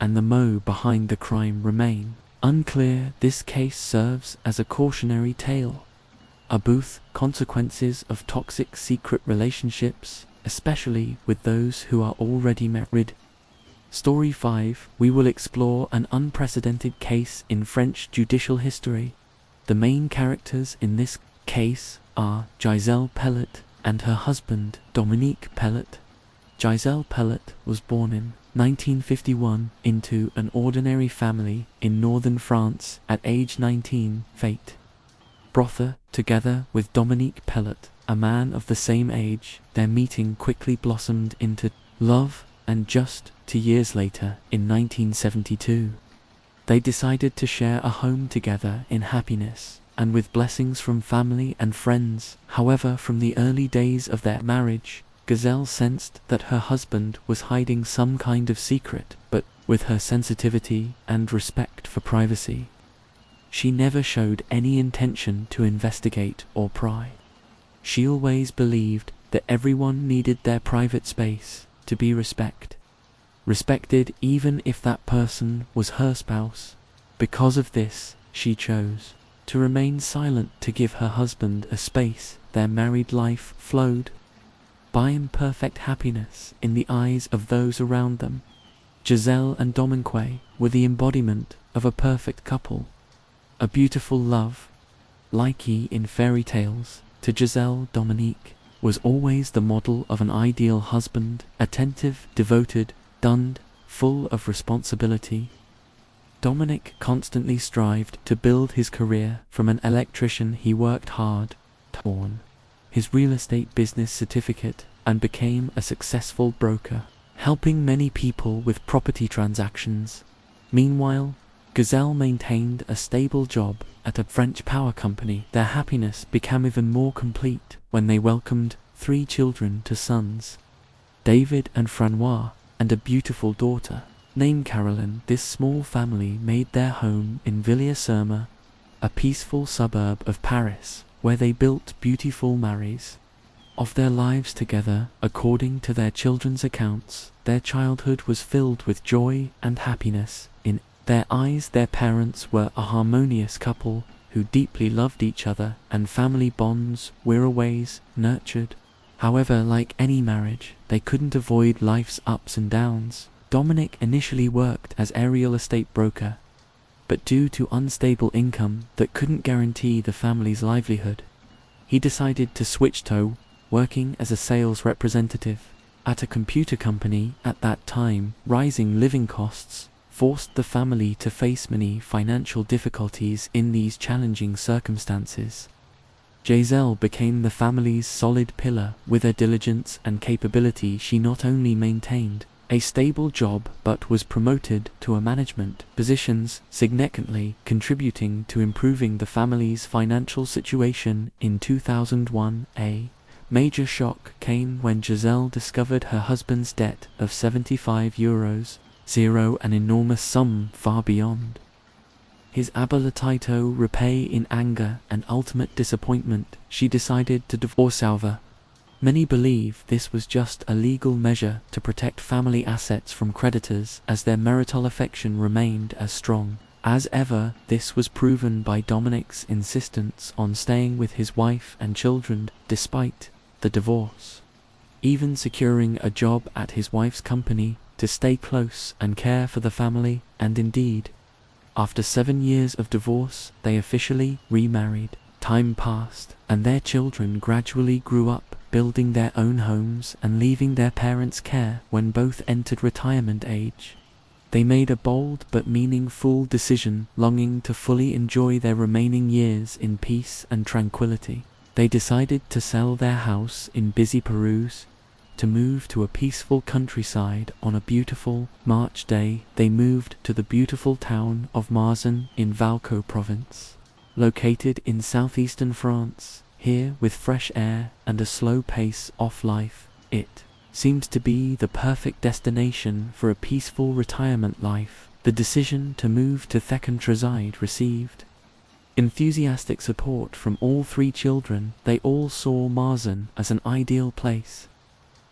and the motive behind the crime remain unclear. This case serves as a cautionary tale about consequences of toxic secret relationships, especially with those who are already married. Story 5. We will explore an unprecedented case in French judicial history. The main characters in this case are Giselle Pellet and her husband, Dominique Pellet. Giselle Pellet was born in 1951 into an ordinary family in northern France. At age 19, fate brought her together with Dominique Pellet, a man of the same age. Their meeting quickly blossomed into love, and just 2 years later, in 1972, they decided to share a home together in happiness and with blessings from family and friends. However, from the early days of their marriage, Giselle sensed that her husband was hiding some kind of secret, but with her sensitivity and respect for privacy, she never showed any intention to investigate or pry. She always believed that everyone needed their private space to be respected, even if that person was her spouse. Because of this, she chose to remain silent to give her husband a space. Their married life flowed by imperfect happiness in the eyes of those around them. Giselle and Dominique were the embodiment of a perfect couple, a beautiful love. Like in fairy tales, to Giselle, Dominique was always the model of an ideal husband, attentive, devoted, full of responsibility. Dominic constantly strived to build his career. From an electrician, he worked hard to earn his real estate business certificate and became a successful broker, helping many people with property transactions. Meanwhile, Giselle maintained a stable job at a French power company. Their happiness became even more complete when they welcomed 3 children to sons, David and Francois, and a beautiful daughter named Caroline. This small family made their home in Villiers-sur-Mer, a peaceful suburb of Paris, where they built beautiful memories of their lives together. According to their children's accounts, their childhood was filled with joy and happiness. In their eyes, their parents were a harmonious couple who deeply loved each other, and family bonds were always nurtured. However, like any marriage, they couldn't avoid life's ups and downs. Dominic initially worked as a real estate broker, but due to unstable income that couldn't guarantee the family's livelihood, he decided to switch to working as a sales representative at a computer company. At that time, rising living costs forced the family to face many financial difficulties. In these challenging circumstances, Giselle became the family's solid pillar. With her diligence and capability, she not only maintained a stable job but was promoted to a management positions, significantly contributing to improving the family's financial situation. In 2001, a major shock came when Giselle discovered her husband's debt of €75, an enormous sum far beyond his ability to repay. In anger and ultimate disappointment, she decided to divorce. However, many believe this was just a legal measure to protect family assets from creditors, as their marital affection remained as strong as ever. This was proven by Dominic's insistence on staying with his wife and children despite the divorce, even securing a job at his wife's company to stay close and care for the family. And indeed, after 7 years of divorce, they officially remarried. Time passed, and their children gradually grew up, building their own homes and leaving their parents' care when both entered retirement age. They made a bold but meaningful decision, longing to fully enjoy their remaining years in peace and tranquility. They decided to sell their house in busy Peru, to move to a peaceful countryside. On a beautiful March day, they moved to the beautiful town of Marsan in Valco province, located in southeastern France. Here, with fresh air and a slow pace of life, it seemed to be the perfect destination for a peaceful retirement life. The decision to move to the countryside received enthusiastic support from all three children. They all saw Marsan as an ideal place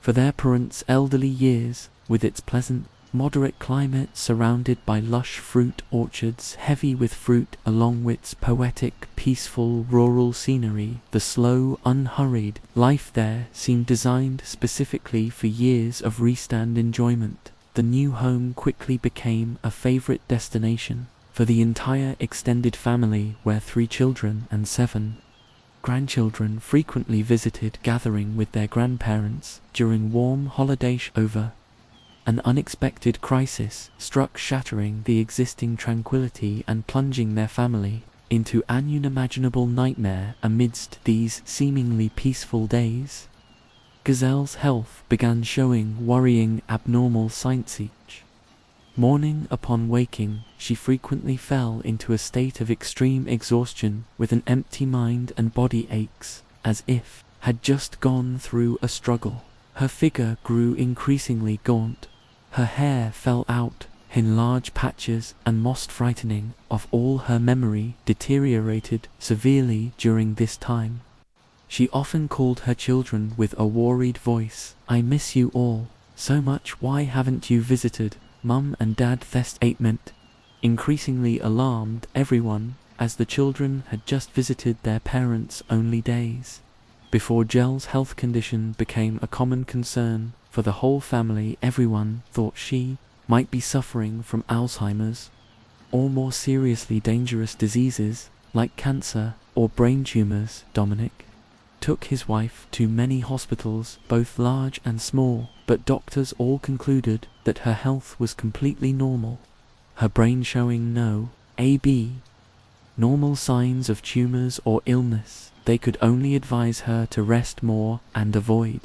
for their parents' elderly years, with its pleasant, moderate climate surrounded by lush fruit orchards heavy with fruit, along with its poetic, peaceful rural scenery. The slow, unhurried life there seemed designed specifically for years of rest and enjoyment. The new home quickly became a favorite destination for the entire extended family, where 3 children and 7 grandchildren frequently visited, gathering with their grandparents during warm holidays. Over an unexpected crisis struck, shattering the existing tranquility and plunging their family into an unimaginable nightmare. Amidst these seemingly peaceful days, Gazelle's health began showing worrying abnormal signs. Each morning upon waking, she frequently fell into a state of extreme exhaustion, with an empty mind and body aches, as if had just gone through a struggle. Her figure grew increasingly gaunt. Her hair fell out in large patches, and most frightening of all, her memory deteriorated severely during this time. She often called her children with a worried voice. "I miss you all so much. Why haven't you visited Mum and Dad this statement?" Increasingly alarmed everyone, as the children had just visited their parents only days before Gel's health condition became a common concern for the whole family. Everyone thought she might be suffering from Alzheimer's or more seriously dangerous diseases like cancer or brain tumors. Dominic took his wife to many hospitals, both large and small, but doctors all concluded that her health was completely normal, her brain showing no normal signs of tumors or illness. They could only advise her to rest more and avoid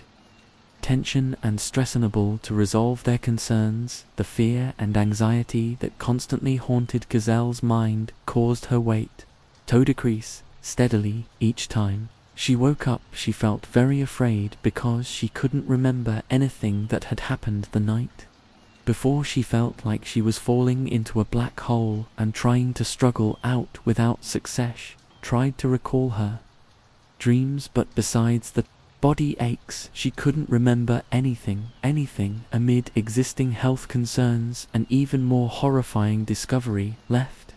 tension and stress. Unable to resolve their concerns, the fear and anxiety that constantly haunted Gazelle's mind caused her weight to decrease steadily. Each time she woke up, she felt very afraid because she couldn't remember anything that had happened the night before. She felt like she was falling into a black hole and trying to struggle out without success. Tried to recall her dreams, but besides the body aches, she couldn't remember anything. Amid existing health concerns, an even more horrifying discovery left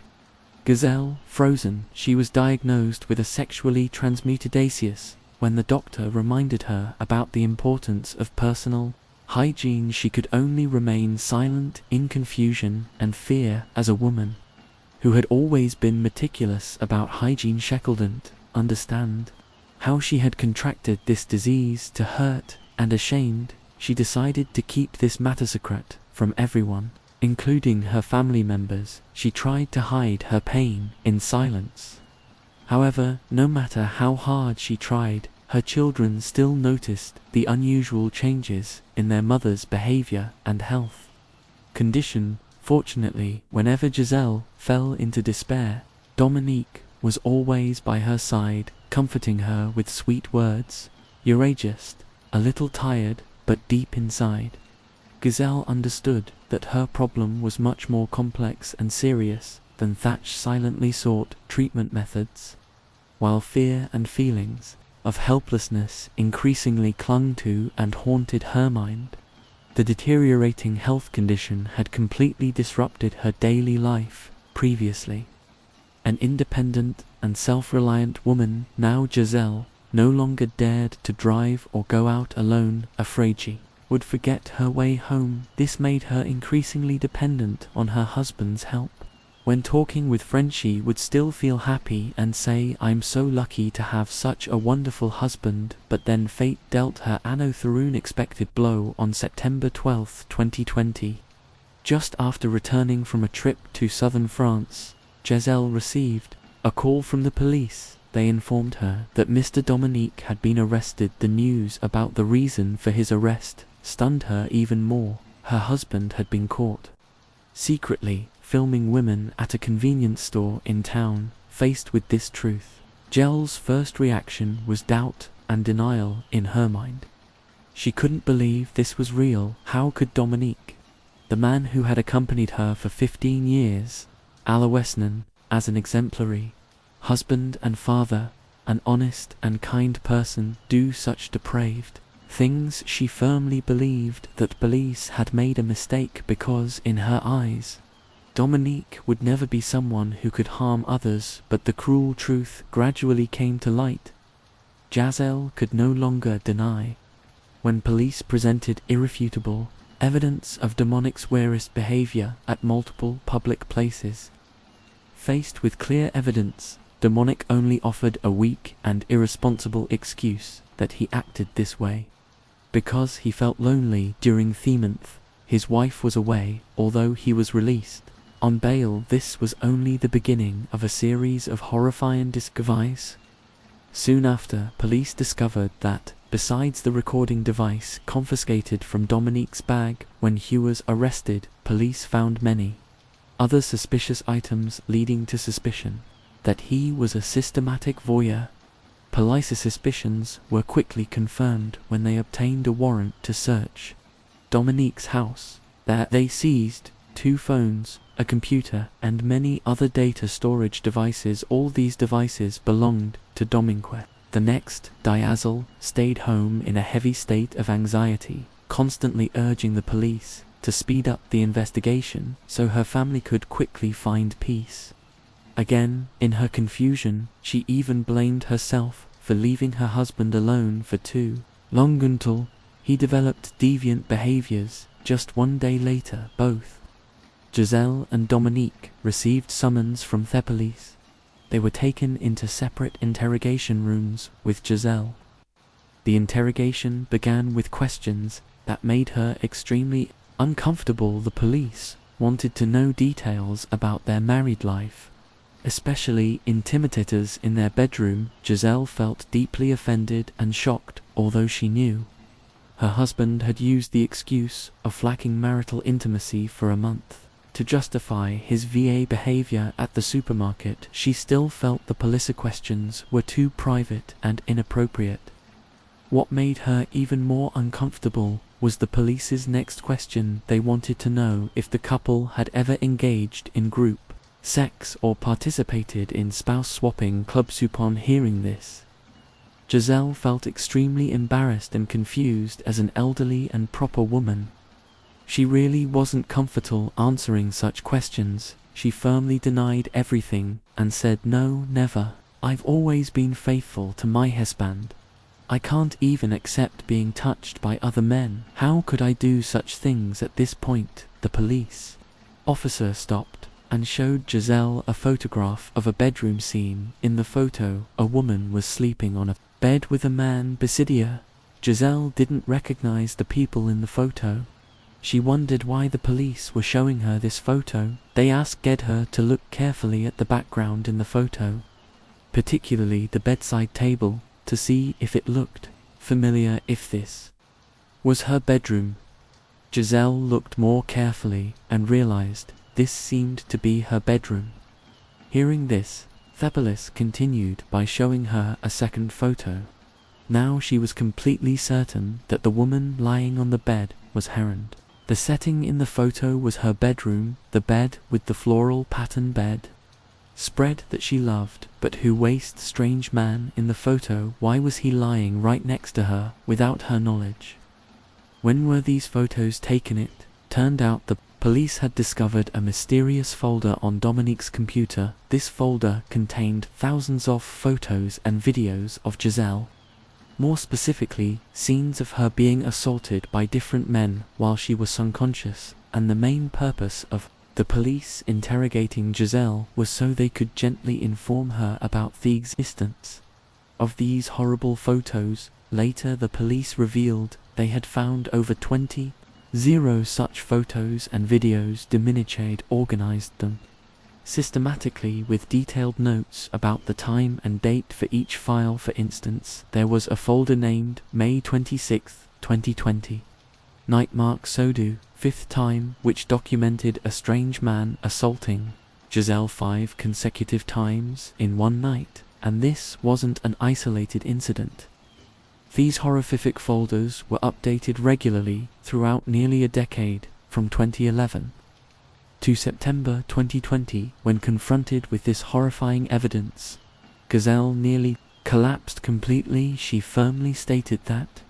Gazelle frozen. She was diagnosed with a sexually transmitted disease. When the doctor reminded her about the importance of personal hygiene, she could only remain silent in confusion and fear. As a woman who had always been meticulous about hygiene, she couldn't understand how she had contracted this disease. To hurt and ashamed, she decided to keep this matter secret from everyone, including her family members. She tried to hide her pain in silence. However, no matter how hard she tried, her children still noticed the unusual changes in their mother's behavior and health condition. Fortunately, whenever Giselle fell into despair, Dominique was always by her side, comforting her with sweet words. "You're just a little tired," but deep inside, Giselle understood that her problem was much more complex and serious than that. Silently sought treatment methods, while fear and feelings of helplessness increasingly clung to and haunted her mind. The deteriorating health condition had completely disrupted her daily life. Previously an independent and self-reliant woman, now Giselle no longer dared to drive or go out alone, afraid she would forget her way home. This made her increasingly dependent on her husband's help. When talking with friends, she would still feel happy and say, "I'm so lucky to have such a wonderful husband," but then fate dealt her an unexpected blow on September 12, 2020. Just after returning from a trip to southern France, Giselle received a call from the police. They informed her that Mr. Dominique had been arrested. The news about the reason for his arrest stunned her even more. Her husband had been caught secretly filming women at a convenience store in town. Faced with this truth, Giselle's first reaction was doubt and denial in her mind. She couldn't believe this was real. How could Dominique, the man who had accompanied her for 15 years, Aloisnon, as an exemplary husband and father, an honest and kind person, do such depraved things? She firmly believed that police had made a mistake because, in her eyes, Dominique would never be someone who could harm others. But the cruel truth gradually came to light. Giselle could no longer deny. When police presented irrefutable evidence of Dominique's worst behavior at multiple public places, faced with clear evidence, Dominique only offered a weak and irresponsible excuse that he acted this way because he felt lonely during the month his wife was away. Although he was released on bail, this was only the beginning of a series of horrifying discoveries. Soon after, police discovered that, besides the recording device confiscated from Dominique's bag when he was arrested, police found many other suspicious items, leading to suspicion that he was a systematic voyeur. Police's suspicions were quickly confirmed when they obtained a warrant to search Dominique's house. There they seized 2 phones, a computer, and many other data storage devices. All these devices belonged to Dominique. The next, Giselle stayed home in a heavy state of anxiety, constantly urging the police to speed up the investigation so her family could quickly find peace. Again, in her confusion, she even blamed herself for leaving her husband alone for too long until he developed deviant behaviors. Just 1 day later, both Giselle and Dominique received summons from the police. They were taken into separate interrogation rooms with Giselle. The interrogation began with questions that made her extremely uncomfortable. The police wanted to know details about their married life, especially intimators in their bedroom. Giselle felt deeply offended and shocked, although she knew her husband had used the excuse of lacking marital intimacy for a month to justify his VA behavior at the supermarket. She still felt the police questions were too private and inappropriate. What made her even more uncomfortable was the police's next question. They wanted to know if the couple had ever engaged in group sex or participated in spouse swapping clubs. Upon hearing this, Giselle felt extremely embarrassed and confused. As an elderly and proper woman, she really wasn't comfortable answering such questions. She firmly denied everything and said, "No, never. I've always been faithful to my husband. I can't even accept being touched by other men. How could I do such things?" At this point, the police officer stopped and showed Giselle a photograph of a bedroom scene. In the photo, a woman was sleeping on a bed with a man beside her. Giselle didn't recognize the people in the photo. She wondered why the police were showing her this photo. They asked her to look carefully at the background in the photo, particularly the bedside table, to see if it looked familiar, if this was her bedroom. Giselle looked more carefully and realized this seemed to be her bedroom. Hearing this, the police continued by showing her a second photo. Now she was completely certain that the woman lying on the bed was Heron. The setting in the photo was her bedroom, the bed with the floral pattern bed spread that she loved. But who was the strange man in the photo? Why was he lying right next to her without her knowledge? When were these photos taken? It turned out the police had discovered a mysterious folder on Dominique's computer. This folder contained thousands of photos and videos of Giselle. More specifically, scenes of her being assaulted by different men while she was unconscious, and the main purpose of the police interrogating Giselle was so they could gently inform her about the existence of these horrible photos. Later, the police revealed they had found over 20 0 such photos and videos. Dominique organized them systematically with detailed notes about the time and date for each file. For instance, there was a folder named May 26, 2020. Nightmark Sodu, 5th time, which documented a strange man assaulting Giselle 5 consecutive times in one night, and this wasn't an isolated incident. These horrific folders were updated regularly throughout nearly a decade, from 2011 to September 2020, when confronted with this horrifying evidence. Giselle nearly collapsed completely. She firmly stated that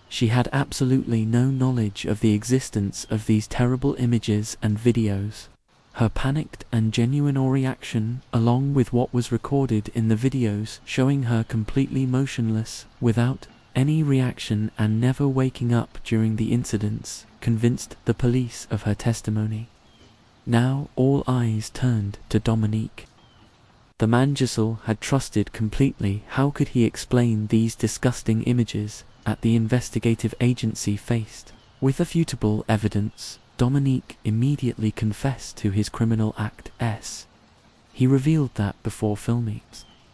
she had absolutely no knowledge of the existence of these terrible images and videos. Her panicked and genuine reaction, along with what was recorded in the videos showing her completely motionless, without any reaction and never waking up during the incidents, convinced the police of her testimony. Now all eyes turned to Dominique. The man Giselle had trusted completely. How could he explain these disgusting images at the investigative agency faced with irrefutable evidence? Dominique immediately confessed to his criminal acts. He revealed that before filming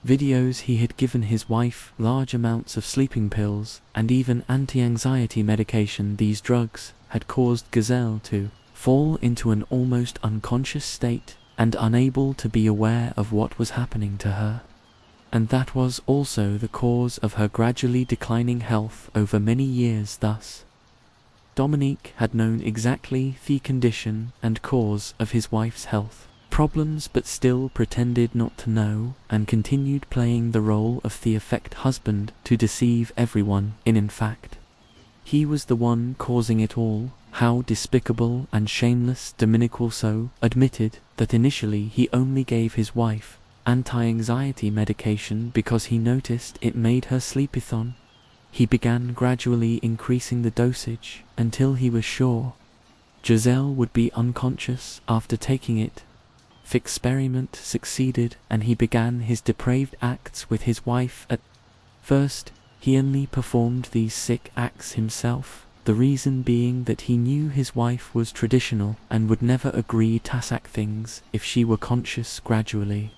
videos he had given his wife large amounts of sleeping pills and even anti-anxiety medication. These drugs had caused Giselle to fall into an almost unconscious state and unable to be aware of what was happening to her. And that was also the cause of her gradually declining health over many years. Thus, Dominique had known exactly the condition and cause of his wife's health problems, but still pretended not to know and continued playing the role of the perfect husband to deceive everyone. In fact, he was the one causing it all. How despicable and shameless! Dominique also admitted that initially he only gave his wife anti-anxiety medication because he noticed it made her sleepathon. He began gradually increasing the dosage until he was sure Giselle would be unconscious after taking it. The experiment succeeded and he began his depraved acts with his wife. At first, he only performed these sick acts himself, the reason being that he knew his wife was traditional and would never agree to such things if she were conscious. Gradually,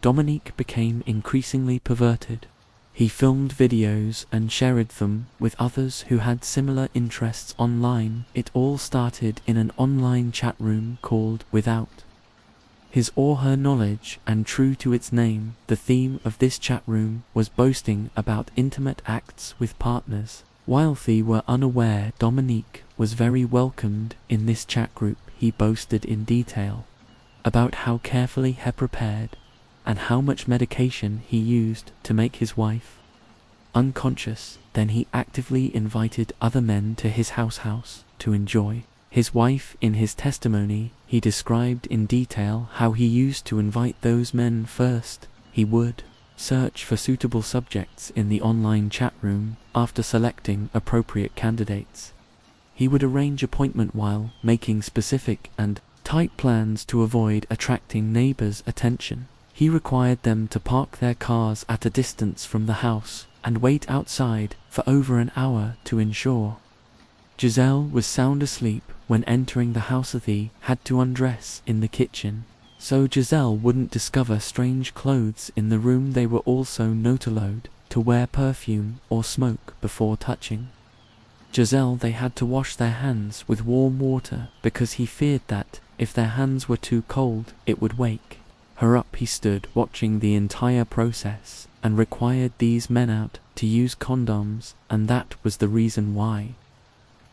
Dominique became increasingly perverted. He filmed videos and shared them with others who had similar interests online. It all started in an online chat room called Without his or her knowledge, and true to its name, the theme of this chat room was boasting about intimate acts with partners. While they were unaware, Dominique was very welcomed in this chat group. He boasted in detail about how carefully he prepared and how much medication he used to make his wife unconscious. Then he actively invited other men to his house to enjoy his wife. In his testimony, he described in detail how he used to invite those men. First, he would search for suitable subjects in the online chat room. After selecting appropriate candidates, he would arrange appointment while making specific and tight plans to avoid attracting neighbors' attention. He required them to park their cars at a distance from the house and wait outside for over an hour to ensure Giselle was sound asleep. When entering the house, they had to undress in the kitchen so Giselle wouldn't discover strange clothes in the room. They were also not allowed to wear perfume or smoke before touching Giselle. They had to wash their hands with warm water because he feared that if their hands were too cold, it would wake her up. He stood watching the entire process and required these men out to use condoms, and that was the reason why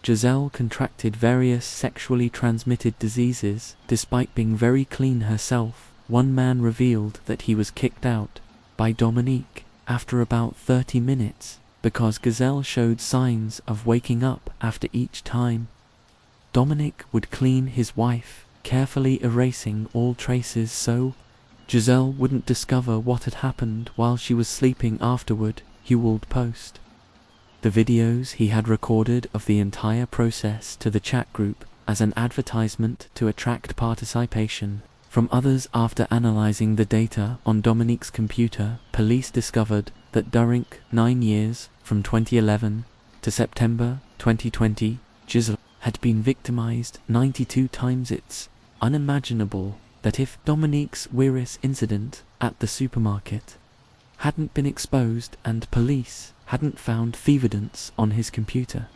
Giselle contracted various sexually transmitted diseases despite being very clean herself. One man revealed that he was kicked out by Dominique after about 30 minutes because Giselle showed signs of waking up after each time. Dominique would clean his wife, carefully erasing all traces so Giselle wouldn't discover what had happened while she was sleeping. Afterward, he would post the videos he had recorded of the entire process to the chat group as an advertisement to attract participation from others. After analyzing the data on Dominique's computer, police discovered that during 9 years, from 2011 to September 2020, Giselle had been victimized 92 times. It's unimaginable that if Dominique's Wiris incident at the supermarket hadn't been exposed and police hadn't found evidence on his computer,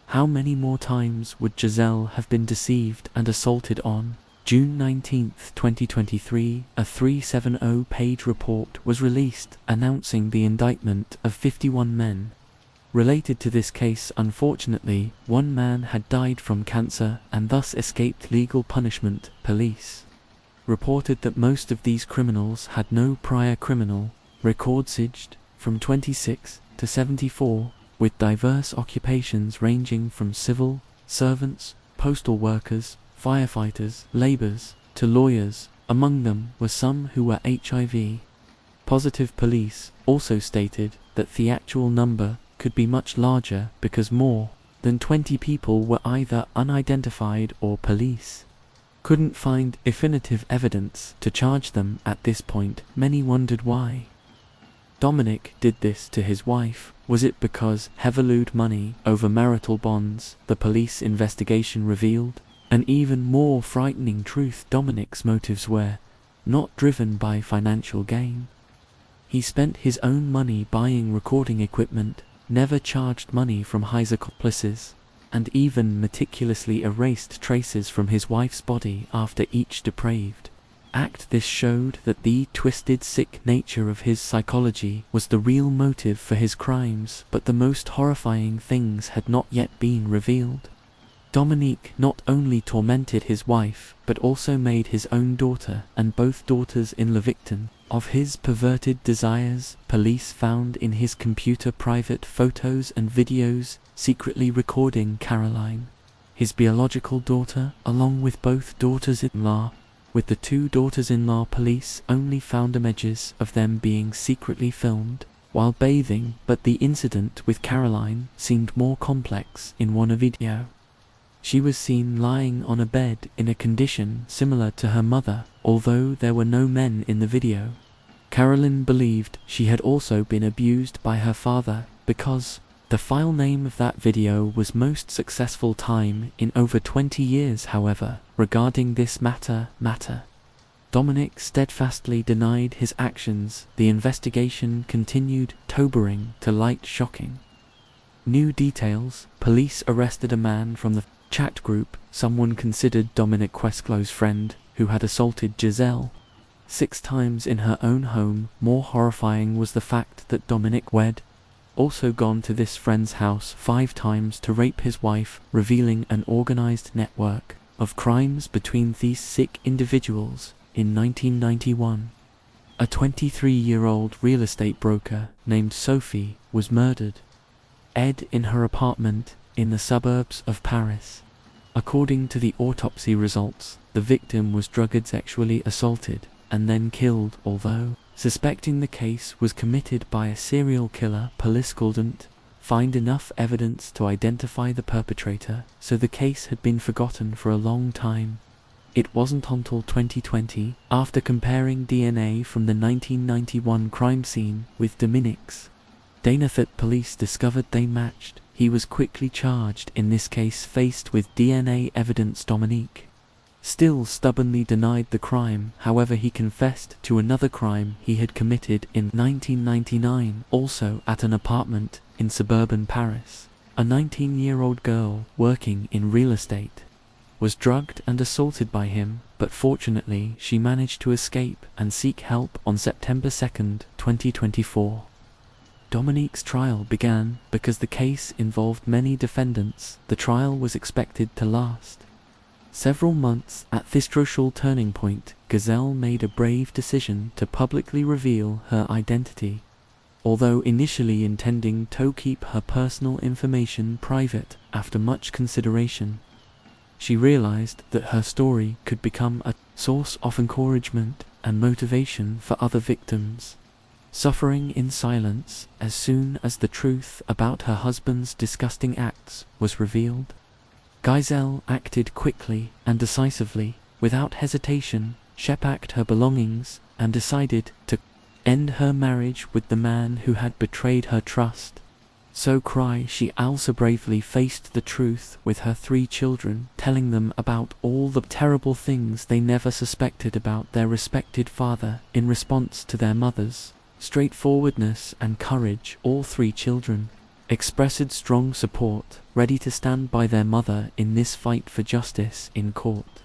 how many more times would Giselle have been deceived and assaulted? On June 19, 2023, a 370-page report was released announcing the indictment of 51 men. Related to this case, unfortunately, one man had died from cancer and thus escaped legal punishment. Police reported that most of these criminals had no prior criminal records, aged from 26 to 74, with diverse occupations ranging from civil servants, postal workers, firefighters, laborers, to lawyers. Among them were some who were HIV positive. Police also stated that the actual number could be much larger because more than 20 people were either unidentified or police couldn't find definitive evidence to charge them at this point. Many wondered why Dominic did this to his wife. Was it because he valued money over marital bonds? The police investigation revealed an even more frightening truth. Dominic's motives were not driven by financial gain. He spent his own money buying recording equipment, never charged money from his accomplices, and even meticulously erased traces from his wife's body after each depraved act. This showed that the twisted, sick nature of his psychology was the real motive for his crimes. But the most horrifying things had not yet been revealed. Dominique not only tormented his wife, but also made his own daughter and both daughters-in-law victim of his perverted desires. Police found in his computer private photos and videos secretly recording Caroline, his biological daughter, along with both daughters-in-law. With the two daughters-in-law, police only found images of them being secretly filmed while bathing, but the incident with Caroline seemed more complex. In one video, she was seen lying on a bed in a condition similar to her mother. Although there were no men in the video, Caroline believed she had also been abused by her father, because the file name of that video was most successful time in over 20 years. However, regarding this matter, Dominic steadfastly denied his actions. The investigation continued, sobering to light shocking new details. Police arrested a man from the chat group, someone considered Dominique's close friend, who had assaulted Giselle 6 times in her own home. More horrifying was the fact that Dominic had also gone to this friend's house 5 times to rape his wife, revealing an organized network of crimes between these sick individuals. In 1991, a 23-year-old real estate broker named Sophie was murdered in her apartment in the suburbs of Paris. According to the autopsy results, the victim was drugged, sexually assaulted, and then killed. Although suspecting the case was committed by a serial killer, police couldn't find enough evidence to identify the perpetrator, so the case had been forgotten for a long time. It wasn't until 2020, after comparing DNA from the 1991 crime scene with Dominique's DNA, that police discovered they matched. He was quickly charged in this case. Faced with DNA evidence, Dominique still stubbornly denied the crime. However, he confessed to another crime he had committed in 1999, also at an apartment in suburban Paris. A 19-year-old girl working in real estate was drugged and assaulted by him, but fortunately she managed to escape and seek help. On September 2, 2024, Dominique's trial began. Because the case involved many defendants, the trial was expected to last several months. At this crucial turning point, Giselle made a brave decision to publicly reveal her identity. Although initially intending to keep her personal information private, after much consideration, she realized that her story could become a source of encouragement and motivation for other victims suffering in silence. As soon as the truth about her husband's disgusting acts was revealed, Giselle acted quickly and decisively. Without hesitation, she packed her belongings and decided to end her marriage with the man who had betrayed her trust. So cry she also bravely faced the truth with her 3 children, telling them about all the terrible things they never suspected about their respected father. In response to their mother's straightforwardness and courage, all 3 children expressed strong support, ready to stand by their mother in this fight for justice in court.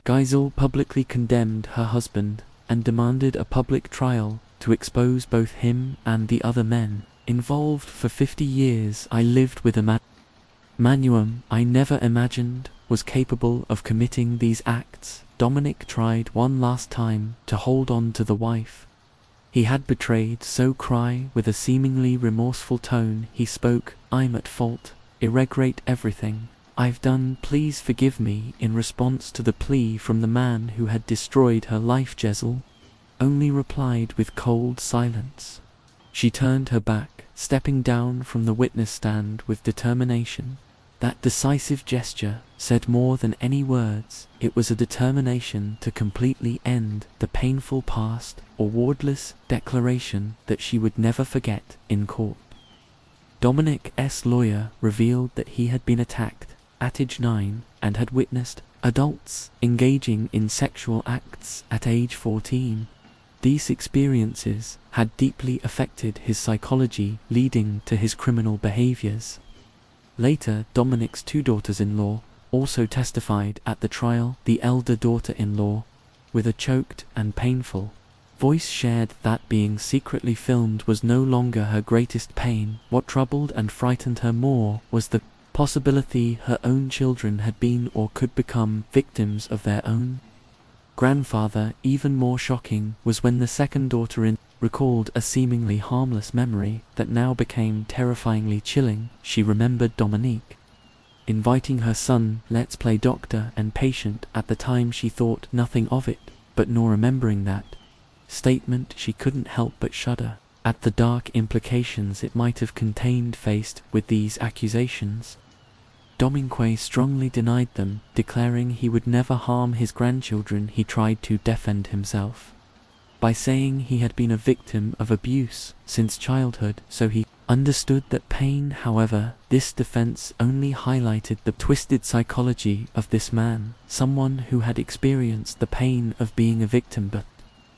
Geisel publicly condemned her husband and demanded a public trial to expose both him and the other men involved. For 50 years I lived with a Manuam I never imagined was capable of committing these acts. Dominic tried one last time to hold on to the wife he had betrayed, so cry with a seemingly remorseful tone he spoke, "I'm at fault, I regret everything I've done, please forgive me." In response to the plea from the man who had destroyed her life, Geisel only replied with cold silence. She turned her back, stepping down from the witness stand with determination. That decisive gesture said more than any words. It was a determination to completely end the painful past, a wordless declaration that she would never forget in court. Dominic's lawyer revealed that he had been attacked at age 9 and had witnessed adults engaging in sexual acts at age 14. These experiences had deeply affected his psychology, leading to his criminal behaviors. Later, Dominic's 2 daughters-in-law also testified at the trial. The elder daughter-in-law, with a choked and painful voice, shared that being secretly filmed was no longer her greatest pain. What troubled and frightened her more was the possibility her own children had been or could become victims of their own grandfather. Even more shocking was when the second daughter-in recalled a seemingly harmless memory that now became terrifyingly chilling. She remembered Dominique inviting her son, "Let's play doctor and patient." At the time she thought nothing of it, but nor remembering that statement, she couldn't help but shudder at the dark implications it might have contained. Faced with these accusations, Dominique strongly denied them, declaring he would never harm his grandchildren. He tried to defend himself by saying he had been a victim of abuse since childhood, so he understood that pain. However, this defense only highlighted the twisted psychology of this man, someone who had experienced the pain of being a victim but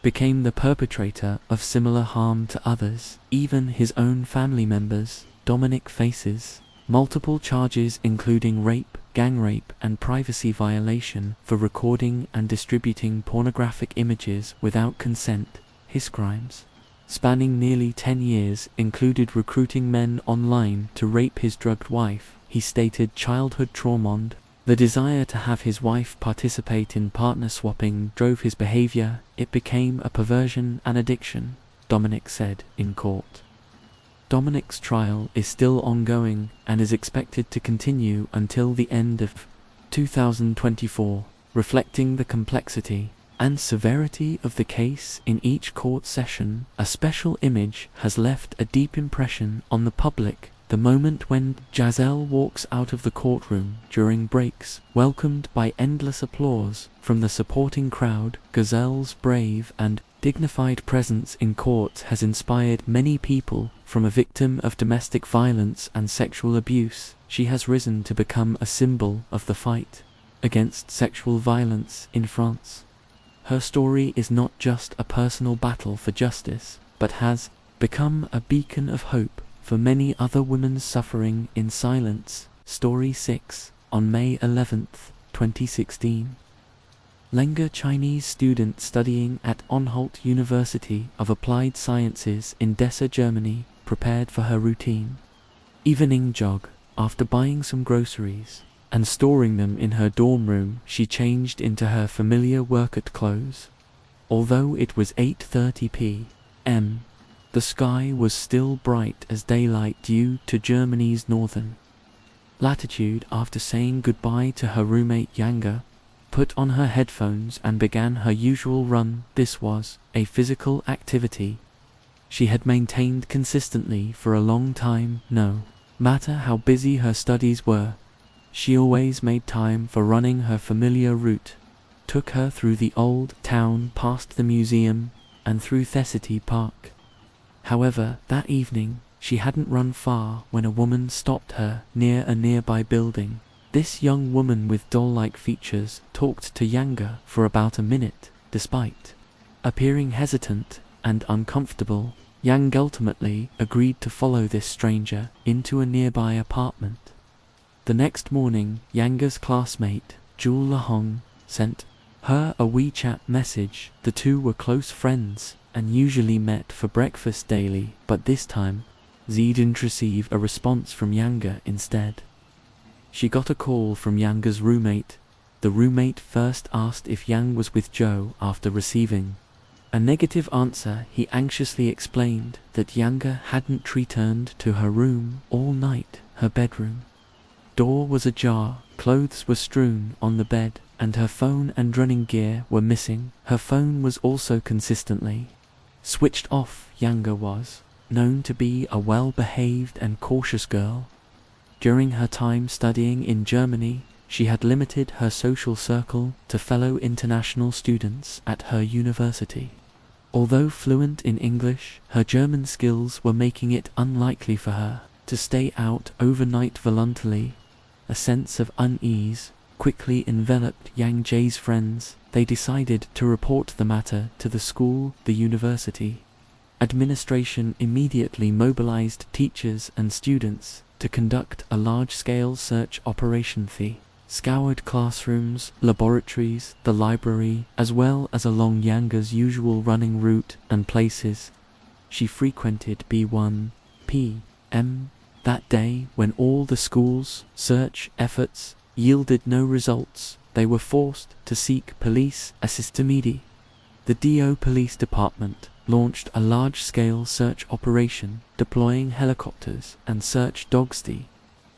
became the perpetrator of similar harm to others, even his own family members. Dominic faces multiple charges including rape, gang rape, and privacy violation for recording and distributing pornographic images without consent. His crimes, spanning nearly 10 years, included recruiting men online to rape his drugged wife. He stated childhood trauma, the desire to have his wife participate in partner swapping drove his behavior. It became a perversion and addiction, Dominic said in court. Dominic's trial is still ongoing and is expected to continue until the end of 2024, reflecting the complexity and severity of the case in each court session. A special image has left a deep impression on the public: the moment when Geisel walks out of the courtroom during breaks, welcomed by endless applause from the supporting crowd. Geisel's brave and dignified presence in court has inspired many people. From a victim of domestic violence and sexual abuse, she has risen to become a symbol of the fight against sexual violence in France. Her story is not just a personal battle for justice, but has become a beacon of hope for many other women suffering in silence. Story 6, on May 11, 2016. Lenga, Chinese student studying at Anhalt University of Applied Sciences in Dessau, Germany, prepared for her routine evening jog. After buying some groceries and storing them in her dorm room, she changed into her familiar workout clothes. Although it was 8:30 p.m., the sky was still bright as daylight due to Germany's northern latitude. After saying goodbye to her roommate Yanga, put on her headphones and began her usual run. This was a physical activity she had maintained consistently for a long time. No matter how busy her studies were, she always made time for running. Her familiar route took her through the old town, past the museum, and through Thessity Park. However, that evening, She hadn't run far when a woman stopped her near a nearby building. This young woman with doll-like features talked to Younger for about a minute. Despite appearing hesitant and uncomfortable, Yang ultimately agreed to follow this stranger into a nearby apartment. The next morning, Yanger's classmate, Jewel Lahong, sent her a WeChat message. The two were close friends and usually met for breakfast daily, but this time, Z didn't receive a response from Younger instead. She got a call from Yanger's roommate. The roommate first asked if Yang was with Joe. After receiving a negative answer, he anxiously explained that Younger hadn't returned to her room all night. Her bedroom door was ajar, clothes were strewn on the bed, and her phone and running gear were missing. Her phone was also consistently switched off. Younger was known to be a well-behaved and cautious girl. During her time studying in Germany, she had limited her social circle to fellow international students at her university. Although fluent in English, her German skills were making it unlikely for her to stay out overnight voluntarily. A sense of unease quickly enveloped Yang Jie's friends. They decided to report the matter to the school. The university administration immediately mobilized teachers and students to conduct a large-scale search operation. They scoured classrooms, laboratories, the library, as well as along Yanger's usual running route and places she frequented. B1 p.m. that day, when all the school's search efforts yielded no results, they were forced to seek police assistance. The DO Police Department launched a large-scale search operation, deploying helicopters and search dogs. They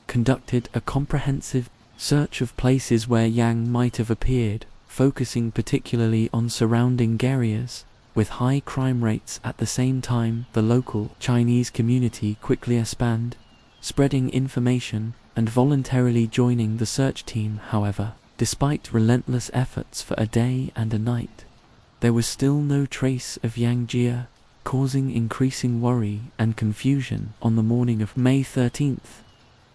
conducted a comprehensive search of places where Yang might have appeared, focusing particularly on surrounding areas with high crime rates. At the same time, the local Chinese community quickly expanded, spreading information and voluntarily joining the search team. However, despite relentless efforts for a day and a night, there was still no trace of Yang Jie, causing increasing worry and confusion. On the morning of May 13th,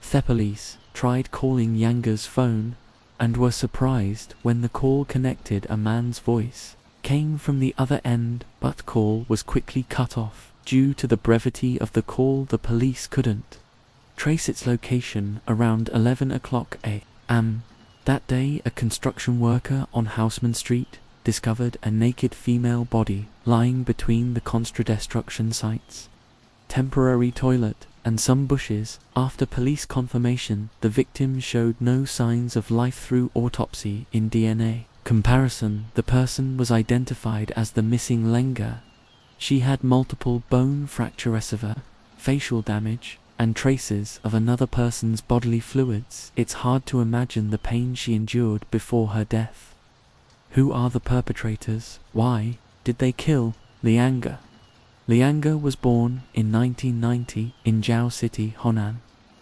the police tried calling Yanger's phone and were surprised when the call connected. A man's voice came from the other end, but the call was quickly cut off. Due to the brevity of the call, the police couldn't trace its location. Around 11 o'clock a.m. that day, a construction worker on Houseman Street discovered a naked female body lying between the construction site's temporary toilet and some bushes. After police confirmation, the victim showed no signs of life. Through autopsy in DNA comparison, the person was identified as the missing Lenga. She had multiple bone fractures, facial damage, and traces of another person's bodily fluids. It's hard to imagine the pain she endured before her death. Who are the perpetrators? Why did they kill Lianga? Lianga was born in 1990 in Jiao City, Honan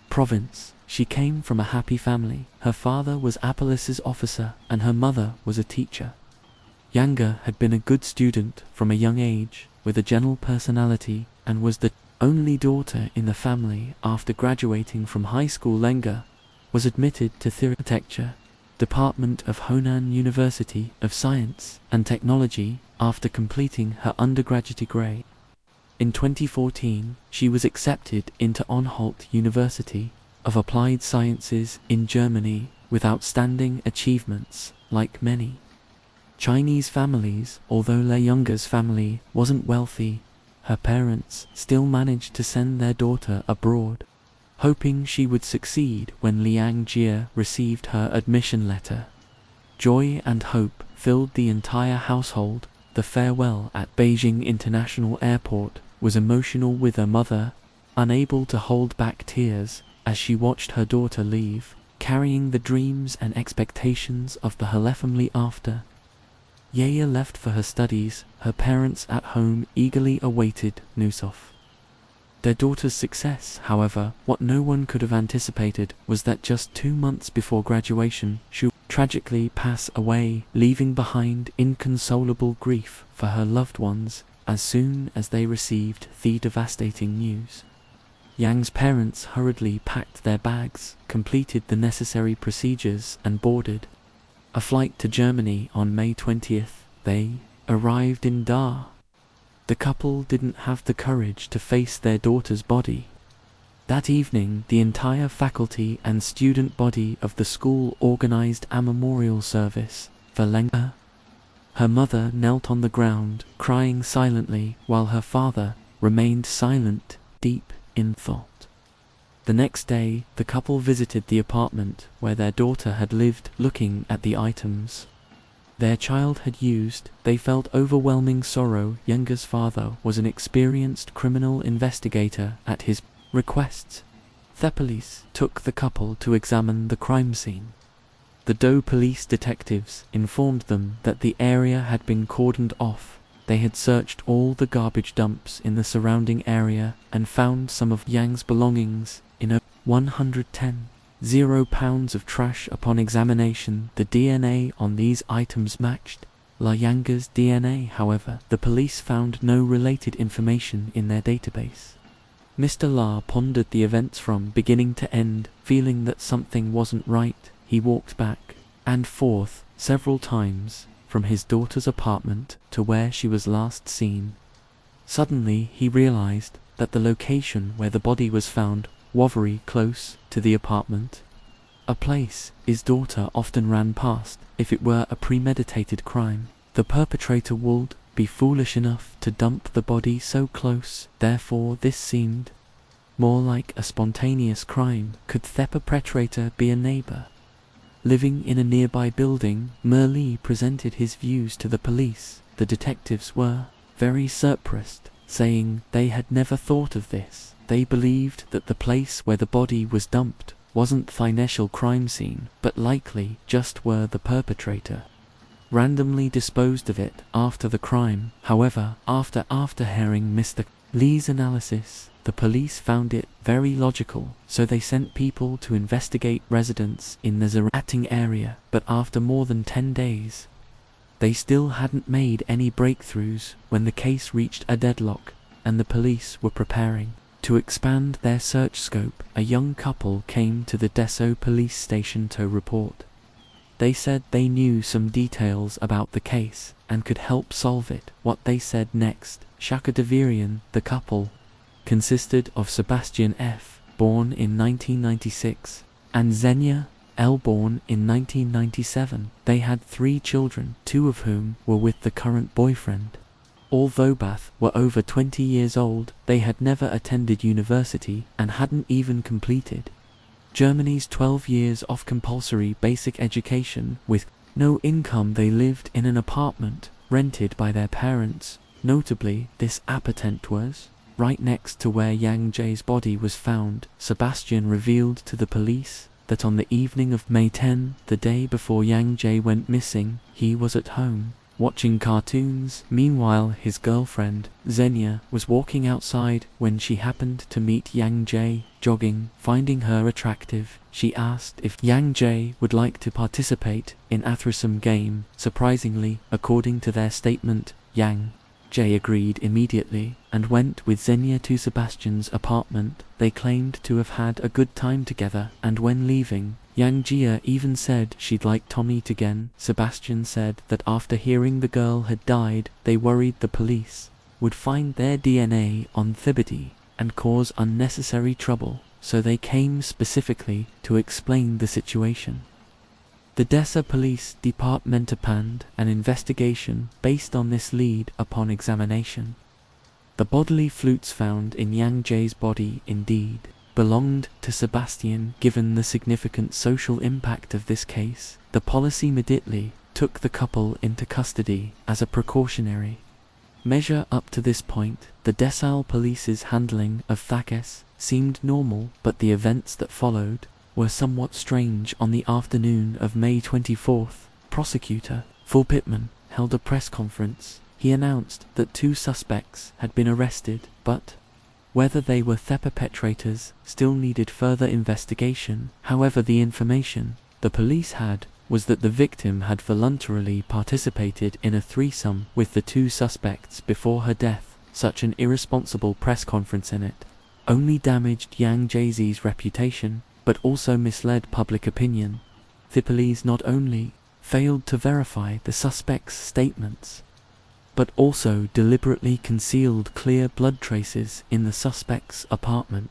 Province. She came from a happy family. Her father was a police officer and her mother was a teacher. Younger had been a good student from a young age, with a gentle personality, and was the only daughter in the family. After graduating from high school, Lenga was admitted to the architecture department of Honan University of Science and Technology after completing her undergraduate degree. In 2014, she was accepted into Anhalt University of Applied Sciences in Germany with outstanding achievements. Like many Chinese families, although Younger's family wasn't wealthy, her parents still managed to send their daughter abroad, hoping she would succeed. When Liang Jie received her admission letter, joy and hope filled the entire household. The farewell at Beijing International Airport was emotional, with her mother unable to hold back tears as she watched her daughter leave, carrying the dreams and expectations of the whole family. After Yaya left for her studies, her parents at home eagerly awaited news of their daughter's success. However, what no one could have anticipated was that just 2 months before graduation, she would tragically pass away, leaving behind inconsolable grief for her loved ones. As soon as they received the devastating news, Yang's parents hurriedly packed their bags, completed the necessary procedures, and boarded a flight to Germany on May 20th. They arrived in Dar. The couple didn't have the courage to face their daughter's body. That evening, the entire faculty and student body of the school organized a memorial service for Lenka. Her mother knelt on the ground, crying silently, while her father remained silent, deep in thought. The next day, the couple visited the apartment where their daughter had lived, looking at the items their child had used. They felt overwhelming sorrow. Yang's father was an experienced criminal investigator. At his request, the police took the couple to examine the crime scene. The Do police detectives informed them that the area had been cordoned off. They had searched all the garbage dumps in the surrounding area and found some of Yang's belongings in a 110 pounds of trash. Upon examination, the DNA on these items matched Yang's DNA. However, the police found no related information in their database. Mr. La pondered the events from beginning to end, feeling that something wasn't right. He walked back and forth several times from his daughter's apartment to where she was last seen. Suddenly, he realized that the location where the body was found was very close to the apartment, a place his daughter often ran past. If it were a premeditated crime, the perpetrator would be foolish enough to dump the body so close. Therefore, this seemed more like a spontaneous crime. Could the perpetrator be a neighbor living in a nearby building? Merle presented his views to the police. The detectives were very surprised, saying they had never thought of this. They believed that the place where the body was dumped wasn't the initial crime scene, but likely just where the perpetrator randomly disposed of it after the crime. However, after hearing Mr. Lee's analysis, the police found it very logical, so they sent people to investigate residents in the Zarating area. But after more than 10 days, they still hadn't made any breakthroughs. When the case reached a deadlock and the police were preparing to expand their search scope, a young couple came to the Deso police station to report. They said they knew some details about the case and could help solve it. What they said next shocked Deverian. The couple consisted of Sebastian F., born in 1996, and Xenia L., born in 1997. They had 3 children, 2 of whom were with the current boyfriend. Although both were over 20 years old, they had never attended university and hadn't even completed Germany's 12 years of compulsory basic education. With no income, they lived in an apartment rented by their parents. Notably, this apartment was right next to where Yang Jae's body was found. Sebastian revealed to the police that on the evening of May 10, the day before Yang Jae went missing, he was at home watching cartoons. Meanwhile, his girlfriend, Xenia, was walking outside when she happened to meet Yang Jae jogging. Finding her attractive, she asked if Yang Jae would like to participate in a threesome game. Surprisingly, according to their statement, Yang Jae agreed immediately and went with Xenia to Sebastian's apartment. They claimed to have had a good time together, and when leaving, Yang Jia even said she'd like to meet again. Sebastian said that after hearing the girl had died, they worried the police would find their DNA on Thibody and cause unnecessary trouble, so they came specifically to explain the situation. The Dessa Police Department opened an investigation based on this lead. Upon examination, the bodily fluids found in Yang Jae's body indeed belonged to Sebastian. Given the significant social impact of this case, the police immediately took the couple into custody as a precautionary measure. Up to this point, the Dessau police's handling of Thakis seemed normal, but the events that followed were somewhat strange. On the afternoon of May 24th, prosecutor Phil Pittman held a press conference. He announced that 2 suspects had been arrested, but whether they were the perpetrators still needed further investigation. However, the information the police had was that the victim had voluntarily participated in a threesome with the 2 suspects before her death. Such an irresponsible press conference in it only damaged Yang Jie's reputation, but also misled public opinion. The police not only failed to verify the suspect's statements, but also deliberately concealed clear blood traces in the suspect's apartment.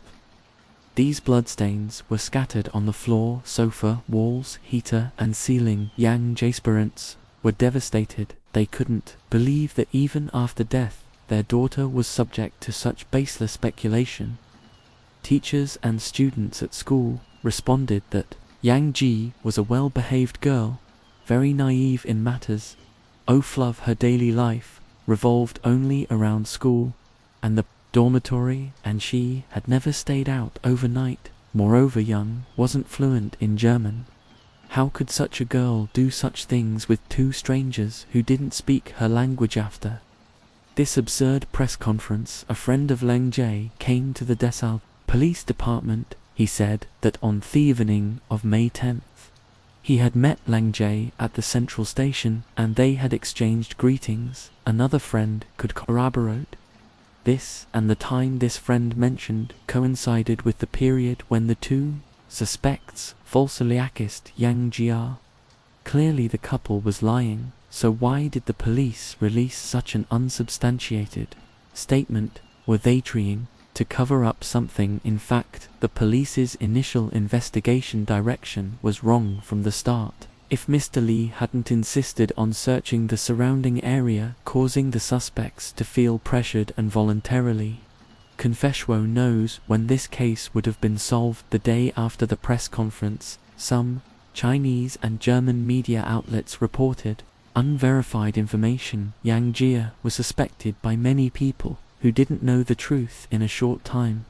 These bloodstains were scattered on the floor, sofa, walls, heater, and ceiling. Yang Jie's parents were devastated. They couldn't believe that even after death, their daughter was subject to such baseless speculation. Teachers and students at school responded that Yang Jie was a well-behaved girl, very naive in matters of her daily life, revolved only around school and the dormitory, and she had never stayed out overnight. Moreover, Yang wasn't fluent in German. How could such a girl do such things with two strangers who didn't speak her language? After this absurd press conference, a friend of Leng Jie came to the Dessau police department. He said that on the evening of May 10th, he had met Leng Jie at the central station and they had exchanged greetings. Another friend could corroborate this, and the time this friend mentioned coincided with the period when the two suspects falsely accused Yang Jie. Clearly the couple was lying, so why did the police release such an unsubstantiated statement? Were they trying to cover up something? In fact, the police's initial investigation direction was wrong from the start. If Mr. Li hadn't insisted on searching the surrounding area, causing the suspects to feel pressured and voluntarily confess, who knows when this case would have been solved. The day after the press conference, some Chinese and German media outlets reported unverified information. Yang Jie was suspected by many people who didn't know the truth. In a short time,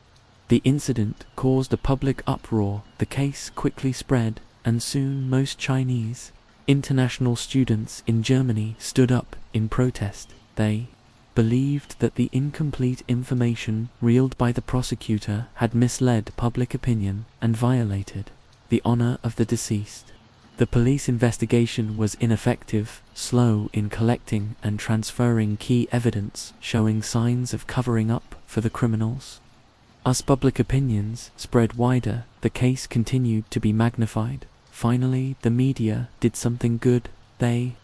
the incident caused a public uproar. The case quickly spread, and soon most Chinese international students in Germany stood up in protest. They believed that the incomplete information revealed by the prosecutor had misled public opinion and violated the honor of the deceased. The police investigation was ineffective, slow in collecting and transferring key evidence, showing signs of covering up for the criminals. As public opinions spread wider, the case continued to be magnified. Finally, the media did something good. They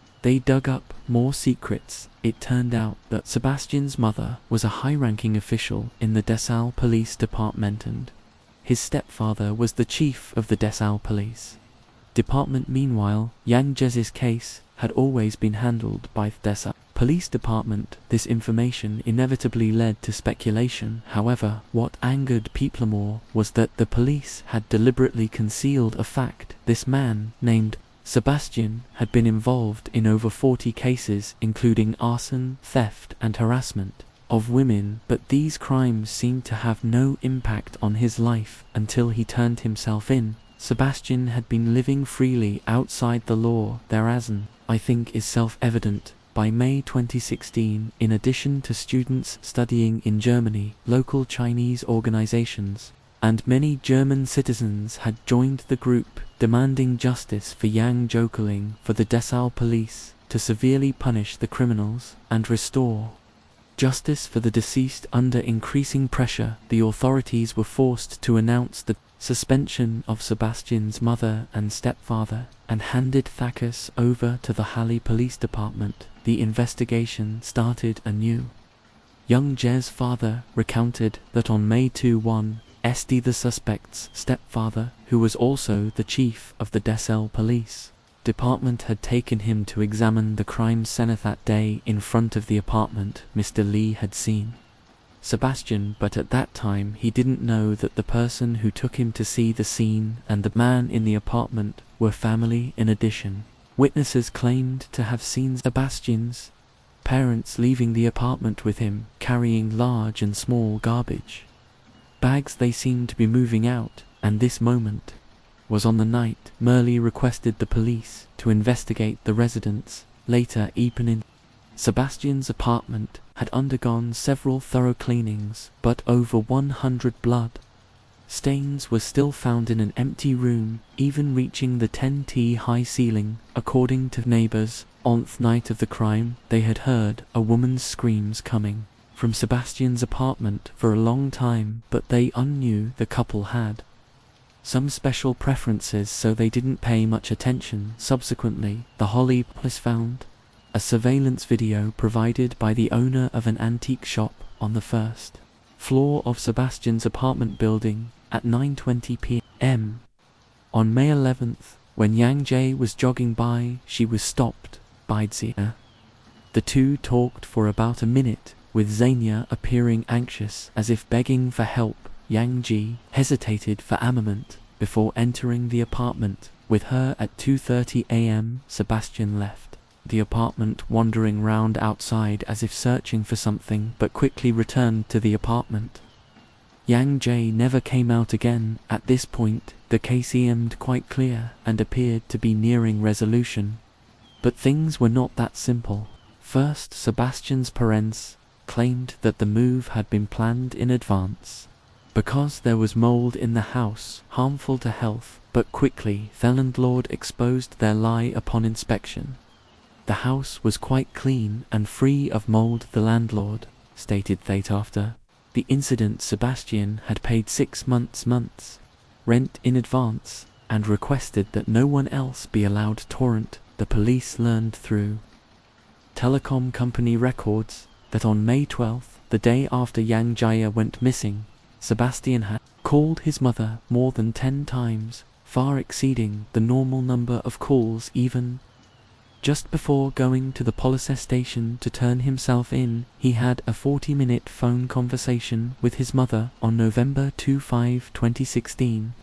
dug up more secrets. It turned out that Sebastian's mother was a high-ranking official in the Dessau police department and his stepfather was the chief of the Dessau police department. Meanwhile, Yang Jie's case had always been handled by the Dessau police department. This information inevitably led to speculation. However, what angered people more was that the police had deliberately concealed a fact. This man, named Sebastian, had been involved in over 40 cases, including arson, theft, and harassment of women, but these crimes seemed to have no impact on his life until he turned himself in. Sebastian had been living freely outside the law. I think is self-evident. By May 2016, in addition to students studying in Germany, local Chinese organizations and many German citizens had joined the group demanding justice for Yang Jie, calling for the Dessau police to severely punish the criminals and restore justice for the deceased. Under increasing pressure, the authorities were forced to announce the suspension of Sebastian's mother and stepfather and handed the case over to the Halle Police Department. The investigation started anew. Yang Jie's father recounted that on May 21, the suspect's stepfather, who was also the chief of the Dessau police department, had taken him to examine the crime scene that day in front of the apartment Mr. Li had seen Sebastian, but at that time he didn't know that the person who took him to see the scene and the man in the apartment were family. In addition, witnesses claimed to have seen Sebastian's parents leaving the apartment with him, carrying large and small garbage bags. They seemed to be moving out, and this moment was on the night. Merli requested the police to investigate the residence. Later, even in Sebastian's apartment had undergone several thorough cleanings, but over 100 blood stains were still found in an empty room, even reaching the 10-t high ceiling. According to neighbors, on the night of the crime, they had heard a woman's screams coming from Sebastian's apartment for a long time, but they knew the couple had some special preferences, so they didn't pay much attention. Subsequently, the Holly police found a surveillance video provided by the owner of an antique shop on the first floor of Sebastian's apartment building at 9:20 p.m. On May 11th, when Yang Jie was jogging by, she was stopped by Xenia. The two talked for about a minute, with Xenia appearing anxious as if begging for help. Yang Jie hesitated for a moment before entering the apartment with her at 2:30 a.m. Sebastian left the apartment, wandering round outside as if searching for something, but quickly returned to the apartment. Yang Jie never came out again. At this point, the case seemed quite clear and appeared to be nearing resolution. But things were not that simple. First, Sebastian's parents claimed that the move had been planned in advance because there was mold in the house, harmful to health, but quickly the landlord exposed their lie upon inspection. The house was quite clean and free of mold. The landlord stated that after the incident, Sebastian had paid 6 months rent in advance and requested that no one else be allowed torrent. The police learned through telecom company records that on May 12th, the day after Yang Jie went missing, Sebastian had called his mother more than 10 times, far exceeding the normal number of calls. Even just before going to the police station to turn himself in, he had a 40-minute phone conversation with his mother on November 25, 2016.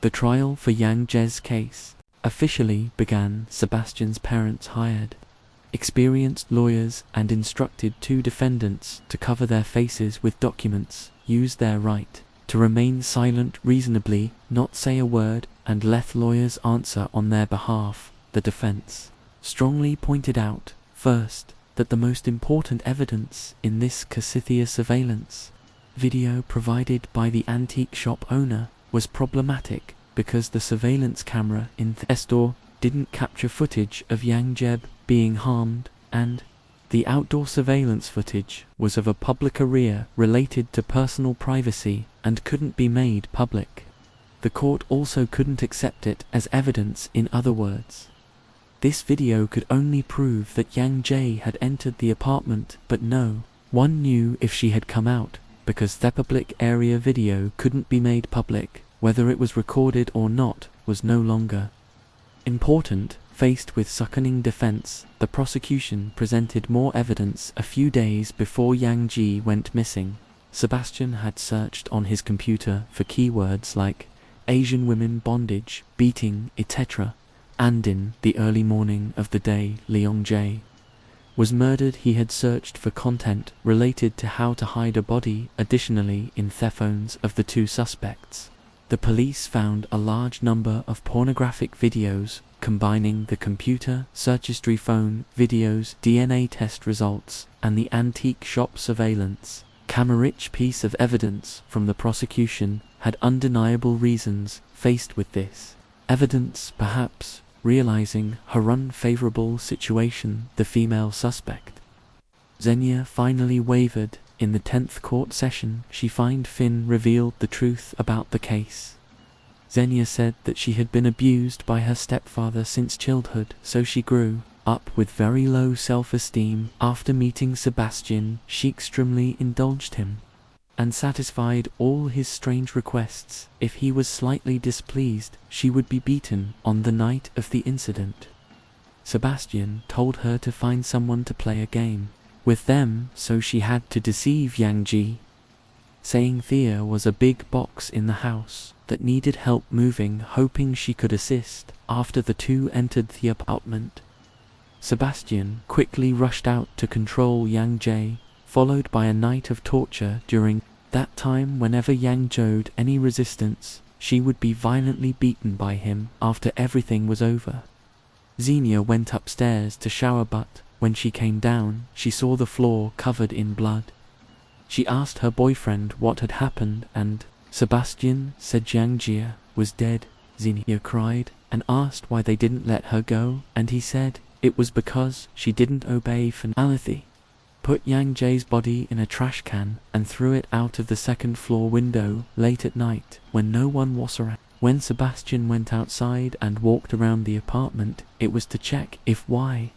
The trial for Yang Jie's case officially began. Sebastian's parents hired experienced lawyers and instructed 2 defendants to cover their faces with documents, use their right to remain silent reasonably, not say a word, and let lawyers answer on their behalf. The defense strongly pointed out, first, that the most important evidence in this Casithia surveillance video provided by the antique shop owner was problematic because the surveillance camera in the store didn't capture footage of Yang Jie being harmed, and the outdoor surveillance footage was of a public area related to personal privacy and couldn't be made public. The court also couldn't accept it as evidence. In other words, this video could only prove that Yang Jie had entered the apartment, but no one knew if she had come out, because the public area video couldn't be made public. Whether it was recorded or not was no longer important. Faced with succeeding defense, the prosecution presented more evidence. A few days before Yang Jie went missing, Sebastian had searched on his computer for keywords like Asian women bondage, beating, etc. And in the early morning of the day Liang Jie was murdered, he had searched for content related to how to hide a body. Additionally, in the phones of the 2 suspects, the police found a large number of pornographic videos combining the computer search history, phone videos, DNA test results, and the antique shop surveillance camera. Rich piece of evidence from the prosecution had undeniable reasons. Faced with this evidence, perhaps realizing her unfavorable situation, the female suspect Xenia finally wavered. In the 10th court session, she found Finn revealed the truth about the case. Xenia said that she had been abused by her stepfather since childhood, so she grew up with very low self-esteem. After meeting Sebastian, she extremely indulged him and satisfied all his strange requests. If he was slightly displeased, she would be beaten. On the night of the incident, Sebastian told her to find someone to play a game with them, so she had to deceive Yang Jie, saying there was a big box in the house that needed help moving, hoping she could assist. After the 2 entered the apartment, Sebastian quickly rushed out to control Yang Jie, followed by a night of torture. During that time, whenever Yang showed any resistance, she would be violently beaten by him. After everything was over, Xenia went upstairs to shower, but when she came down, she saw the floor covered in blood. She asked her boyfriend what had happened, and Sebastian said Yang Jie was dead. Xenia cried and asked why they didn't let her go, and he said it was because she didn't obey finality. put Yang Jae's body in a trash can and threw it out of the second-floor window late at night when no one was around. When Sebastian went outside and walked around the apartment, it was to check if Y.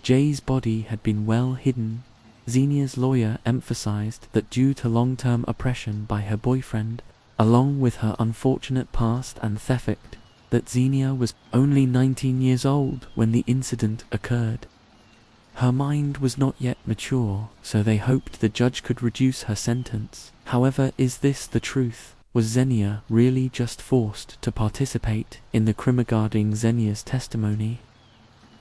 Jae's body had been well hidden. Xenia's lawyer emphasized that due to long-term oppression by her boyfriend, along with her unfortunate past and theft, that Xenia was only 19 years old when the incident occurred. Her mind was not yet mature, so they hoped the judge could reduce her sentence. However, is this the truth? Was Xenia really just forced to participate in the crime regarding Xenia's testimony?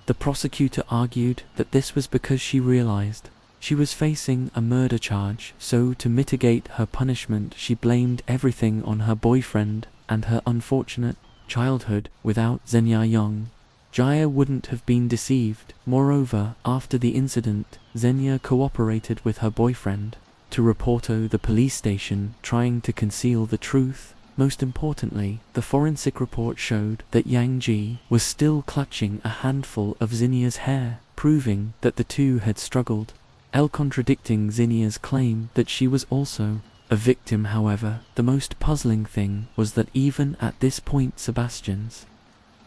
The prosecutor argued that this was because she realized she was facing a murder charge, so to mitigate her punishment she blamed everything on her boyfriend and her unfortunate childhood. Without Xenia Young, Jaya wouldn't have been deceived. Moreover, after the incident, Xenia cooperated with her boyfriend to report to the police station, trying to conceal the truth. Most importantly, the forensic report showed that Yang Ji was still clutching a handful of Xenia's hair, proving that the two had struggled. Contradicting Xenia's claim that she was also a victim. However, the most puzzling thing was that even at this point Sebastian's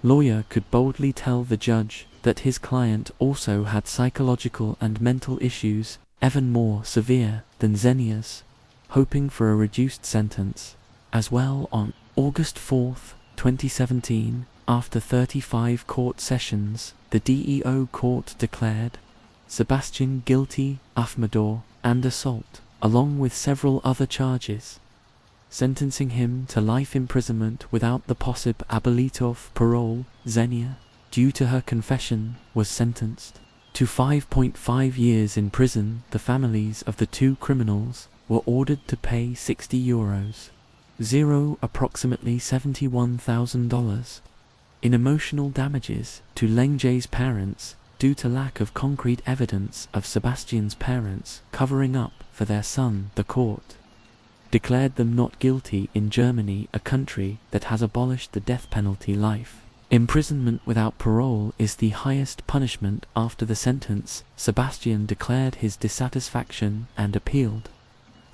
lawyer could boldly tell the judge that his client also had psychological and mental issues even more severe than Xenia's, hoping for a reduced sentence. As well, on August 4, 2017, after 35 court sessions, the DEO court declared Sebastian guilty of murder and assault, along with several other charges, sentencing him to life imprisonment without the possibility of parole. Xenia, due to her confession, was sentenced to 5.5 years in prison. The families of the two criminals were ordered to pay €60, approximately $71,000, in emotional damages to Leng Jae's parents due to lack of concrete evidence of Sebastian's parents covering up for their son. The court declared them not guilty. In Germany, a country that has abolished the death penalty, life imprisonment without parole is the highest punishment. After the sentence, Sebastian declared his dissatisfaction and appealed.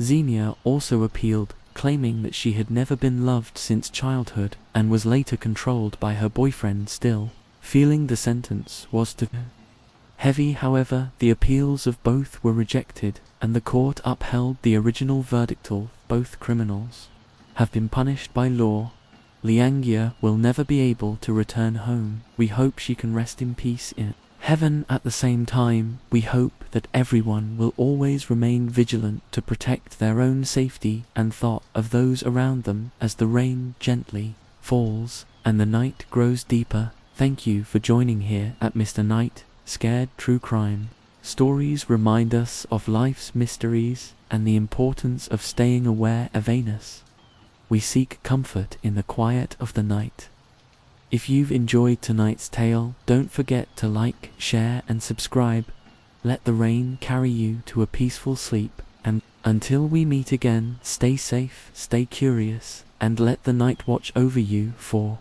Xenia also appealed, claiming that she had never been loved since childhood and was later controlled by her boyfriend. Still, feeling the sentence was too heavy. However, the appeals of both were rejected, and the court upheld the original verdict. Both criminals have been punished by law. Liangjia will never be able to return home. We hope she can rest in peace in heaven. At the same time, we hope that everyone will always remain vigilant to protect their own safety and thought of those around them as the rain gently falls and the night grows deeper. Thank you for joining here at Mr. Night Scared True Crime. Stories remind us of life's mysteries and the importance of staying aware of Anus. We seek comfort in the quiet of the night. If you've enjoyed tonight's tale, don't forget to like, share and subscribe. Let the rain carry you to a peaceful sleep, and until we meet again, stay safe, stay curious, and let the night watch over you. For